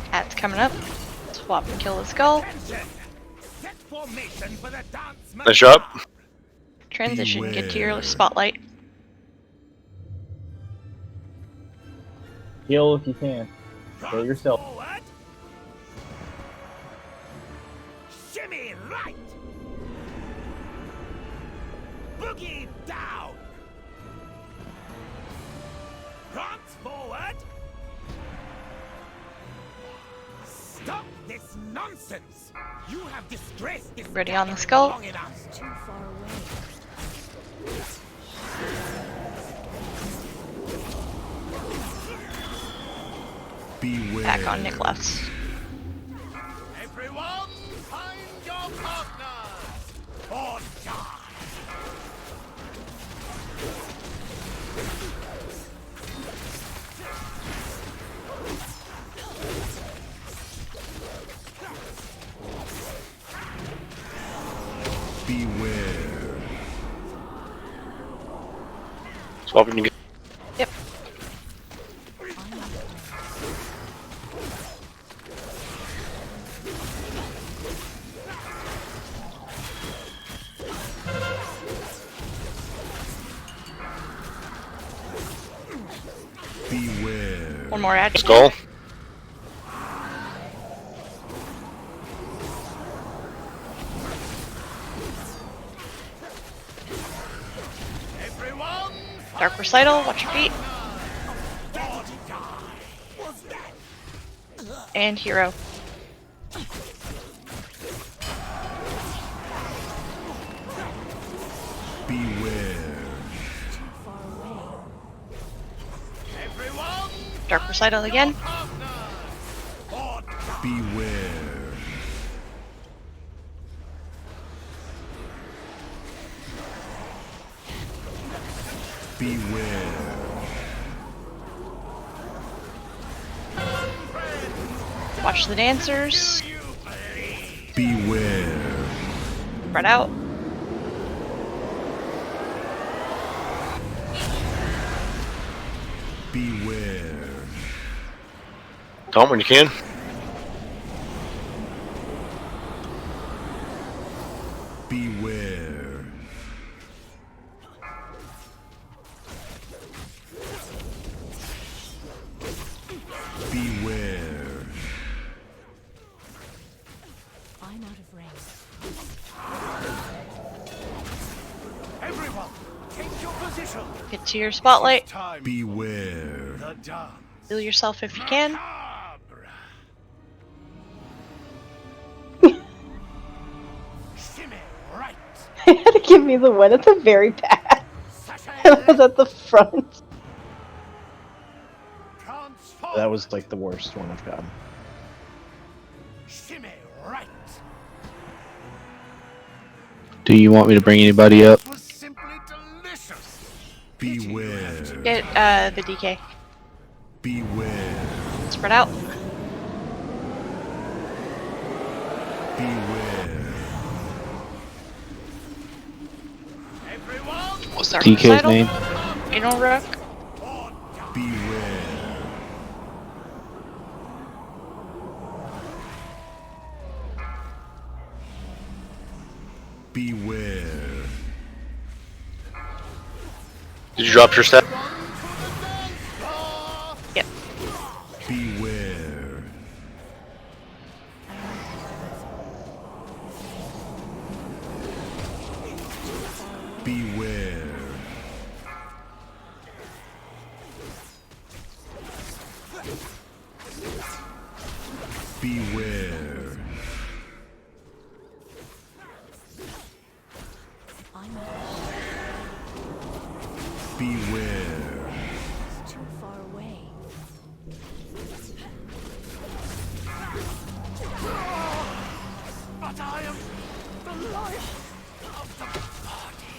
Cat's coming up. Swap and kill the skull. Set formation for the dance. Nice job. Transition. Get to your spotlight. Heal if you can. Heal yourself. Shimmy right! Boogie down! Prance forward! Stop this nonsense! You have disgraced this Ready on the gathering skull. long enough. Too far away. Beware. Back on Nicholas. Everyone, find your partners! Or die! Beware. Swap when you get. Yep. Beware. One more ad. Skull. Dark Recital, watch your feet. And Hero. Beware. Dark Recital again. Beware. Beware. Watch the dancers. Beware. Spread out. Beware. Taunt when you can. Beware. Beware. I'm out of range. Everyone, take your position! Get to your spotlight. Beware. The dance. Heal yourself if you can. Shimmy right! They had to give me the one at the very back. And I was at the front. That was like the worst one I've gotten. Shimmy right! Do you want me to bring anybody up? Was simply delicious! Beware. Get the DK. Beware. Spread out. Beware. What's Dark DK's Recital? name? Anal Rook. Beware. Beware. Did you drop your step? Yep. Beware. Beware. Beware. Beware. It's too far away. But I am the life of the party.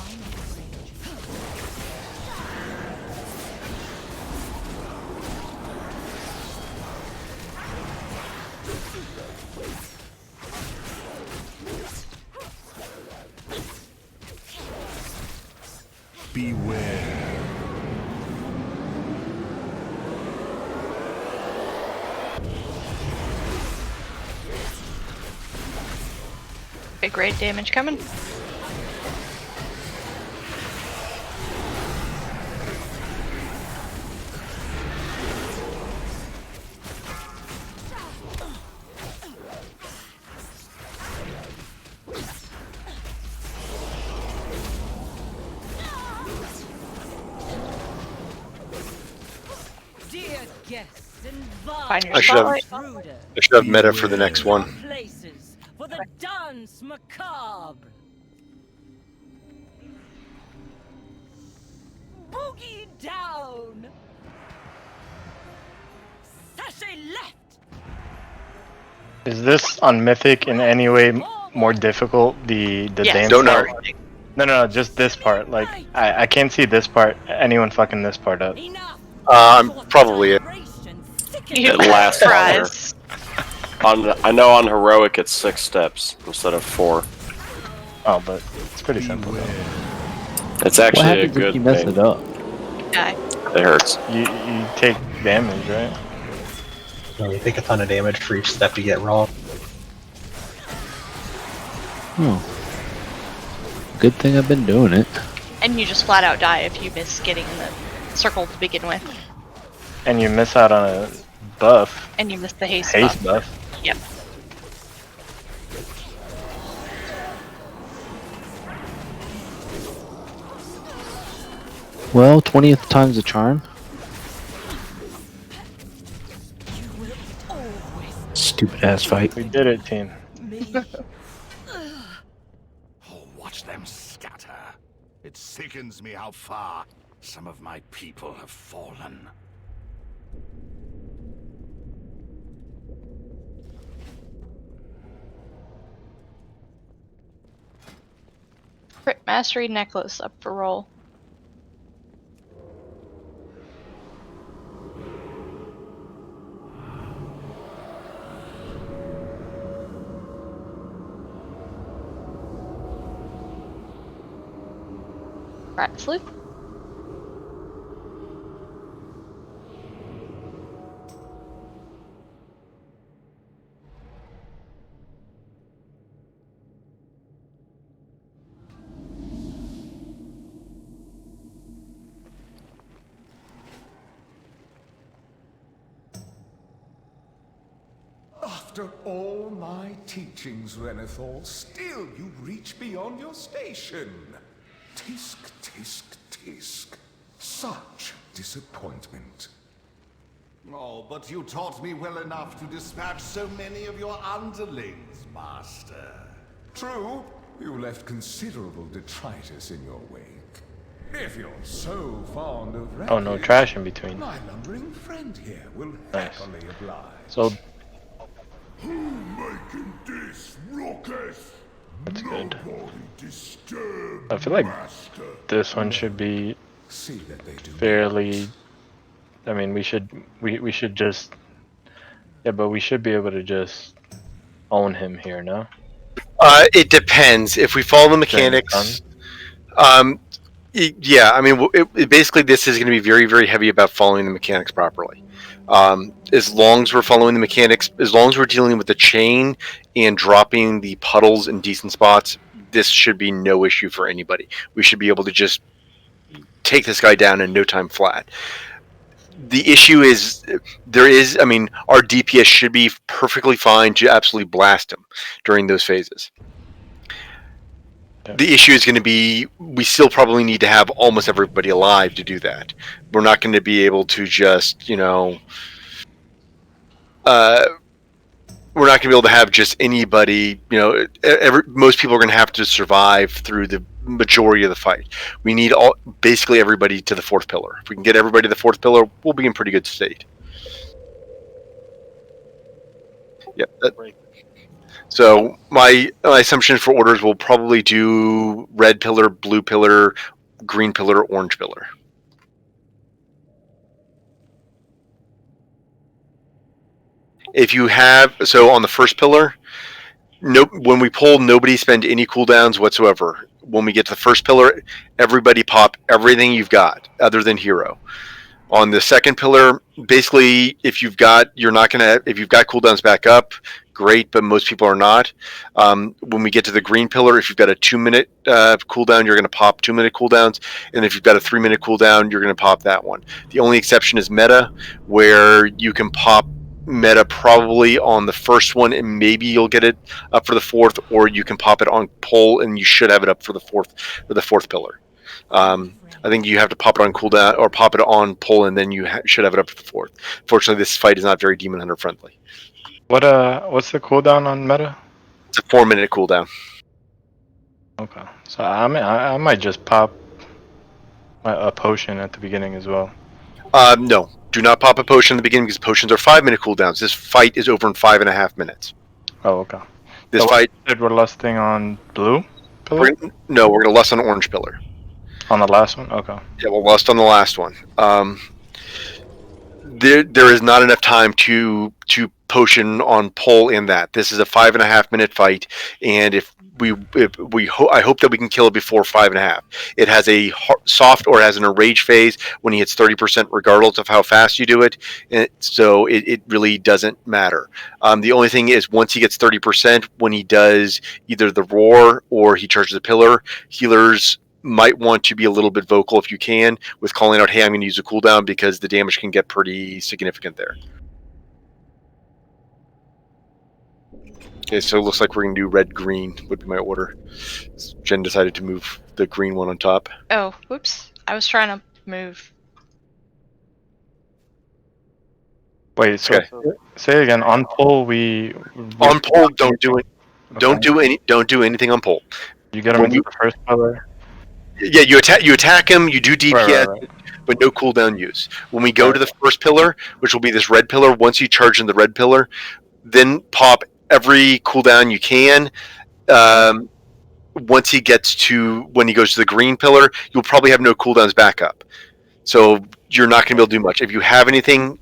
I'm out of range. Beware. Big grade damage coming. Find your I should have. spotlight. I should have meta for the next one. Places for the dance macabre. Boogie down. Sashay left. Is this on Mythic in any way more difficult? The Yes. dance Don't know. part? No, just this part. Like I can't see this part. Anyone fucking this part up? Probably it. It lasts longer. I know on heroic it's 6 steps instead of 4. Oh, but it's pretty simple. Though. It's actually what a happens good if you mess thing. it up? Die. It hurts. You take damage, right? No, you take a ton of damage for each step you get wrong. Good thing I've been doing it. And you just flat out die if you miss getting the circle to begin with. And you miss out on a buff. And you miss the haste buff. Yep. Well, 20th time's a charm. Stupid ass fight. We did it, team. Oh, watch them scatter. It sickens me how far some of my people have fallen. Crit Mastery necklace up for roll. Rat Sleuth. After all my teachings, Renethal, still you reach beyond your station. Tisk, tisk, tisk. Such disappointment. Oh, but you taught me well enough to dispatch so many of your underlings, Master. True, you left considerable detritus in your wake. If you're so fond of Oh, no trash in between. my lumbering friend here will Nice. happily oblige. So Who making this ruckus? that's good. Nobody disturb I feel like Master. this one should be See that they do fairly. I mean, we should just. Yeah, but we should be able to just own him here, no? It depends. If we follow the mechanics, yeah. I mean, basically, this is going to be very, very heavy about following the mechanics properly. As long as we're following the mechanics, as long as we're dealing with the chain and dropping the puddles in decent spots, this should be no issue for anybody. We should be able to just take this guy down in no time flat. The issue is I mean, our DPS should be perfectly fine to absolutely blast him during those phases. The issue is going to be, we still probably need to have almost everybody alive to do that. We're not going to be able to just, we're not going to be able to have just anybody, most people are going to have to survive through the majority of the fight. We need basically everybody to the 4th pillar. If we can get everybody to the 4th pillar, we'll be in pretty good state. Yep. So my assumption for orders will probably do red pillar, blue pillar, green pillar, orange pillar. If you have, so on the 1st pillar, when we pull, nobody spend any cooldowns whatsoever. When we get to the 1st pillar, everybody pop everything you've got other than hero. On the 2nd pillar, basically, if you've got cooldowns back up, great, but most people are not. When we get to the green pillar, if you've got a 2-minute cooldown, you're going to pop 2-minute cooldowns, and if you've got a 3-minute cooldown, you're going to pop that one. The only exception is meta, where you can pop meta probably on the 1st one, and maybe you'll get it up for the 4th, or you can pop it on pull, and you should have it up for the 4th pillar. I think you have to pop it on cooldown or pop it on pull, and then you should have it up to the fourth. Fortunately, this fight is not very Demon Hunter friendly. What's the cooldown on meta? It's a 4-minute cooldown. Okay, so I might just pop a potion at the beginning as well. No, do not pop a potion in the beginning because potions are 5-minute cooldowns. This fight is over in 5.5 minutes. Oh, okay. This so fight. We're lusting on blue pillar. No, we're gonna lust on orange pillar. On the last one, okay. Yeah, we'll lust on the last one. There is not enough time to potion on pull in that. This is a 5.5-minute fight, and I hope that we can kill it before 5.5. It has a soft or has an enrage phase when he hits 30%, regardless of how fast you do it. And so it really doesn't matter. The only thing is once he gets 30%, when he does either the roar or he charges a pillar, healers might want to be a little bit vocal if you can with calling out, hey, I'm going to use a cooldown, because the damage can get pretty significant there. Okay, so it looks like we're going to do red-green would be my order. Jen decided to move the green one on top. Oh, whoops. I was trying to move. Wait, so say again. On pull, on pull, don't do it. Okay. Don't do anything on pull. You get him into the first pillar. Yeah, you attack him, you do DPS, right. But no cooldown use. When we go to the first pillar, which will be this red pillar, once you charge in the red pillar, then pop every cooldown you can. Once he gets to, when he goes to the green pillar, you'll probably have no cooldowns back up. So you're not going to be able to do much. If you have anything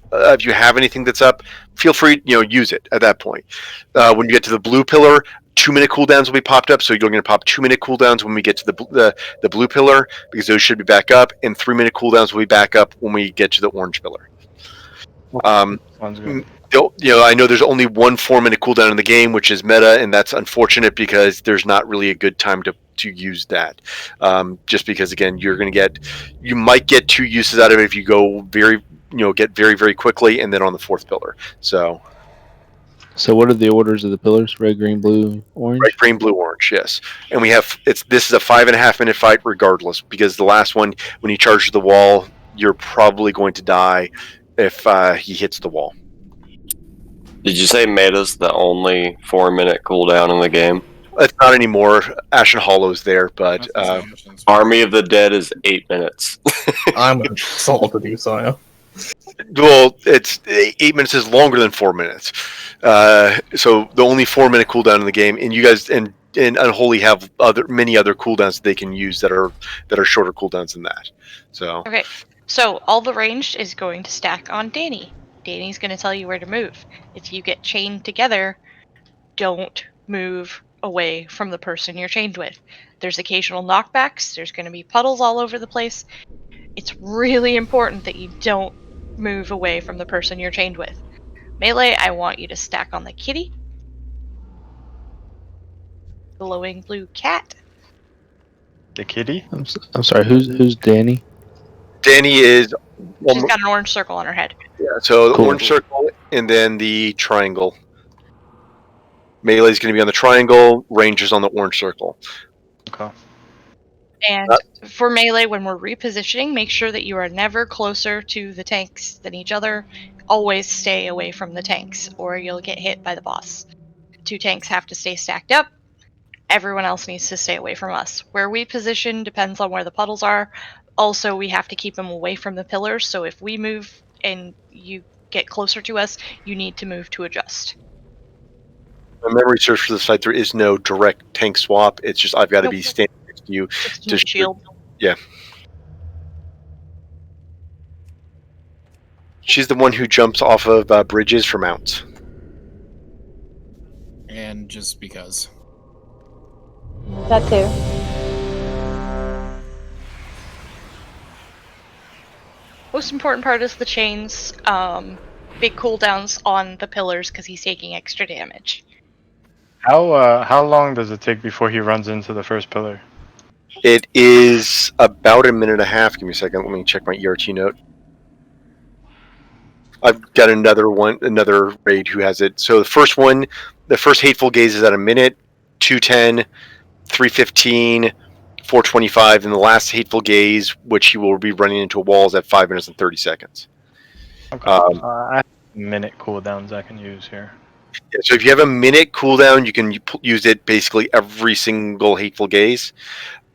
that's up, feel free, use it at that point. When you get to the blue pillar, 2-minute cooldowns will be popped up, so you're going to pop 2-minute cooldowns when we get to the blue pillar, because those should be back up, and 3-minute cooldowns will be back up when we get to the orange pillar. Sounds good. I know there's only one 4-minute cooldown in the game, which is meta, and that's unfortunate because there's not really a good time to use that. Just because, again, you might get 2 uses out of it if you go get very, very quickly, and then on the 4th pillar. So what are the orders of the pillars? Red, green, blue, orange? Red, green, blue, orange, yes. And this is a 5.5-minute fight regardless, because the last one, when he charges the wall, you're probably going to die if he hits the wall. Did you say meta's the only 4-minute cooldown in the game? It's not anymore. Ashen Hollow's there, but Army of the Dead is 8 minutes. I'm going to solve to do so, yeah. Well, it's 8 minutes is longer than 4 minutes. So the only 4-minute cooldown in the game, and you guys and Unholy have many other cooldowns that they can use that are shorter cooldowns than that. So okay, so all the ranged is going to stack on Danny. Danny's going to tell you where to move. If you get chained together, don't move away from the person you're chained with. There's occasional knockbacks. There's going to be puddles all over the place. It's really important that you don't move away from the person you're chained with. Melee, I want you to stack on the kitty. Glowing blue cat. The kitty? I'm sorry, who's Danny? Danny is... She's got an orange circle on her head. Yeah, so the Cool. orange circle and then the triangle. Melee is going to be on the triangle, range is on the orange circle. Okay. And for melee, when we're repositioning, make sure that you are never closer to the tanks than each other. Always stay away from the tanks, or you'll get hit by the boss. 2 tanks have to stay stacked up. Everyone else needs to stay away from us. Where we position depends on where the puddles are. Also, we have to keep them away from the pillars, so if we move and you get closer to us, you need to move to adjust. My memory serves for the site, there is no direct tank swap. It's just I've got to be standing next to you to shield. Yeah. She's the one who jumps off of bridges for mounts. And just because. That too. Most important part is the chains. Big cooldowns on the pillars because he's taking extra damage. How long does it take before he runs into the first pillar? It is about 1.5 minutes. Give me a second. Let me check my ERT note. I've got another raid who has it. So the first Hateful Gaze is at 1 minute, 2:10, 3:15, 425, and the last Hateful Gaze, which he will be running into a wall, is at 5 minutes and 30 seconds. Okay. I have minute cooldowns I can use here. Yeah, so if you have a minute cooldown, you can use it basically every single Hateful Gaze.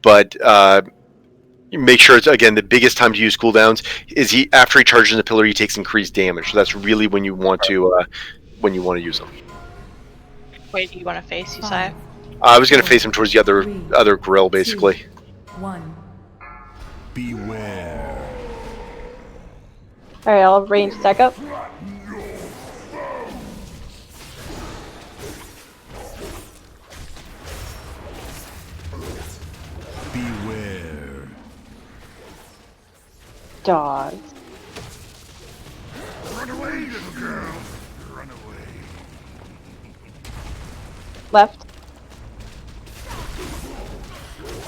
But make sure it's, again, the biggest time to use cooldowns is after he charges the pillar, he takes increased damage. So that's really when you want to use them. Where do you want to face, Usai? I was going to face him towards the other grill, basically. 1. Beware. Alright, I'll range stack up. Beware. Dogs. Run away, little girl. Run away. Left.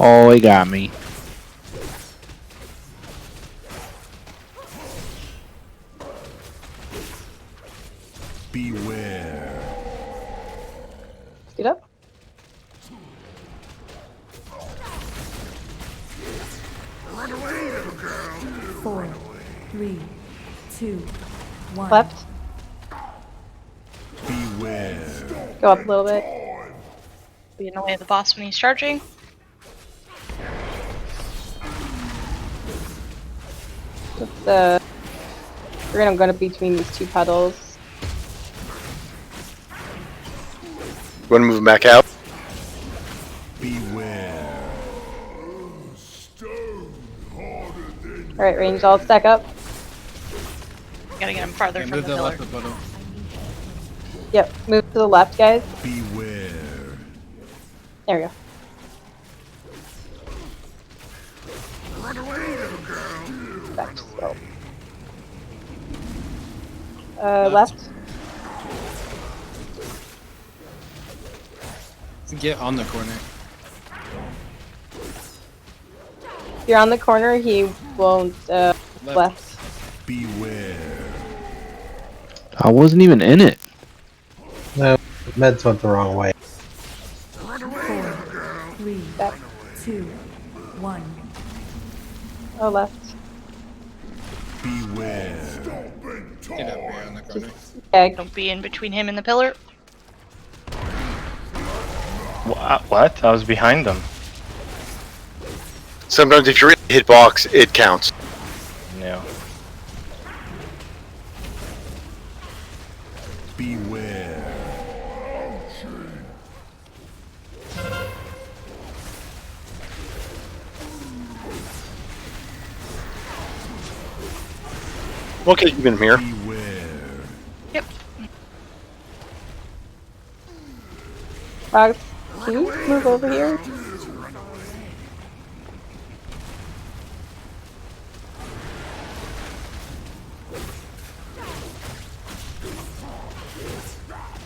Oh, he got me. Beware. Get up. Run away, little girl. 4, 3, 2, 1. Left. Beware. Go up a little bit. Be in the way of the boss when he's charging. Let's, we're gonna go between these two puddles. You want to move him back out? Beware. Alright, range, I'll stack up. Gotta get him farther from the pillar. Yep, move to the left, guys. Beware. There we go. Run away, little girl. Back to slow. Left. Get on the corner. If you're on the corner, he won't, left. Beware. I wasn't even in it. No, meds went the wrong way. 4, 3, 2, 1. Oh, left. Beware. Get up here on the corner. Yeah. Don't be in between him and the pillar. What? I was behind them. Sometimes if you're in the hitbox, it counts. No. Beware. Okay, you've been here. Yep. Rox, can you move over here?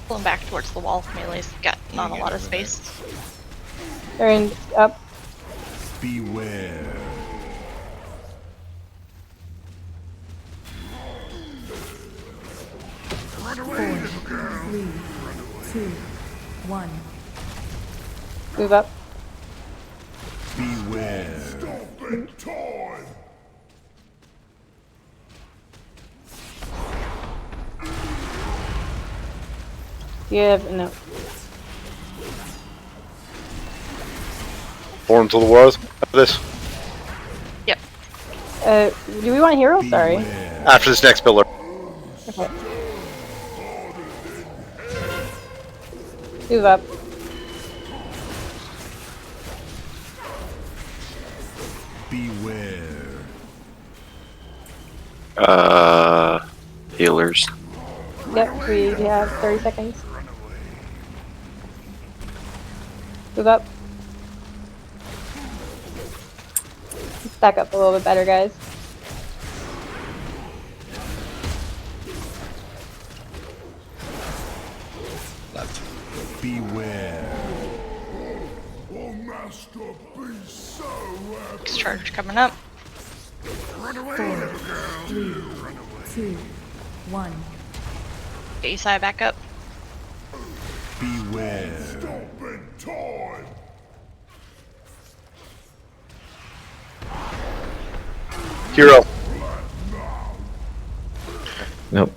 Pull him back towards the wall. Melee's got not a lot of space. Range up. Beware. Run away, little girl. 3, 2, 1. Move up. Beware. Stomping time. You have no. Form to the world. After this. Yep. Do we want hero? Sorry. After this next pillar. Okay. Move up. Beware. Healers. Yep, we have 30 seconds. Move up. Stack up a little bit better, guys. Beware. Oh, master, be so happy. Next charge coming up. Run away, 4, little girl. 3, 2, 1. Get Usai back up. Beware. Stomping time. Hero. Nope.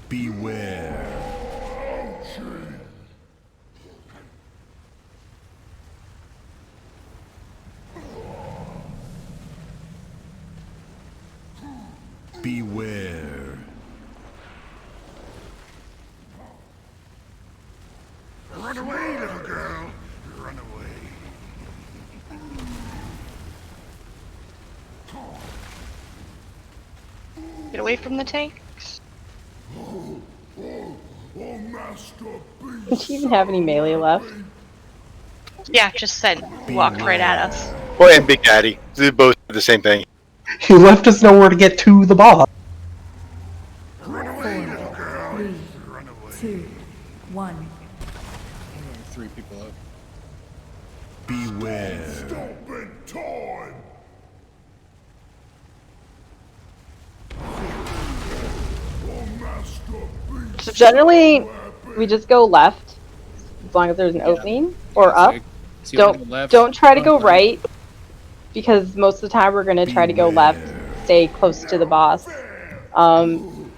Beware. Beware. Run away, little girl. Run away. Get away from the tanks. Does she even have any melee left? Yeah, just sent. Walked right at us. Oh, and Big Daddy. They both do the same thing. He left us nowhere to get to the boss. 4, 3, 2, 1. 3 people up. Beware. Stop in time. So generally, we just go left as long as there's an opening, or up. Don't try to go right, because most of the time we're gonna try to go left, stay close to the boss.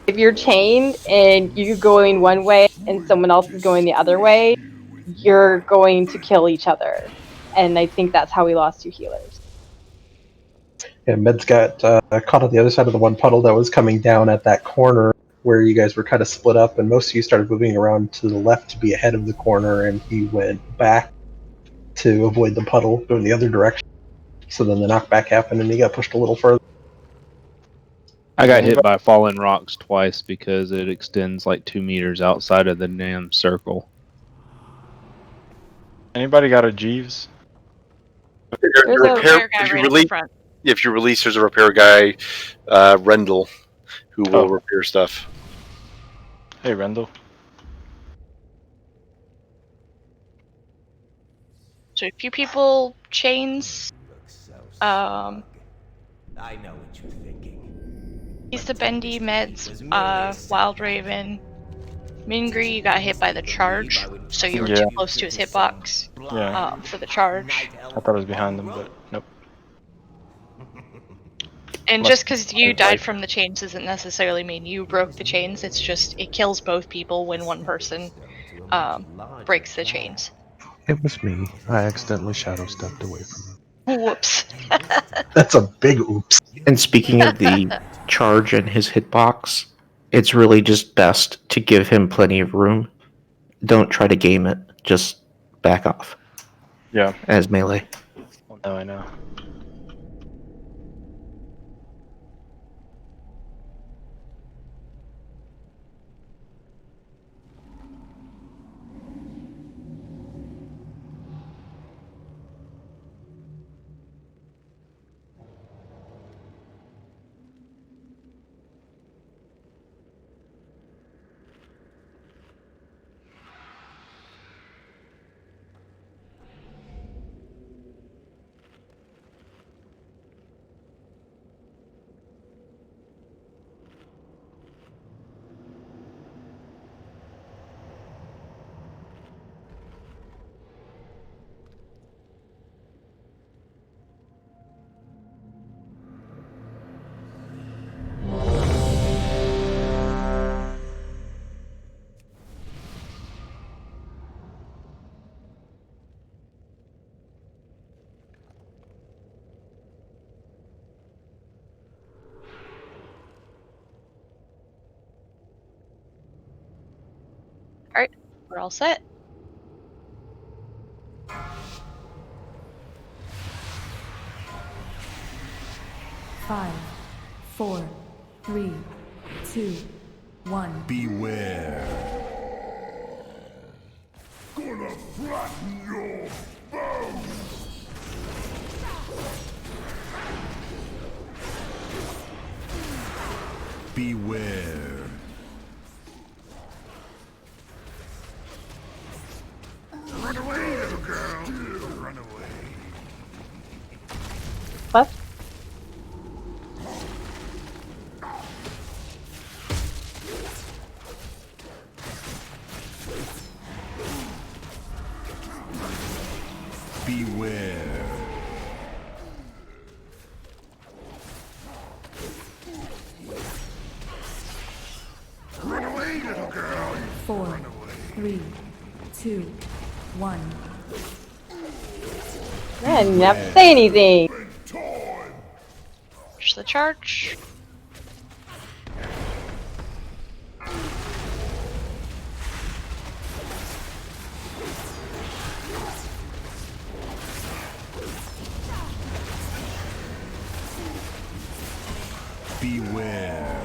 If you're chained and you're going one way and someone else is going the other way, you're going to kill each other. And I think that's how we lost 2 healers. And Meds got caught on the other side of the one puddle that was coming down at that corner where you guys were kind of split up, and most of you started moving around to the left to be ahead of the corner, and he went back to avoid the puddle, going the other direction. So then the knockback happened, and he got pushed a little further. I got hit by falling rocks twice because it extends like 2 meters outside of the damn circle. Anybody got a Jeeves? There's a Repair, guy if you right up release, the front. if you release, there's a repair guy, Rendell, who will repair stuff. Hey, Rendell. So a few people chains. I know what you're thinking. He's the Bendy, Meds, Wild Raven. Mingri, you got hit by the charge, so you were Yeah. too close to his hitbox for the charge. I thought it was behind them, but nope. And just because you died from the chains doesn't necessarily mean you broke the chains. It's just it kills both people when one person breaks the chains. It was me. I accidentally shadow stepped away from him. Whoops. That's a big oops. And speaking of the charge and his hitbox, it's really just best to give him plenty of room. Don't try to game it. Just back off. Yeah. As melee. Well, now I know. Alright, we're all set. Five, 4, 3, 2, 1. Beware. Gonna flatten your bones. Beware. Run away, little girl. Run away. Left. Beware. Run away, little girl. 4, 3, 2, 1. I didn't have to say anything. Push the charge. Beware.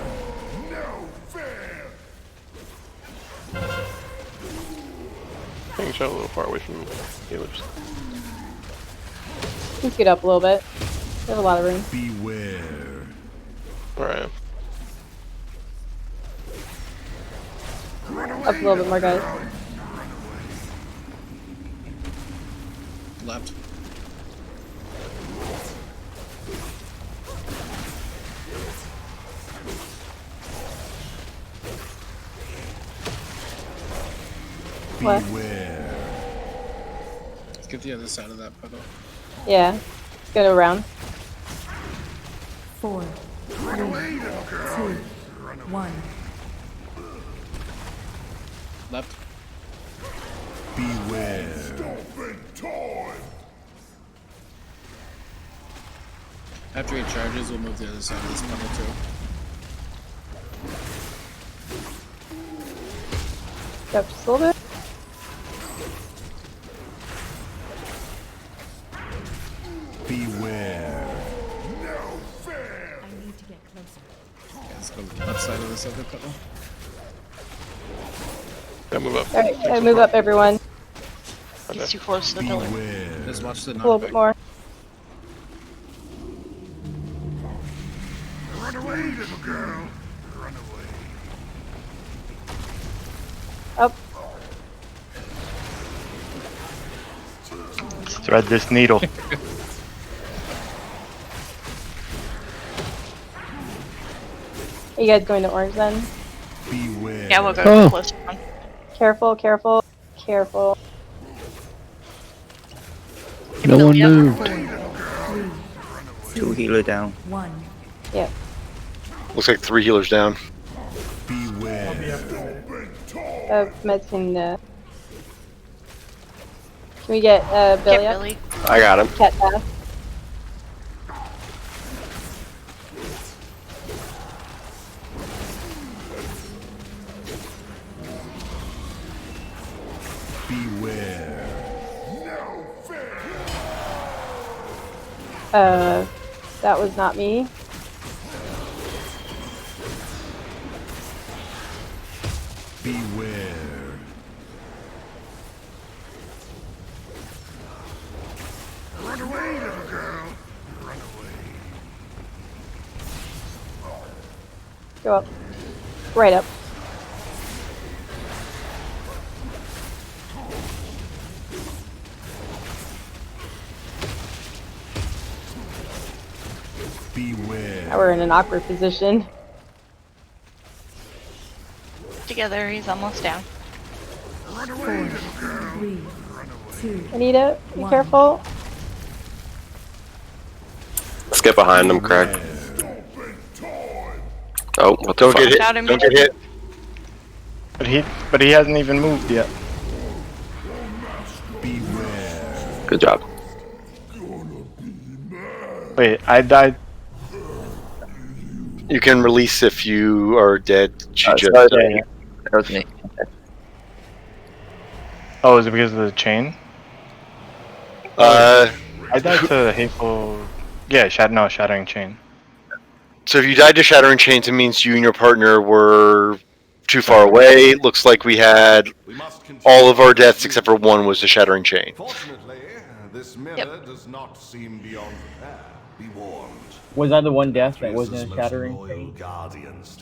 No fear. I think shot a little far away from healers. Let's get up a little bit. We have a lot of room. Beware. Where I am. Up a little bit more, guys. Left. What? Beware. Let's get the other side of that puddle. Yeah. Let's go around. 4, 3, 2, 1. Left. Beware. Time. After he charges, we'll move to the other side of this puddle too. Go up just a little bit. Beware. I need to get closer. Yeah, let's go left side of this other puddle. Yeah, move up. Alright, move up, everyone. He's too close to the pillar. Just watch the A little bit more. Run away, little girl. Run away. Up. Let's thread this needle. Are you guys going to orange then? Beware. Yeah, we'll go to the closest one. Careful, careful, careful. No one Yep. moved. 2 healer down. 1. Yep. Looks like 3 healers down. Beware. Meds can we get Billy Get up? Billy. I got him. Cat pass. Beware. No fear. That was not me. Beware. Run away, little girl. Run away. Go up. Right up. Beware. Now we're in an awkward position. Together, he's almost down. Run 4, away, little girl. 3, 2, Anita, be 1. careful. Let's get behind him, Craig. Oh, what the Don't fuck? get hit. Shout him. Don't get hit. But he hasn't even moved yet. Beware. Good job. Wait, I died. You can release if you are dead. You just, Yeah. That was me. Oh, is it because of the chain? uh, I died to hateful. Yeah, shattering chain. so if you died to Shattering Chains, it means you and your partner were too far away. Looks like we had all of our deaths except for one was the Shattering Chain. Fortunately, this mirror does not seem beyond repair. Be warned. Was I the one death that wasn't a shattering chain?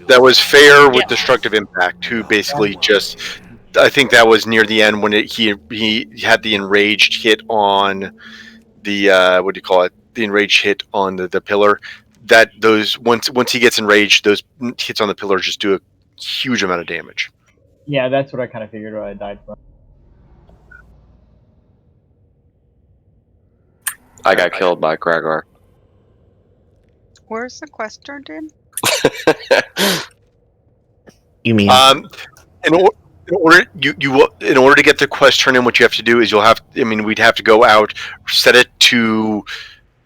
That was fair with Destructive Impact, who basically just, I think that was near the end when he had the enraged hit on the what do you call it? The enraged hit on the pillar. That those once he gets enraged, those hits on the pillar just do a huge amount of damage. Yeah, that's what I kind of figured what I died from. I got killed by Kragar. Where's the quest turned in? You mean In order to get the quest turned in, what you have to do is we'd have to go out, set it to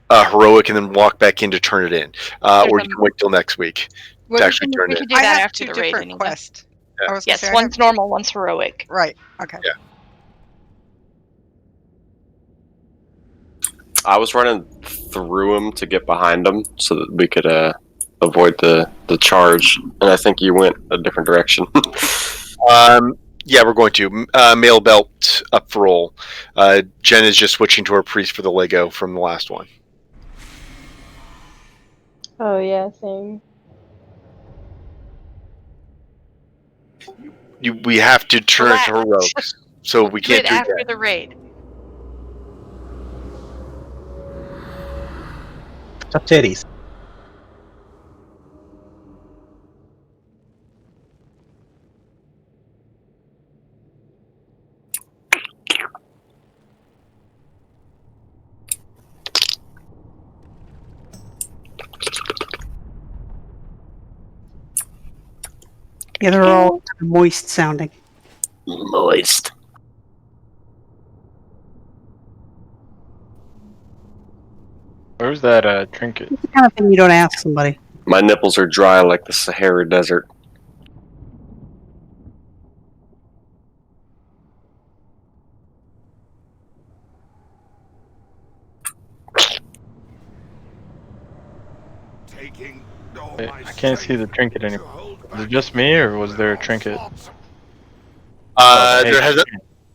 heroic, and then walk back in to turn it in, or you can wait till next week to actually turn We it could in. do I that have after two the raid. different Anyway. quests. Yeah. I was gonna Yes, say, I one's have two- normal, one's heroic. Right. Okay. Yeah. I was running through him to get behind him so that we could avoid the charge, and I think you went a different direction. Yeah, we're going to mail belt up for roll. Jen is just switching to her priest for the Lego from the last one. Oh yeah, same. We have to turn it to heroics, so we Do can't it do after that. the raid. Tough titties. Yeah, they're all kind of moist sounding. Moist. Where's that trinket? It's the kind of thing you don't ask somebody. My nipples are dry like the Sahara Desert. Wait, I can't see the trinket anymore. Was it just me, or was there a trinket? There has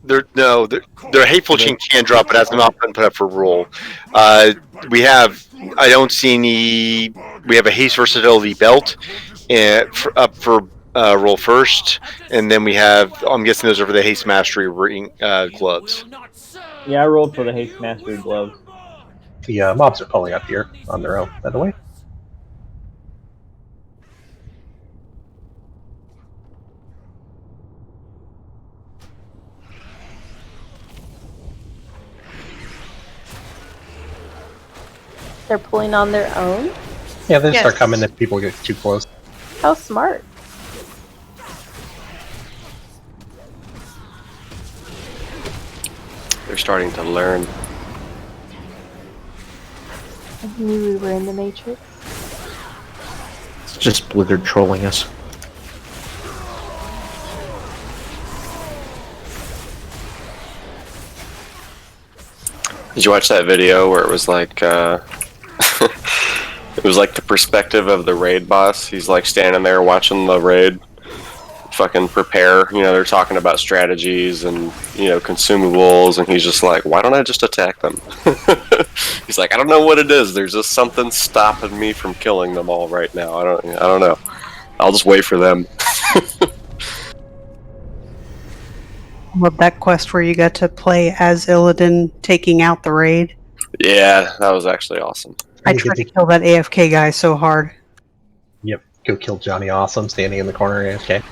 their hateful chain can drop, but has not been put up for roll. We have a haste versatility belt, and up for roll first, and then we have. I'm guessing those are for the haste mastery ring gloves. Yeah, I rolled for the haste mastery gloves. The mobs are pulling up here on their own, by the way. They're pulling on their own? Yeah, they start Yes. coming if people get too close. How smart. They're starting to learn. I knew we were in the Matrix. it's just Blizzard trolling us? Did you watch that video where it was like, it was like the perspective of the raid boss? He's like standing there watching the raid fucking prepare. You know, they're talking about strategies and, you know, consumables, and he's just like, why don't I just attack them? He's like, I don't know what it is. There's just something stopping me from killing them all right now. I don't know. I'll just wait for them. Love that quest where you got to play as Illidan taking out the raid. Yeah, that was actually awesome. I tried to kill that AFK guy so hard. Yep, go kill Johnny Awesome standing in the corner AFK.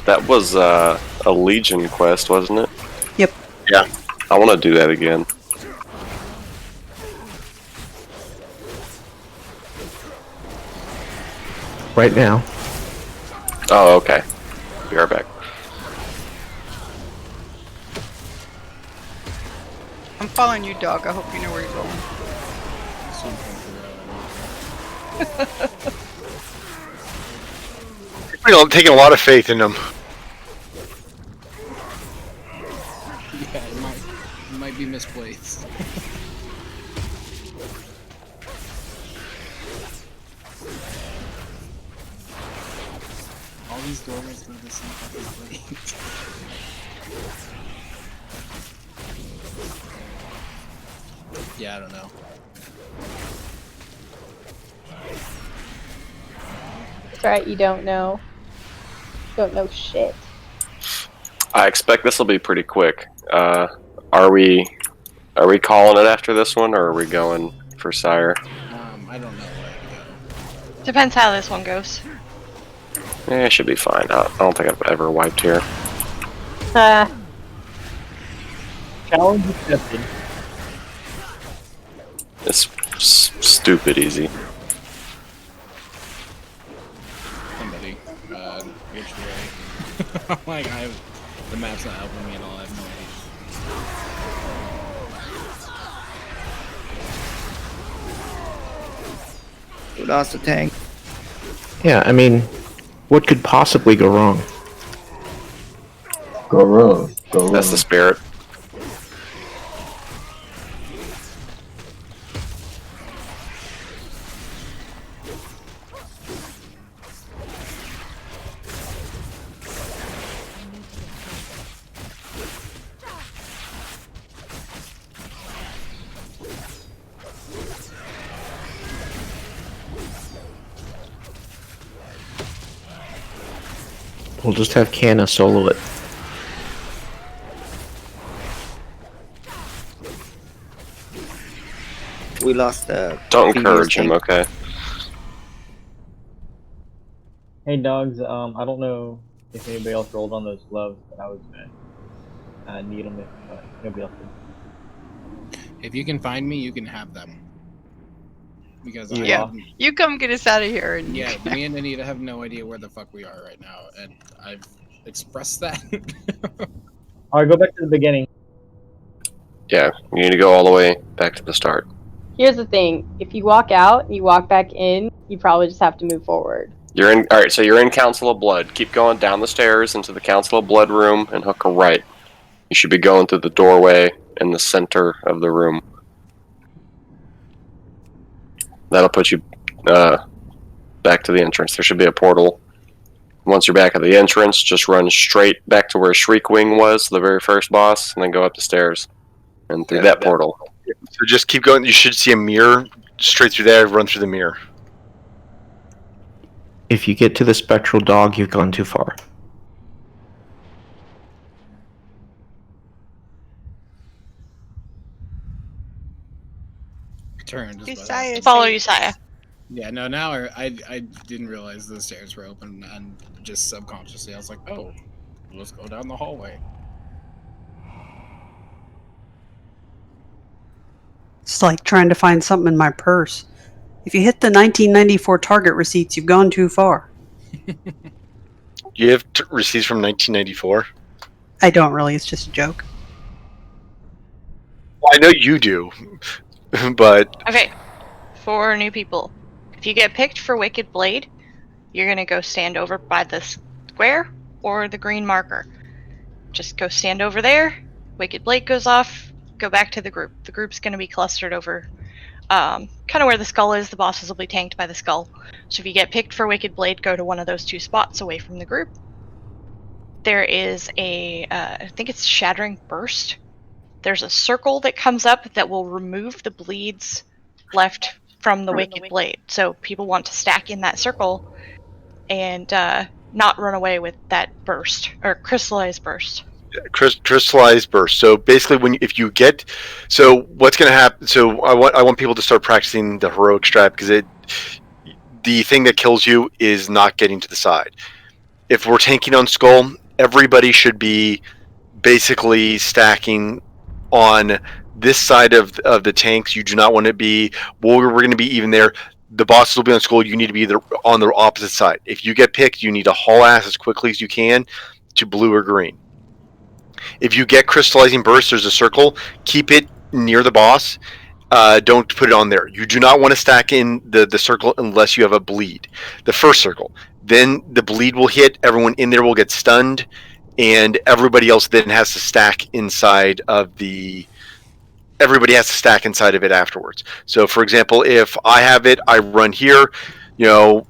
That was a Legion quest, wasn't it? Yep. Yeah. I want to do that again. Right now. Oh, okay. Be right back. I'm following you, dog. I hope you know where you're going. You're taking a lot of faith in them. Yeah, it might be misplaced. All these doorways go to the same fucking place. Yeah, I don't know. That's right, you don't know. Don't know shit. I expect this will be pretty quick. Are we calling it after this one, or are we going for Sire? I don't know. Depends how this one goes. Yeah, it should be fine. I don't think I've ever wiped here. Challenge accepted. It's stupid easy. Somebody, which way? Like the map's not helping me at all. I have no idea. We lost the tank. Yeah, I mean, what could possibly go wrong? Go wrong. Go wrong. That's the spirit. We'll just have Canna solo it. We lost the. Don't previous encourage him, tank. okay? Hey dogs, I don't know if anybody else rolled on those gloves, but I was gonna need them if nobody else did. If you can find me, you can have them. Because Yeah, you come get us out of here. And yeah, me and Anita have no idea where the fuck we are right now, and I've expressed that. Alright, go back to the beginning. Yeah, you need to go all the way back to the start. Here's the thing: if you walk out, you walk back in, you probably just have to move forward. You're in. All right, so you're in Council of Blood. Keep going down the stairs into the Council of Blood room and hook a right. You should be going through the doorway in the center of the room. That'll put you back to the entrance. There should be a portal. Once you're back at the entrance, just run straight back to where Shriekwing was, the very first boss, and then go up the stairs and through that portal. So just keep going. You should see a mirror straight through there. Run through the mirror. If you get to the spectral dog, you've gone too far. Turn. Follow Usaya. Yeah, no, now I didn't realize the stairs were open, and just subconsciously I was like, oh, let's go down the hallway. It's like trying to find something in my purse. If you hit the 1994 Target receipts, you've gone too far. You have receipts from 1994. I don't really. It's just a joke. Well, I know you do, but Okay, for new people, if you get picked for Wicked Blade, you're gonna go stand over by the square or the green marker. Just go stand over there. Wicked Blade goes off. Go back to the group. The group's gonna be clustered over, kind of where the skull is. The bosses will be tanked by the skull. So if you get picked for Wicked Blade, go to one of those two spots away from the group. There is a, I think it's Shattering Burst. There's a circle that comes up that will remove the bleeds left from the Wicked Blade. So people want to stack in that circle and not run away with that burst, or crystallized burst. crystallized burst. So basically, if you get, so what's going to happen? So I want people to start practicing the heroic strat, because the thing that kills you is not getting to the side. If we're tanking on skull, everybody should be basically stacking on this side of the tanks. You do not want to be. Well, we're going to be even there. The bosses will be on skull. You need to be on the opposite side. If you get picked, you need to haul ass as quickly as you can to blue or green. If you get crystallizing burst, there's a circle. Keep it near the boss. Don't put it on there. You do not want to stack in the circle unless you have a bleed. The first circle. Then the bleed will hit. Everyone in there will get stunned, and everybody else then has to stack inside of the. Everybody has to stack inside of it afterwards. So, for example, if I have it, I run here. You know,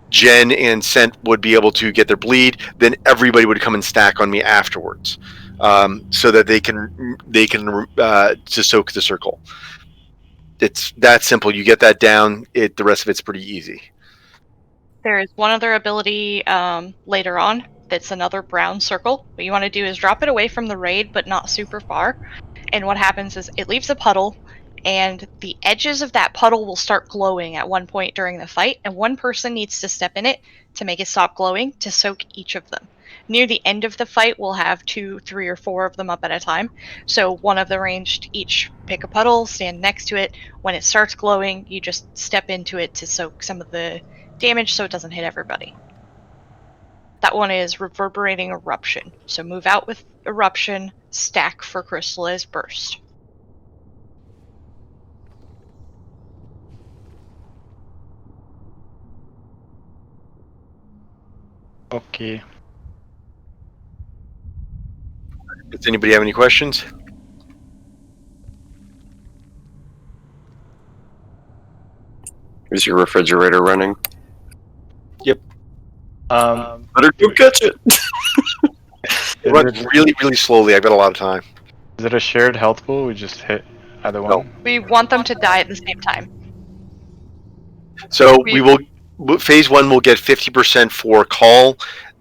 Jen and Scent would be able to get their bleed. Then everybody would come and stack on me afterwards, so that they can to soak the circle. It's that simple. You get that down. The rest of it's pretty easy. There is one other ability later on that's another brown circle. What you want to do is drop it away from the raid, but not super far. And what happens is it leaves a puddle, and the edges of that puddle will start glowing at one point during the fight, and one person needs to step in it to make it stop glowing to soak each of them. Near the end of the fight, we'll have 2, 3, or 4 of them up at a time. So one of the ranged each pick a puddle, stand next to it. When it starts glowing, you just step into it to soak some of the damage so it doesn't hit everybody. That one is Reverberating Eruption. So move out with Eruption, stack for Crystallized Burst. Okay. Does anybody have any questions? Is your refrigerator running? Yep. Better go catch it. It runs really, really slowly. I've got a lot of time. Is it a shared health pool? We just hit either one? We want them to die at the same time. So we will. Phase 1 will get 50% for call.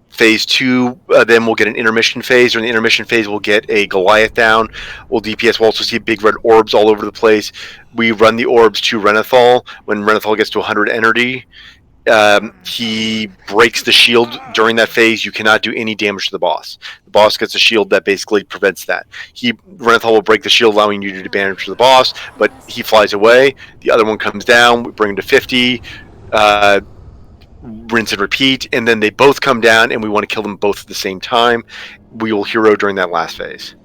Phase 2, then we'll get an intermission phase. During the intermission phase, we'll get a Goliath down. We'll DPS. We'll also see big red orbs all over the place. We run the orbs to Renathal. When Renathal gets to 100 energy, he breaks the shield during that phase. You cannot do any damage to the boss. The boss gets a shield that basically prevents that. Renathal will break the shield, allowing you to do damage to the boss, but he flies away. The other one comes down. We bring him to 50. Rinse and repeat, and then they both come down, and we want to kill them both at the same time. We will hero during that last phase.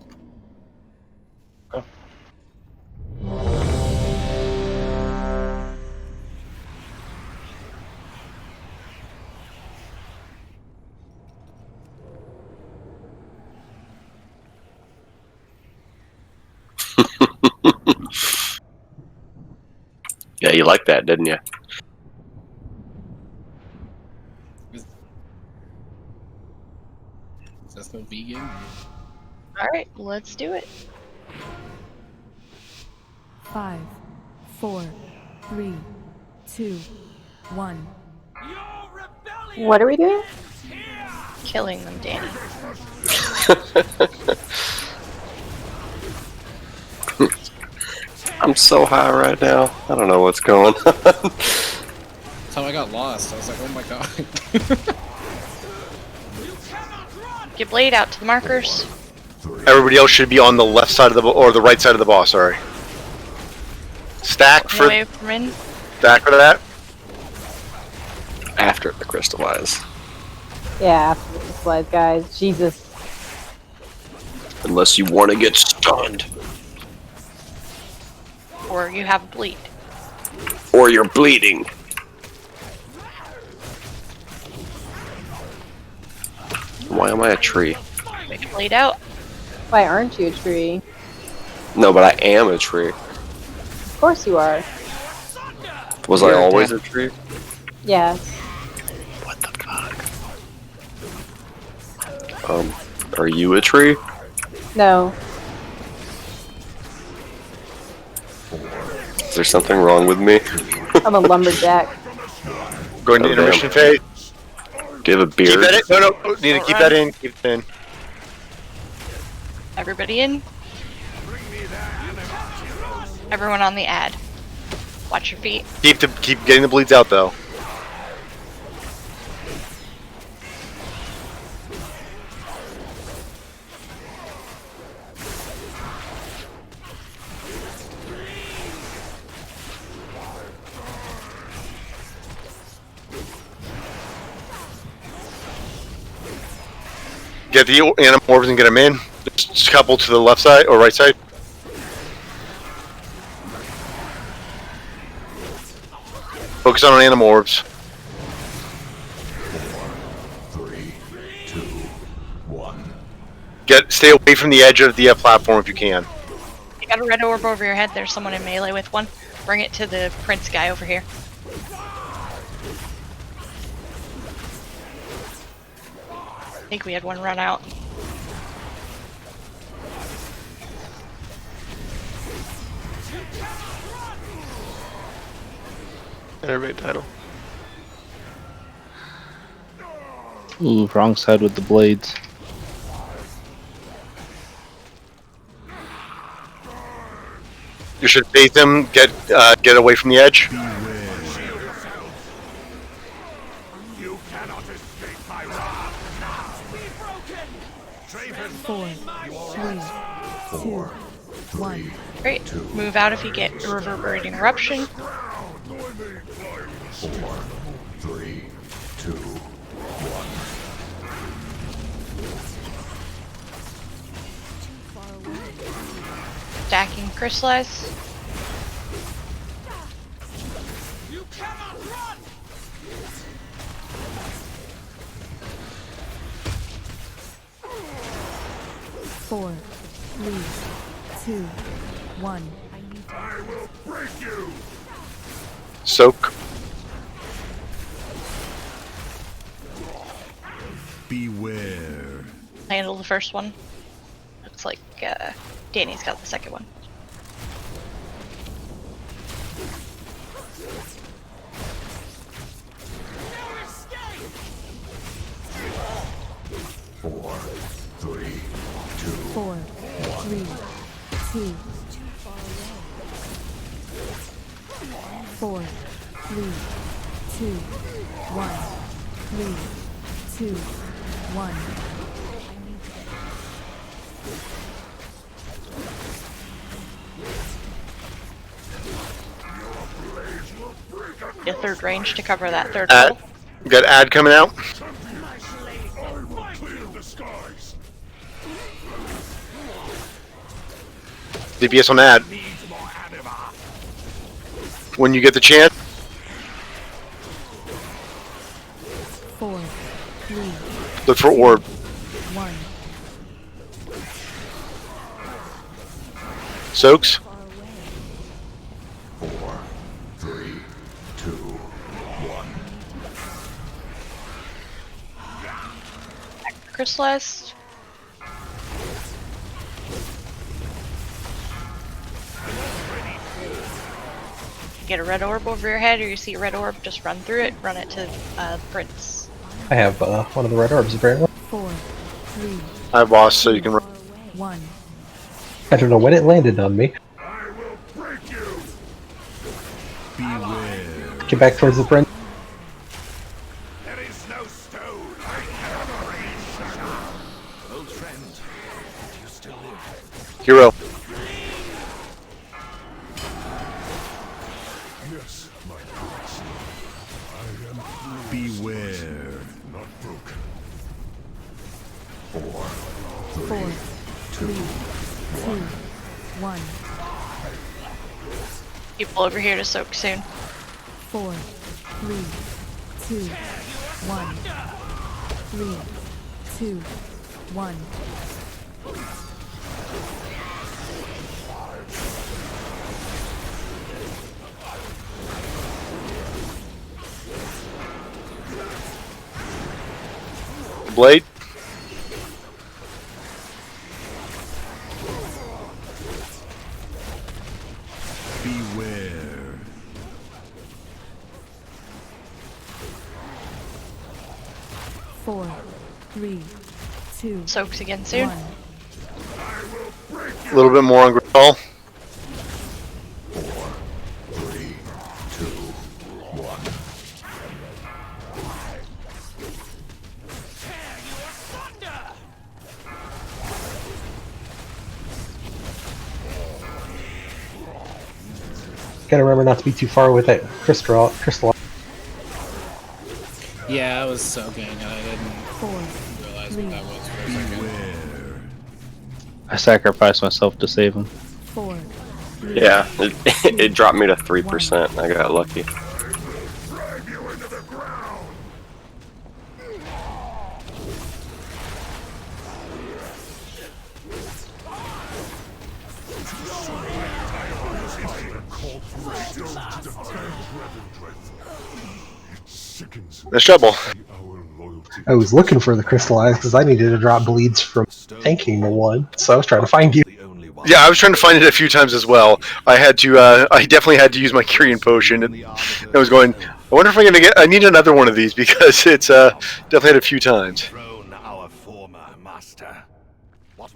Yeah, you liked that, didn't you? Is that still vegan? Alright, let's do it. 5, 4, 3, 2, 1. What are we doing? Killing them, Danny. I'm so high right now. I don't know what's going on. That's how I got lost. I was like, oh my god. Get Blade out to the markers. Everybody else should be on the left side of the or the right side of the boss. Sorry. Stack for Away from in. stack for that. After the crystallize. Yeah, after the slide, guys. Jesus. Unless you want to get stunned. Or you have a bleed. Or you're bleeding. Why am I a tree? Get Blade out. Why aren't you a tree? No, but I am a tree. Of course you are. Was I always a tree? Yes. Are you a tree? No. Is there something wrong with me? I'm a lumberjack. Going to intermission phase. Do you have a beard? Keep that in. No. Need to keep that in. Keep it in. Everybody in. Everyone on the ad. Watch your feet. Keep getting the bleeds out though. Get the animorphs and get them in. Just a couple to the left side or right side. Focus on animorphs. 4, 3, 2, 1. Stay away from the edge of the platform if you can. You got a red orb over your head. There's someone in melee with one. Bring it to the prince guy over here. I think we had one run out. Everybody title. Ooh, wrong side with the blades. You should face them. Get away from the edge. You cannot escape my wrath. 4, 3, 2, 1. Great. Move out if you get a reverberating eruption. 4, 3, 2, 1. Stacking Chrysalis. You cannot run! Four, 3, 2, 1. I will break you! Soak. Beware. Handle the first one. Looks like Danny's got the second one. Four, 3, 2, 4, 3, 2. 4, 3, 2, 1. 3, 2, 1. Your third range to cover that third Ad. hole. Got ad coming out. DPS on ad. When you get the chance. 4, 3, Look for orb. 1. Soaks. 4, 3, 2, 1. Chrysalis. You get a red orb over your head, or you see a red orb, just run through it, run it to Prince. I have one of the red orbs apparently. 4, 3, I have boss, so you can. 1. I don't know when it landed on me. Beware. Get back towards the prince. There is no stone I cannot raise. Old friend, do you still live? Hero. Yes, my prince. I am beware. Not broken. 4, 4, 3, 3, 2, 1. People over here to soak soon. 4, 3, 2, 1. 3, 2, 1. Blade. beware. 4, 3, 2. Soaks again soon. 1. A little bit more on Grawl. 4, 3, 2, 1. Gotta remember not to be too far with that crystal. Yeah, I was soaking and I didn't 4, realize 3, what that was for a second. Beware. I sacrificed myself to save him. 4, 3. Yeah, it dropped me to 3%. I got lucky. The shovel. I was looking for the crystallized because I needed to drop bleeds from tanking the one, so I was trying to find you. Yeah, I was trying to find it a few times as well. I had to. I definitely had to use my Kyrian potion. And I was going. I wonder if I'm gonna get. I need another one of these because it's definitely had a few times.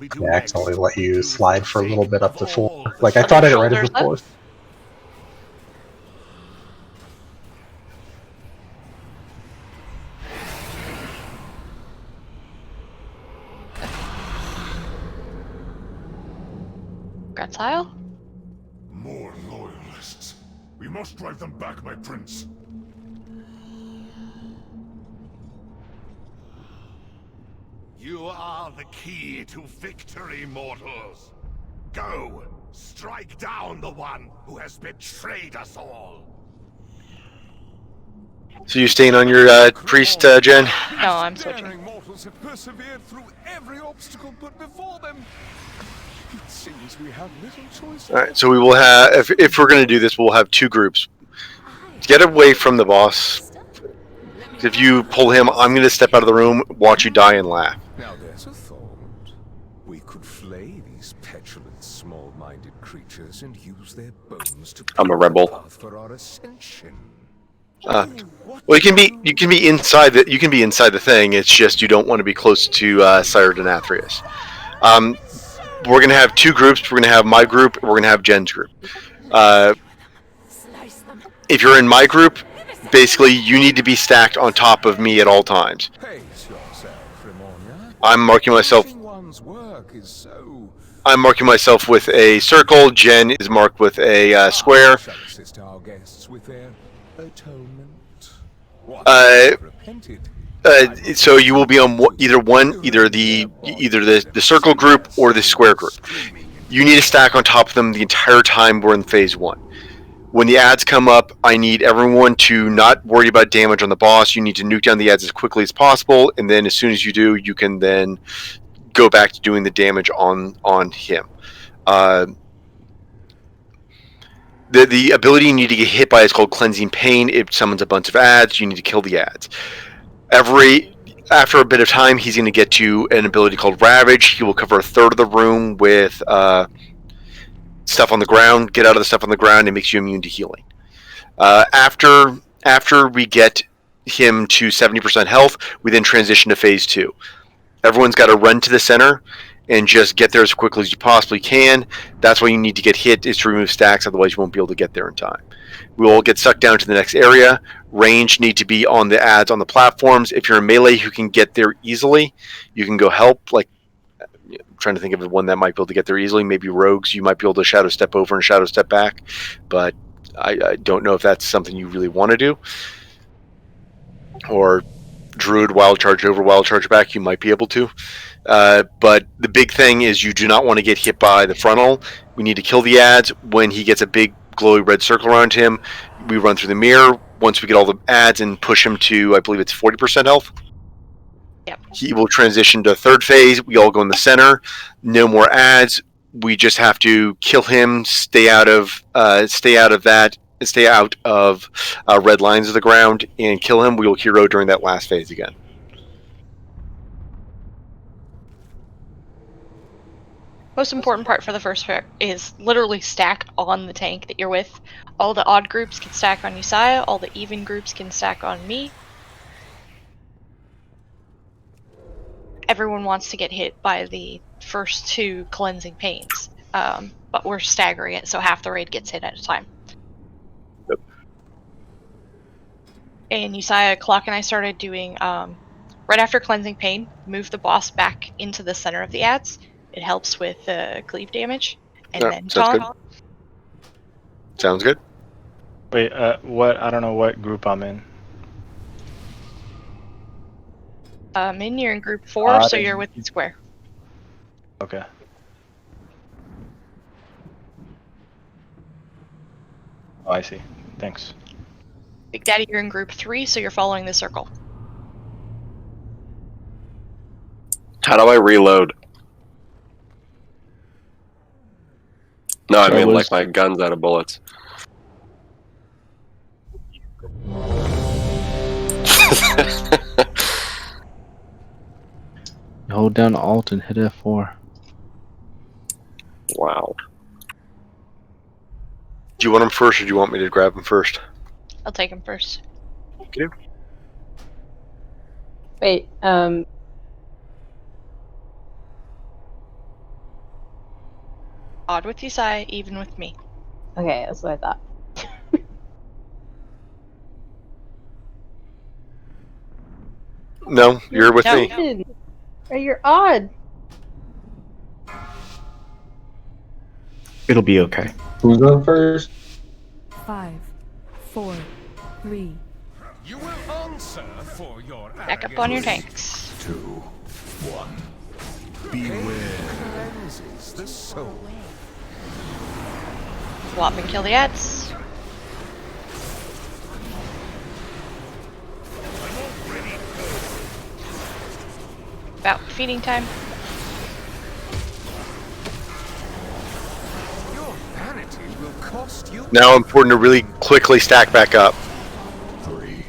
I accidentally let you slide for a little bit up to 4. Like I thought I had read it before. Grenzile? More loyalists. We must drive them back, my prince. You are the key to victory, mortals. Go, strike down the one who has betrayed us all. So you staying on your priest, Jen? No, I'm switching. Mortals have persevered through every obstacle put before them. It seems we have little choice. All right. So we will have, if we're going to do this, we'll have two groups. Get away from the boss. If you pull him, I'm going to step out of the room, watch you die, and laugh. Now there's a thought. We could flay these petulant, small-minded creatures and use their bones to I'm a rebel. path for our ascension. Well, you can be inside the thing. It's just you don't want to be close to Sire Denathrius. We're gonna have two groups. We're gonna have my group. We're gonna have Jen's group. If you're in my group, basically you need to be stacked on top of me at all times. I'm marking myself. I'm marking myself with a circle. Jen is marked with a square. Assist our guests with their atonement. So you will be on either the circle group or the square group. You need to stack on top of them the entire time we're in phase 1. When the ads come up, I need everyone to not worry about damage on the boss. You need to nuke down the ads as quickly as possible, and then as soon as you do, you can then go back to doing the damage on him. The ability you need to get hit by is called Cleansing Pain. It summons a bunch of ads. You need to kill the ads. After a bit of time, he's going to get to an ability called Ravage. He will cover a third of the room with stuff on the ground. Get out of the stuff on the ground. It makes you immune to healing. After we get him to 70% health, we then transition to phase 2. Everyone's got to run to the center and just get there as quickly as you possibly can. That's why you need to get hit, is to remove stacks, otherwise you won't be able to get there in time. We will get sucked down to the next area. Range need to be on the ads on the platforms. If you're a melee who can get there easily, you can go help. Like, I'm trying to think of one that might be able to get there easily. Maybe rogues, you might be able to shadow step over and shadow step back. But I don't know if that's something you really want to do. Or druid, wild charge over, wild charge back, you might be able to. But the big thing is you do not want to get hit by the frontal. We need to kill the ads. When he gets a big glowy red circle around him, we run through the mirror. Once we get all the ads and push him to, I believe it's 40% health. Yep. He will transition to third phase. We all go in the center. No more ads. We just have to kill him. Stay out of red lines of the ground and kill him. We will hero during that last phase again. Most important part for the first pair is literally stack on the tank that you're with. All the odd groups can stack on Uzziah, all the even groups can stack on me. Everyone wants to get hit by the first 2 cleansing pains, but we're staggering it so half the raid gets hit at a time. Yep. And Uzziah, Clock and I started doing, right after cleansing pain, move the boss back into the center of the ads. It helps with cleave damage, and then sounds taunt. good. Sounds good. Wait, what? I don't know what group I'm in. Min, you're in group 4, so you're with the square. Okay. Oh, I see. Thanks. Big Daddy, you're in group 3, so you're following the circle. How do I reload? No, I mean like my gun's out of bullets. Hold down Alt and hit F4. Wow. Do you want him first, or do you want me to grab him first? I'll take him first. Okay. Wait, Odd with Uzziah, even with me. okay, that's what I thought. No, you're with me. Or you're odd. It'll be okay. Who's going first? 5, 4, 3. You will answer for your Back up on your tanks. 2, 1. Beware. Cleanses the soul. Swap and kill the ads. About feeding time. Your vanity will cost you. Now important to really quickly stack back up. 3,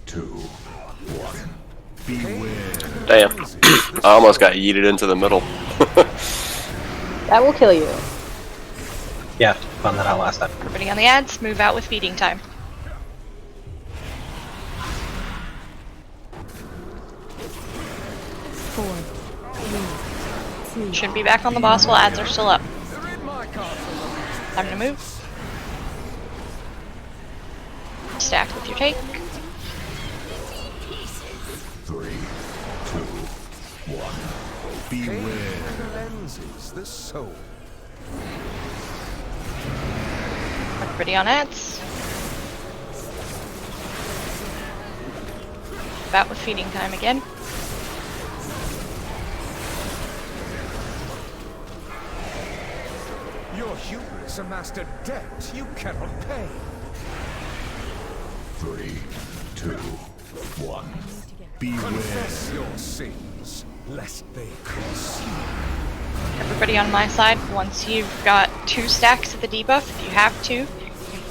2, 1. Beware. Damn. I almost got yeeted into the middle. That will kill you. Yeah, found that out last time. Everybody on the ads, move out with feeding time. Should be back on the boss while ads are still up. Time to move. Stack with your take. 3, 2, 1. Beware. Cleanses the soul. Everybody on ads. About with feeding time again. Your hubris amassed a debt you cannot pay. 3, 2, 1. Beware. Confess your sins, lest they consume. Everybody on my side, once you've got 2 stacks of the debuff, if you have to, you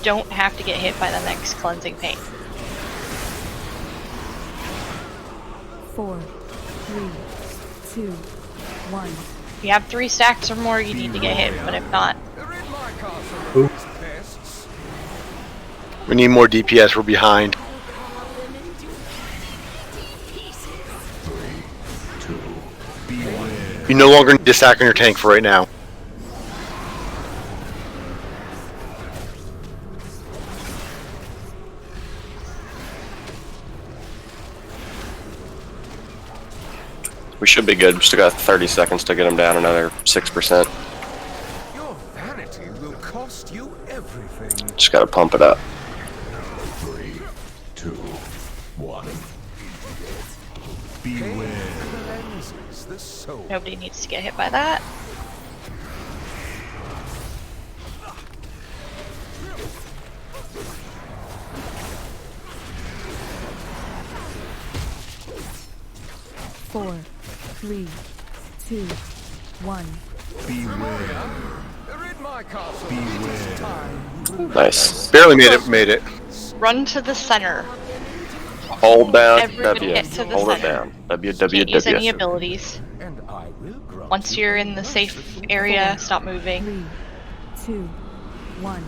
don't have to get hit by the next cleansing paint. 4, 3, 2, 1. If you have 3 stacks or more, you need to get hit, but if not, We need more DPS. We're behind. 3, 2, beware. You no longer need to stack on your tank for right now. We should be good. We still got 30 seconds to get him down another 6%. Your vanity will cost you everything. Just gotta pump it up. 3, 2, 1. Beware. Cleanses the soul. nobody needs to get hit by that. Four, 3, 2, 1. Beware. Rid my castle. Beware. Nice. Barely made it. Run to the center. Hold down Everybody W. get to the Hold it center. down. W, W, Can't use any W. abilities. And I will grant Once you're in the safe area, stop moving. 3, 2, 1.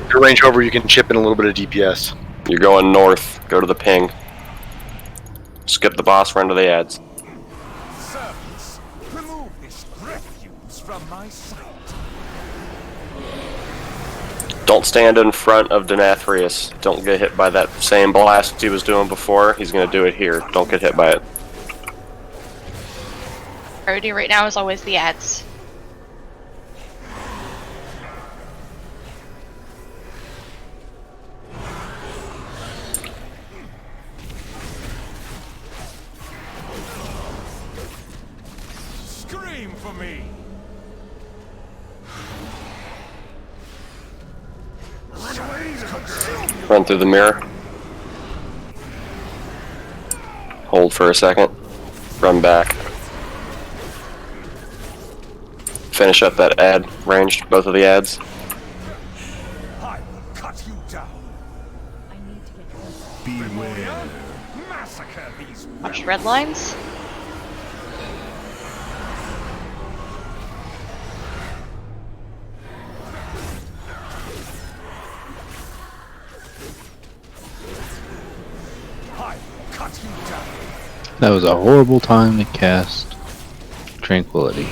Your range over, you can chip in a little bit of DPS. You're going north. Go to the ping. Skip the boss, run to the ads. servants. Remove this refuse from my sight. Don't stand in front of Nathria. Don't get hit by that same blast he was doing before. He's gonna do it here. Don't get hit by it. Priority right now is always the ads. Scream for me. Run through the mirror. Hold for a second. Run back. Finish up that ad ranged, both of the ads. I will cut you down. Beware. Massacre these. Watch red lines. I will cut you down. That was a horrible time to cast Tranquility.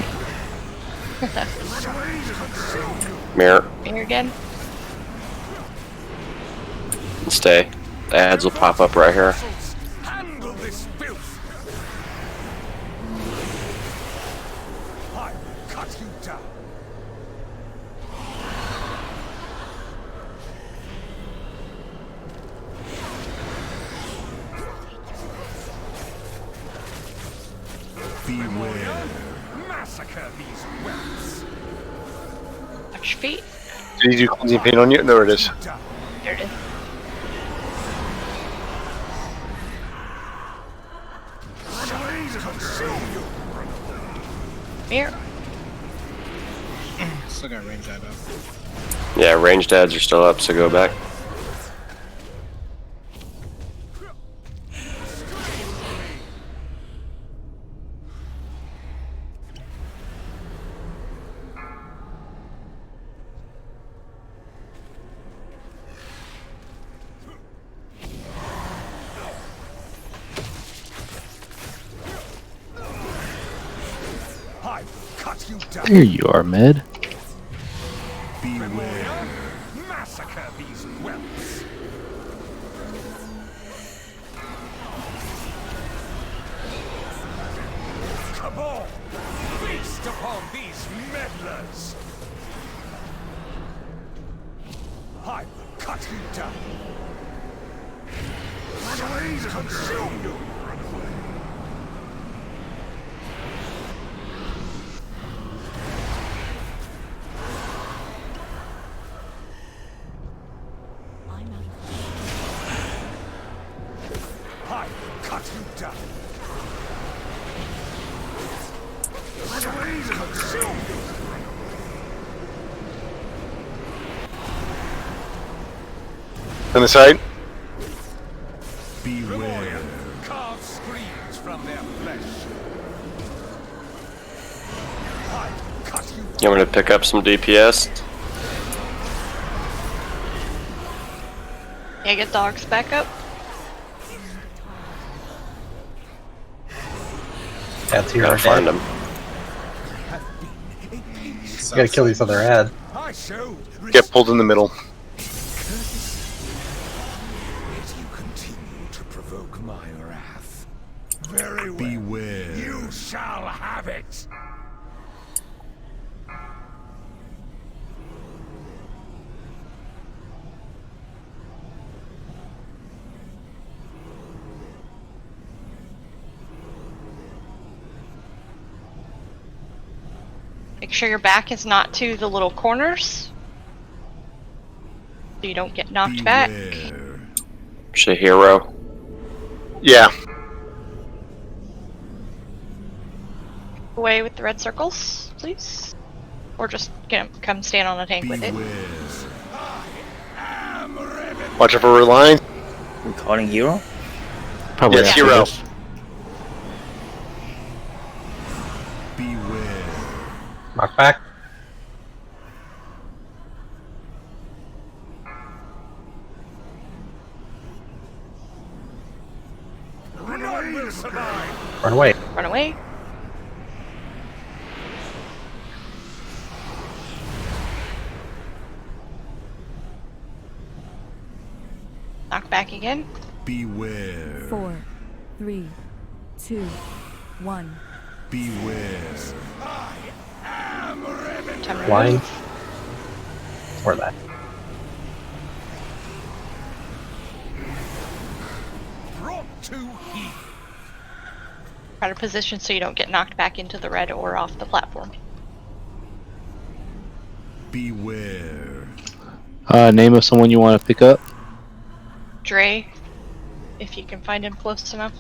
Mirror. Here again. And stay. The ads will pop up right here. Handle this filth. I will cut you down. Beware. Massacre these whelps. Watch your feet. Did he do cleansing paint on you? There it is. There it is. Here. Still got range out of. Yeah, ranged ads are still up, so go back. There you are, Med. Beware. Massacre these whelps. Cabal, feast upon these meddlers. I will cut you down. Consume you. I will cut you down. Consume you. On the side. Beware. Carve screams from their flesh. I will cut you. You want me to pick up some DPS? Yeah, get dogs back up. Ads here Gotta are find dead. them. You gotta kill these other ads. Get pulled in the middle. You continue to provoke my wrath. Very well. Beware. You shall have it. Make sure your back is not to the little corners, so you don't get knocked back. Shahiro. Yeah. Away with the red circles, please. Or just come stand on a tank with it. Watch out for line. We calling hero? Probably Yes, after hero. this. Knock back. None will survive. Run away. Run away. Knock back again. Beware. 4, 3, 2, 1. Beware. Time to Blind. move. Or that. Brought to heat. Try to position so you don't get knocked back into the red or off the platform. Beware. Name of someone you want to pick up. Dre, if you can find him close enough.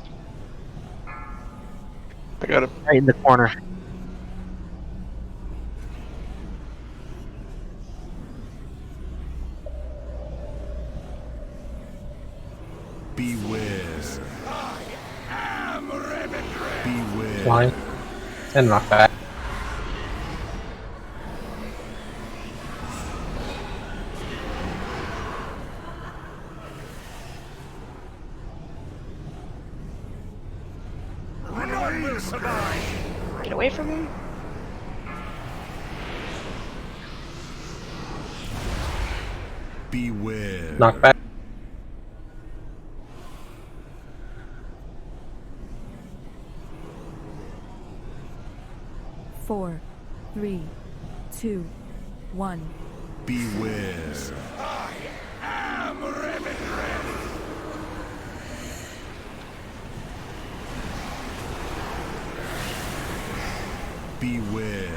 I got him right in the corner. Beware. Beware. Blind. And knock back. None will survive. Get away from him. Beware. Knock back. Four, 3, 2, 1. Beware. Beware.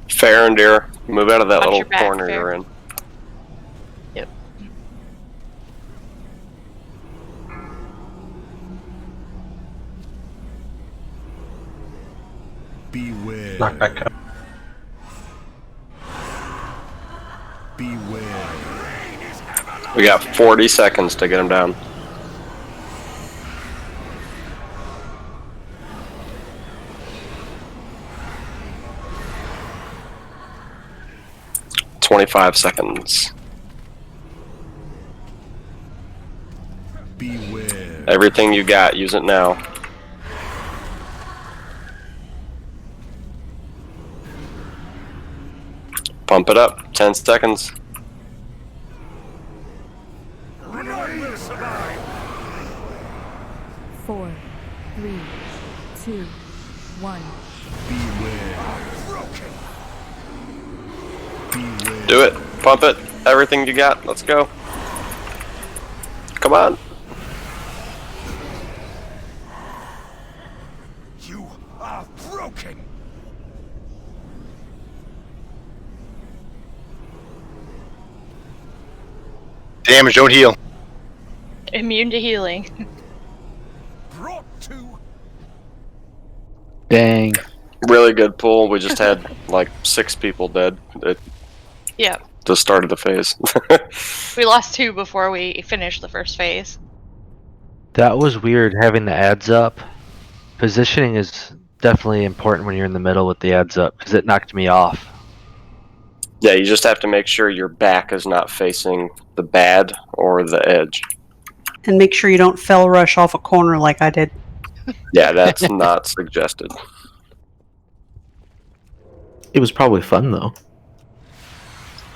Fair and dear, move out of that Watch little your back, corner Fair. you're in. Yep. Beware. Knock back up. Beware. We got 40 seconds to get him down. "25 seconds. Beware. Everything you got, use it now. Pump it up. 10 seconds. None will survive. 4, 3, 2, 1. Do it. Pump it. Everything you got. Let's go. Come on. You are broken. Damage, don't heal. Immune to healing. Brought to. Dang. Really good pull. We just had like 6 people dead at Yeah. the start of the phase. We lost 2 before we finished the first phase. That was weird having the ads up. Positioning is definitely important when you're in the middle with the ads up because it knocked me off. Yeah, you just have to make sure your back is not facing the bad or the edge. And make sure you don't fell rush off a corner like I did. Yeah, that's not suggested. It was probably fun though.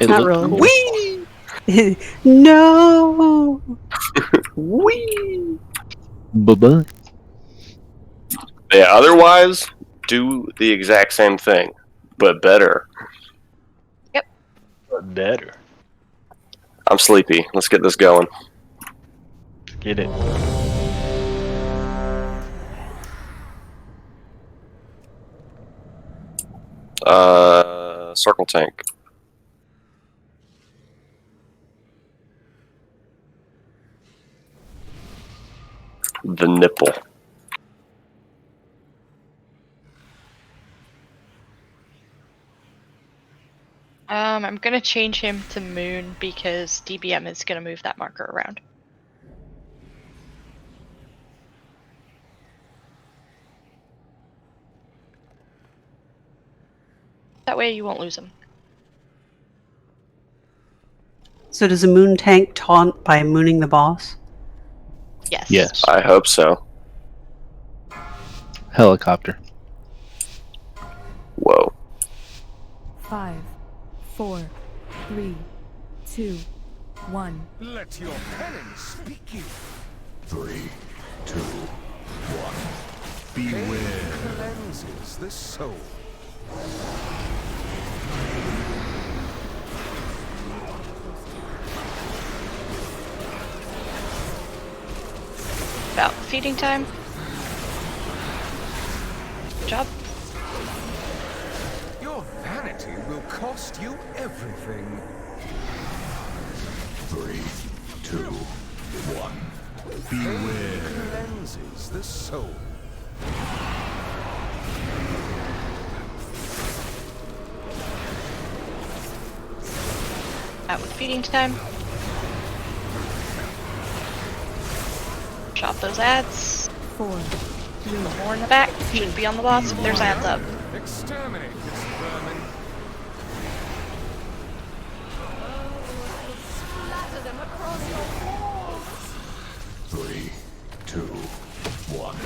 It Not looked really. cool. No. Whee! Bye-bye. Yeah, otherwise, do the exact same thing, but better. But better. I'm sleepy. Let's get this going. Get it. Circle tank. The nipple. I'm gonna change him to Moon because DBM is gonna move that marker around. That way you won't lose him. So does a moon tank taunt by mooning the boss? Yes. Yes. I hope so. Helicopter. Whoa. 5, 4, 3, 2, 1. Let your penance speak you. 3, 2, 1. Beware. Cleanses the soul. About feeding time. Good job. Your vanity will cost you everything. 3, 2, 1. Beware. Cleanses the soul. Out with feeding time. Chop those ads. 4, 3. More in the back. Should be on the boss. There's ads up. Exterminate this vermin. Splatter them across your walls. 3, 2, 1.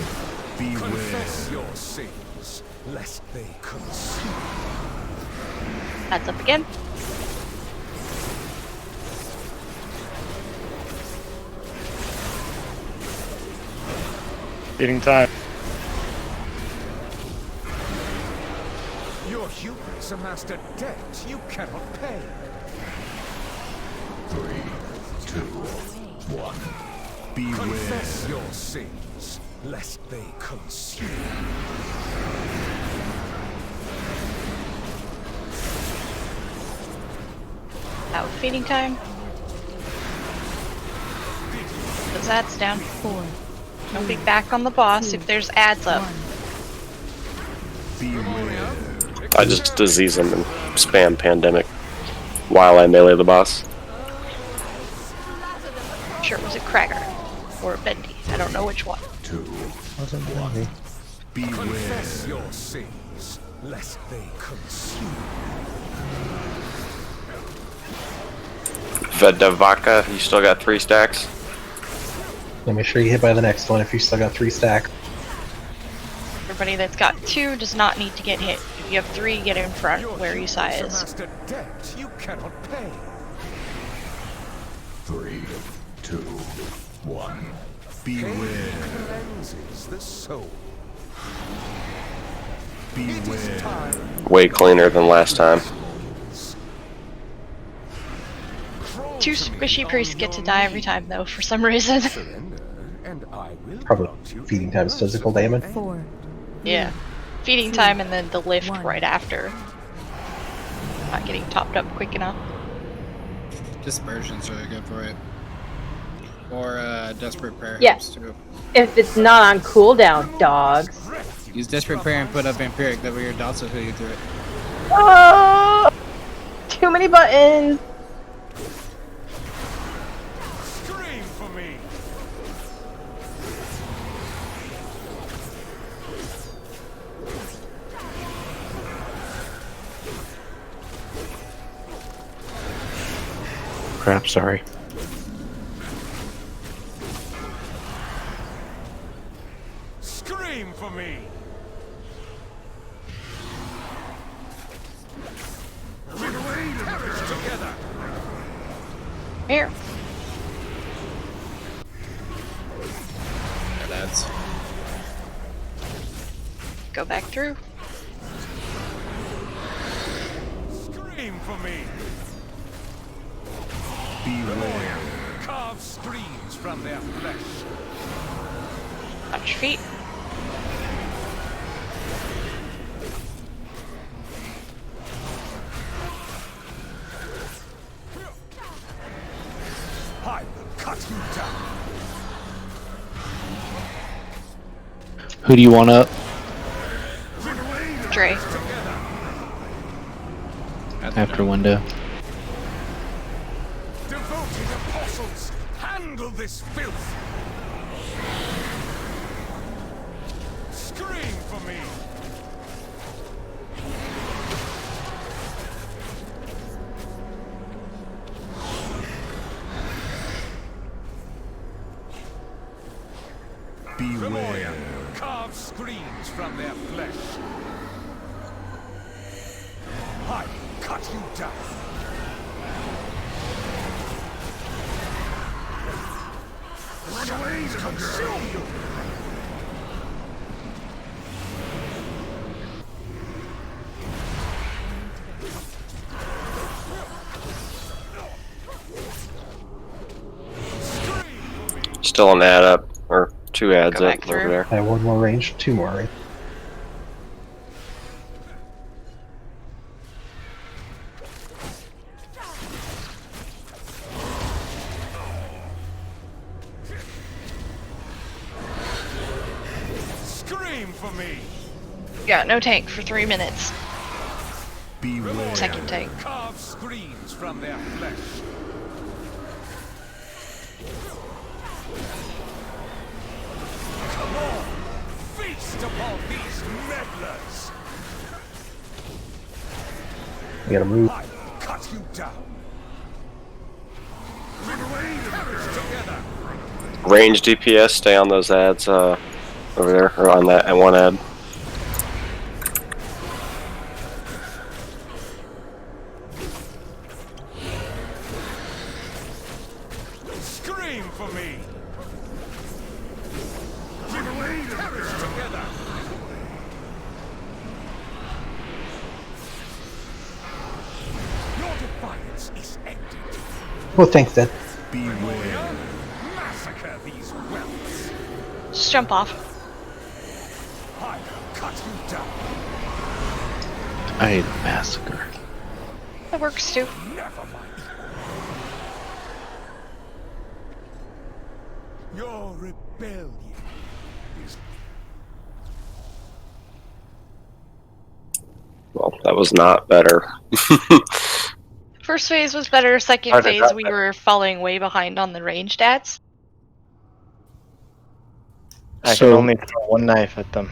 Beware. Confess your sins, lest they consume. Ads up again. Feeding time. Your hubris amassed a debt you cannot pay. 2, 1. Beware. Confess your sins, lest they consume. Out feeding time. Those ads down. 4. Don't be back on the boss if there's ads up. I just disease them and spam pandemic while I melee the boss. Sure, it was a Cragger or a Bendy. I don't know which one. 2, 1. Confess your sins, lest they consume. Vedavaka, you still got 3 stacks? Then make sure you hit by the next one if you still got 3 stacks. Everybody that's got 2 does not need to get hit. If you have 3, get in front where Isai is. Master debt you cannot pay. 3, 2, 1. Beware. Cleanses the soul. Beware. Way cleaner than last time. 2 squishy priests get to die every time though, for some reason. Probably feeding times physical damage. 4. Yeah. Feeding time and then the lift right after. Not getting topped up quick enough. Dispersion's really good for it. Or Desperate Prayer Yeah. helps too. If it's not on cooldown, dogs. Use Desperate Prayer and put up Vampiric, that way your dots will heal you through it. Oh, too many buttons. Scream for me. Crap, sorry. Scream for me. Perish together. Here. Yeah, that's... Go back through. Scream for me. Beware. Carve screams from their flesh. Touch feet. I will cut you down. Who do you want up? Dre. After window. Devoted apostles, handle this filth. Scream for me. Beware. Carve screams from their flesh. I will cut you down. Run away, consume you. Still an ad up, or 2 ads Go up back over through. there. I have 1 more range, 2 more range. Scream for me. Yeah, no tank for 3 minutes. Beware. Second tank. Carve screams from their flesh. Come on, feast upon these meddlers. We gotta move. I will cut you down. Run away, perish together. Range DPS, stay on those ads over there, or on that and 1 ad. Scream for me. Run away, perish together. Your defiance is ended. Well, thanks, then. Beware. Massacre these whelps. Just jump off. I'll cut you down. I hate a massacre. That works too. Never mind. Your rebellion is Well, that was not better. First phase was better. Second How did phase, that we better? were falling way behind on the ranged ads. I can So- only throw one knife at them.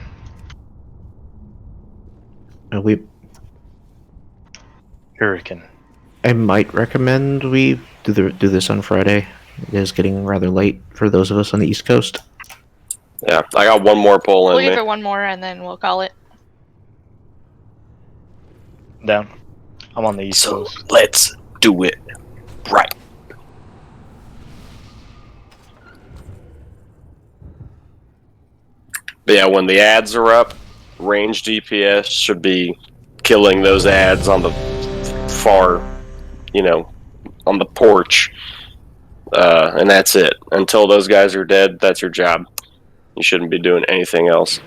We Hurricane. I might recommend we do this on Friday. It is getting rather late for those of us on the East Coast. Yeah, I got one more pull We'll in give me. it one more and then we'll call it. Down. I'm on the East So Coast. let's do it right. But yeah, when the ads are up, range DPS should be killing those ads on the far, on the porch. And that's it. Until those guys are dead, that's your job. You shouldn't be doing anything else.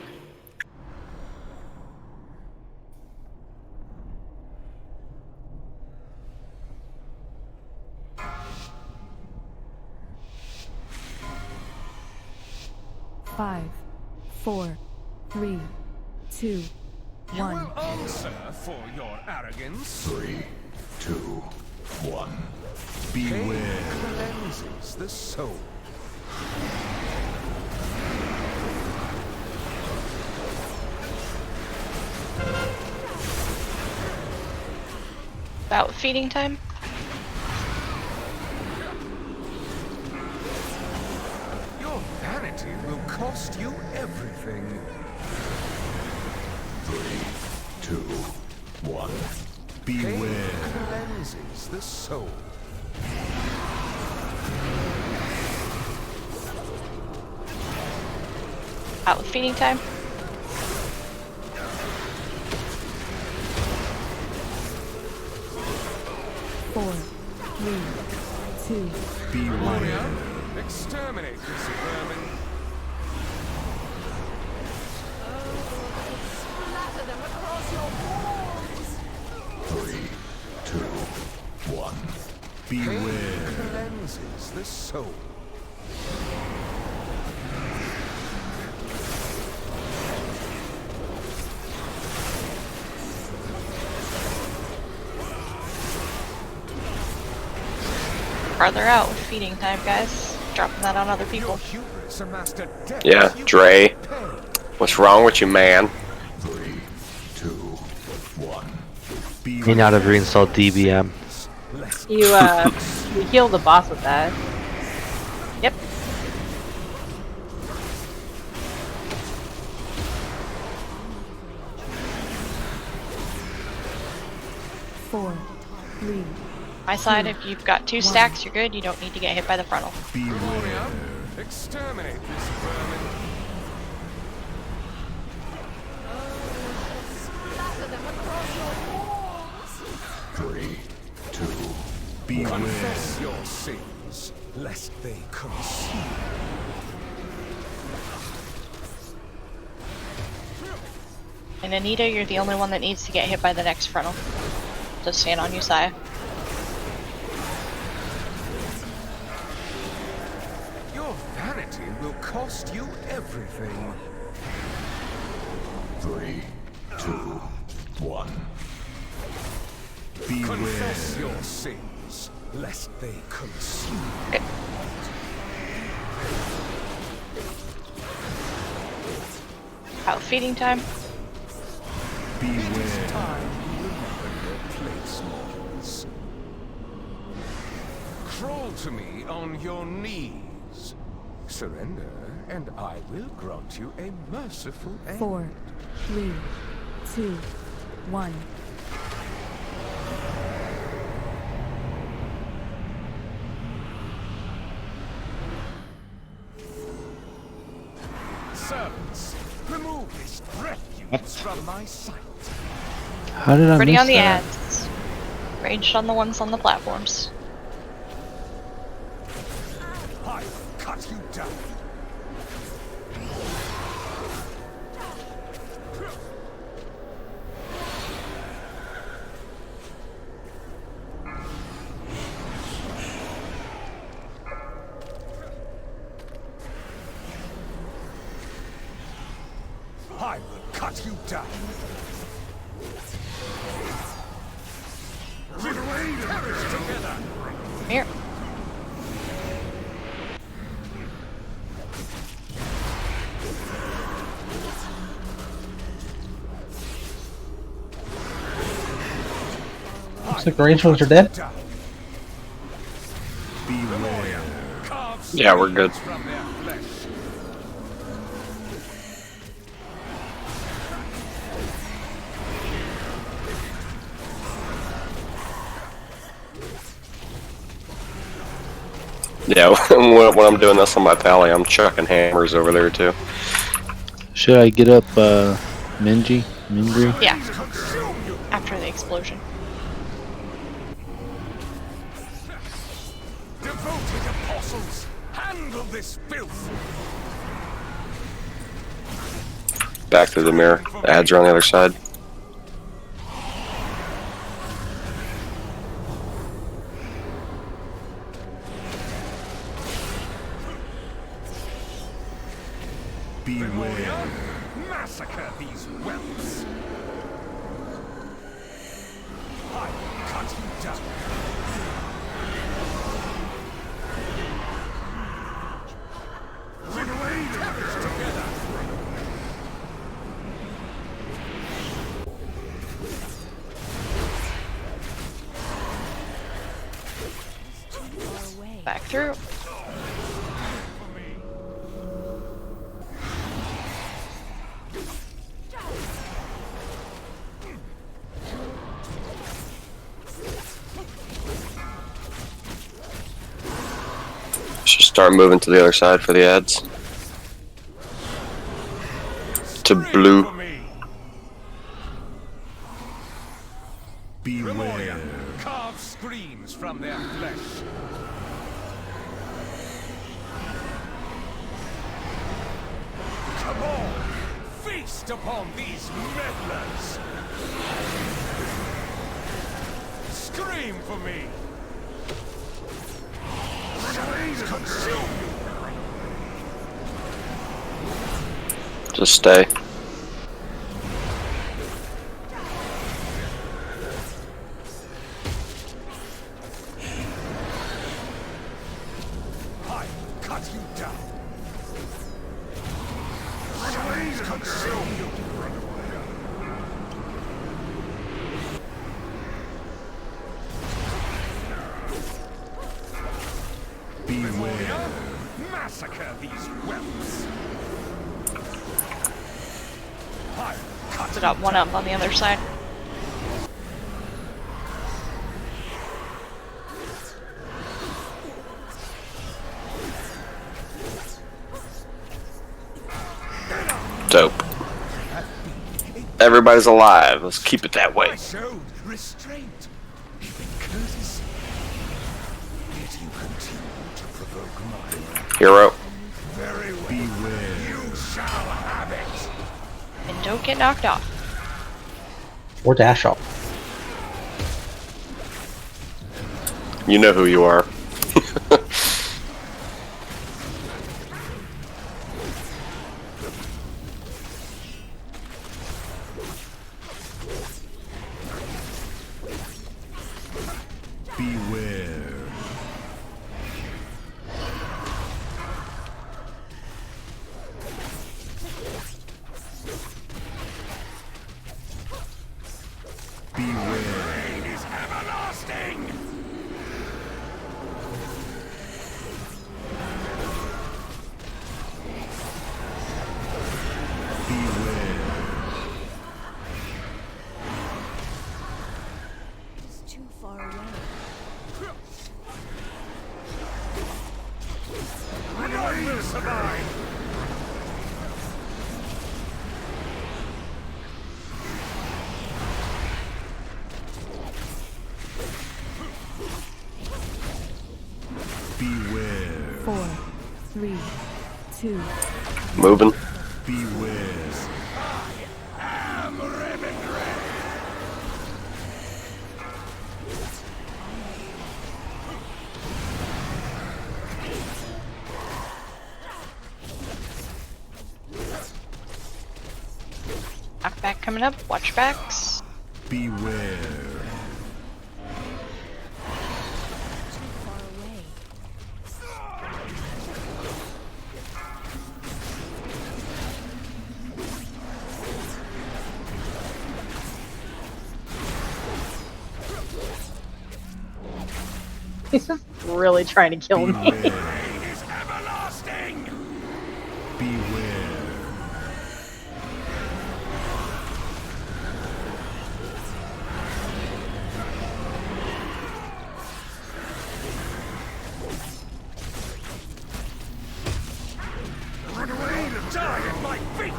Five, four, three, two, You one. will answer for your arrogance. 3, 2, 1. Beware. Cleanses the soul. About feeding time. Your vanity will cost you everything. 3, 2, 1. Beware. Cleanses the soul. Out with feeding time. Four, three, two, Beware. Exterminate this vermin. Splatter them across your walls. 3, 2, 1. Beware. Cleanses the soul. Farther out with feeding time, guys. Dropping that on other people. Hubris amassed a debt Yeah, you Dre. can't pay. What's wrong with you, man? 3, 2, 1. May not have reinstalled DBM. You heal the boss with that. Yep. four, three. My side, if you've got 2 stacks, you're good. You don't need to get hit by the frontal. Beware. Exterminate this vermin. Splatter them across your walls. 3, 2. Beware. Confess your sins, lest they consume. And Anita, you're the only one that needs to get hit by the next frontal. Just stand on Usaya. Your vanity will cost you everything. 3, 2, 1. Beware. Confess your sins, lest they consume. Out feeding time. Beware. Time you remember your place, mortals. Crawl to me on your knees. Surrender, and I will grant you a merciful end. Four, three, two, one. Servants, remove this refuse from my sight. How did I Ready miss on the that? ads. Ranged on the ones on the platforms. death. I will cut you down. We perish together. Here. Looks like the Rangers are dead. Yeah, we're good. Yeah, when I'm doing this on my tally, I'm chucking hammers over there too. Should I get up Mindri? Yeah. After the explosion. Devoted apostles, handle this filth. Back through the mirror. The ads are on the other side. Beware. Massacre these whelps. I will cut you down. We perish together. Back through. Should start moving to the other side for the ads. To blue. Beware. Carve screams from their flesh. Come on, feast upon these meddlers. Scream for me. Shadows consume you. Just stay. I cut you down. Shadows consume you. Beware. Massacre these whelps. We got one up on the other side. Dope. Everybody's alive. Let's keep it that way. I showed restraint, even courtesy. Yet you continue to provoke my wrath. Hero. Very well. Beware. You shall have it. And don't get knocked off. Or dash off. You know who you are. Beware. Beware. Pain is everlasting. It's too far away. I will survive. Beware. 4, 3, 2. Moving. Beware. Knockback coming up. Watch backs. Beware. He's just really trying to kill me. Run away to die at my feet!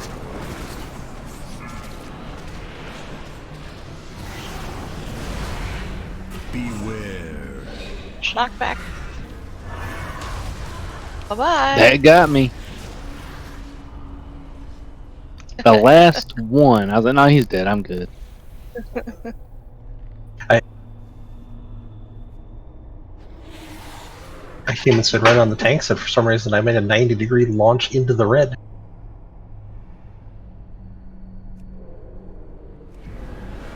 Beware. Knockback. Bye-bye. That got me. The last one. I was like, no, he's dead. I'm good. I came and stood right on the tanks, and for some reason I made a 90-degree launch into the red.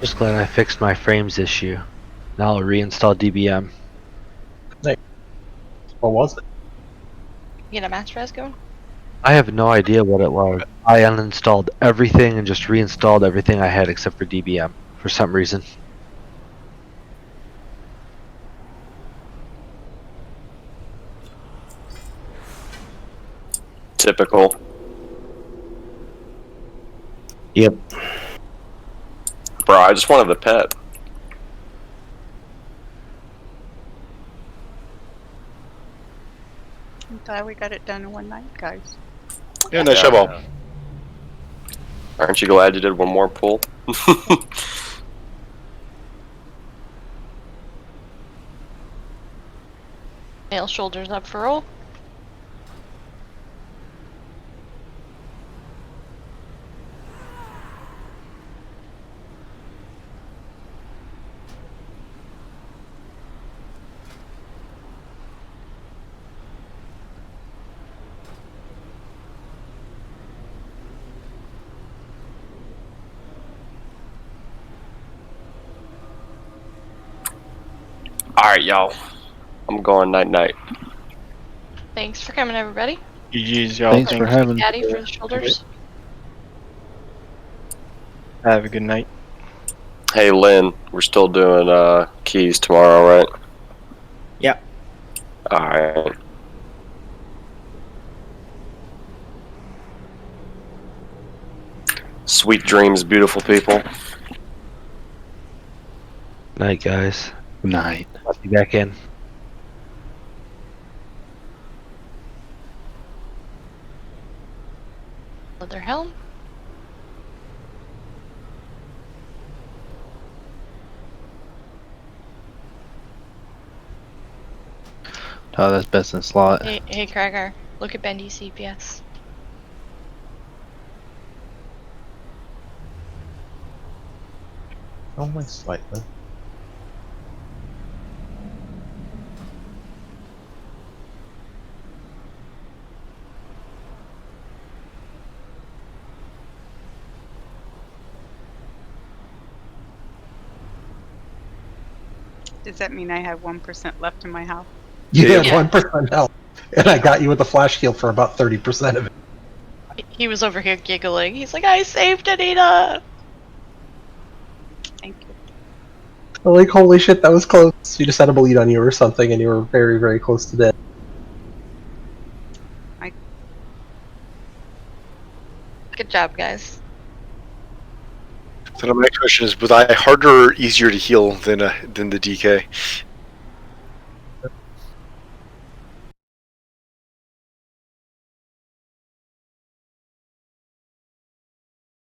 Just glad I fixed my frames issue. Now I'll reinstall DBM. What was it? You get a master res going? I have no idea what it was. I uninstalled everything and just reinstalled everything I had except for DBM for some reason. Typical. Yep. Bro, I just wanted the pet. I'm glad we got it done in one night, guys. Yeah, nice job, all. Aren't you glad you did one more pull? Nail shoulders up for roll. Alright, y'all. I'm going night-night. Thanks for coming, everybody. GG's, y'all. Thanks for having me. Daddy for the shoulders. Have a good night. Hey, Lynn, we're still doing keys tomorrow, right? Yeah. Alright. Sweet dreams, beautiful people. Night, guys. Good night. I'll be back in. Leather helm. Oh, that's best in slot. Hey, Kragar. Look at Bendy's CPS. Only slightly. Does that mean I have 1% left in my health? You had 1% health, and I got you with the flash heal for about 30% of it. He was over here giggling. He's like, I saved Anita! Thank you. I'm like, holy shit, that was close. You just had a bleed on you or something, and you were very, very close to death. Good job, guys. So my next question is: was I harder or easier to heal than the DK?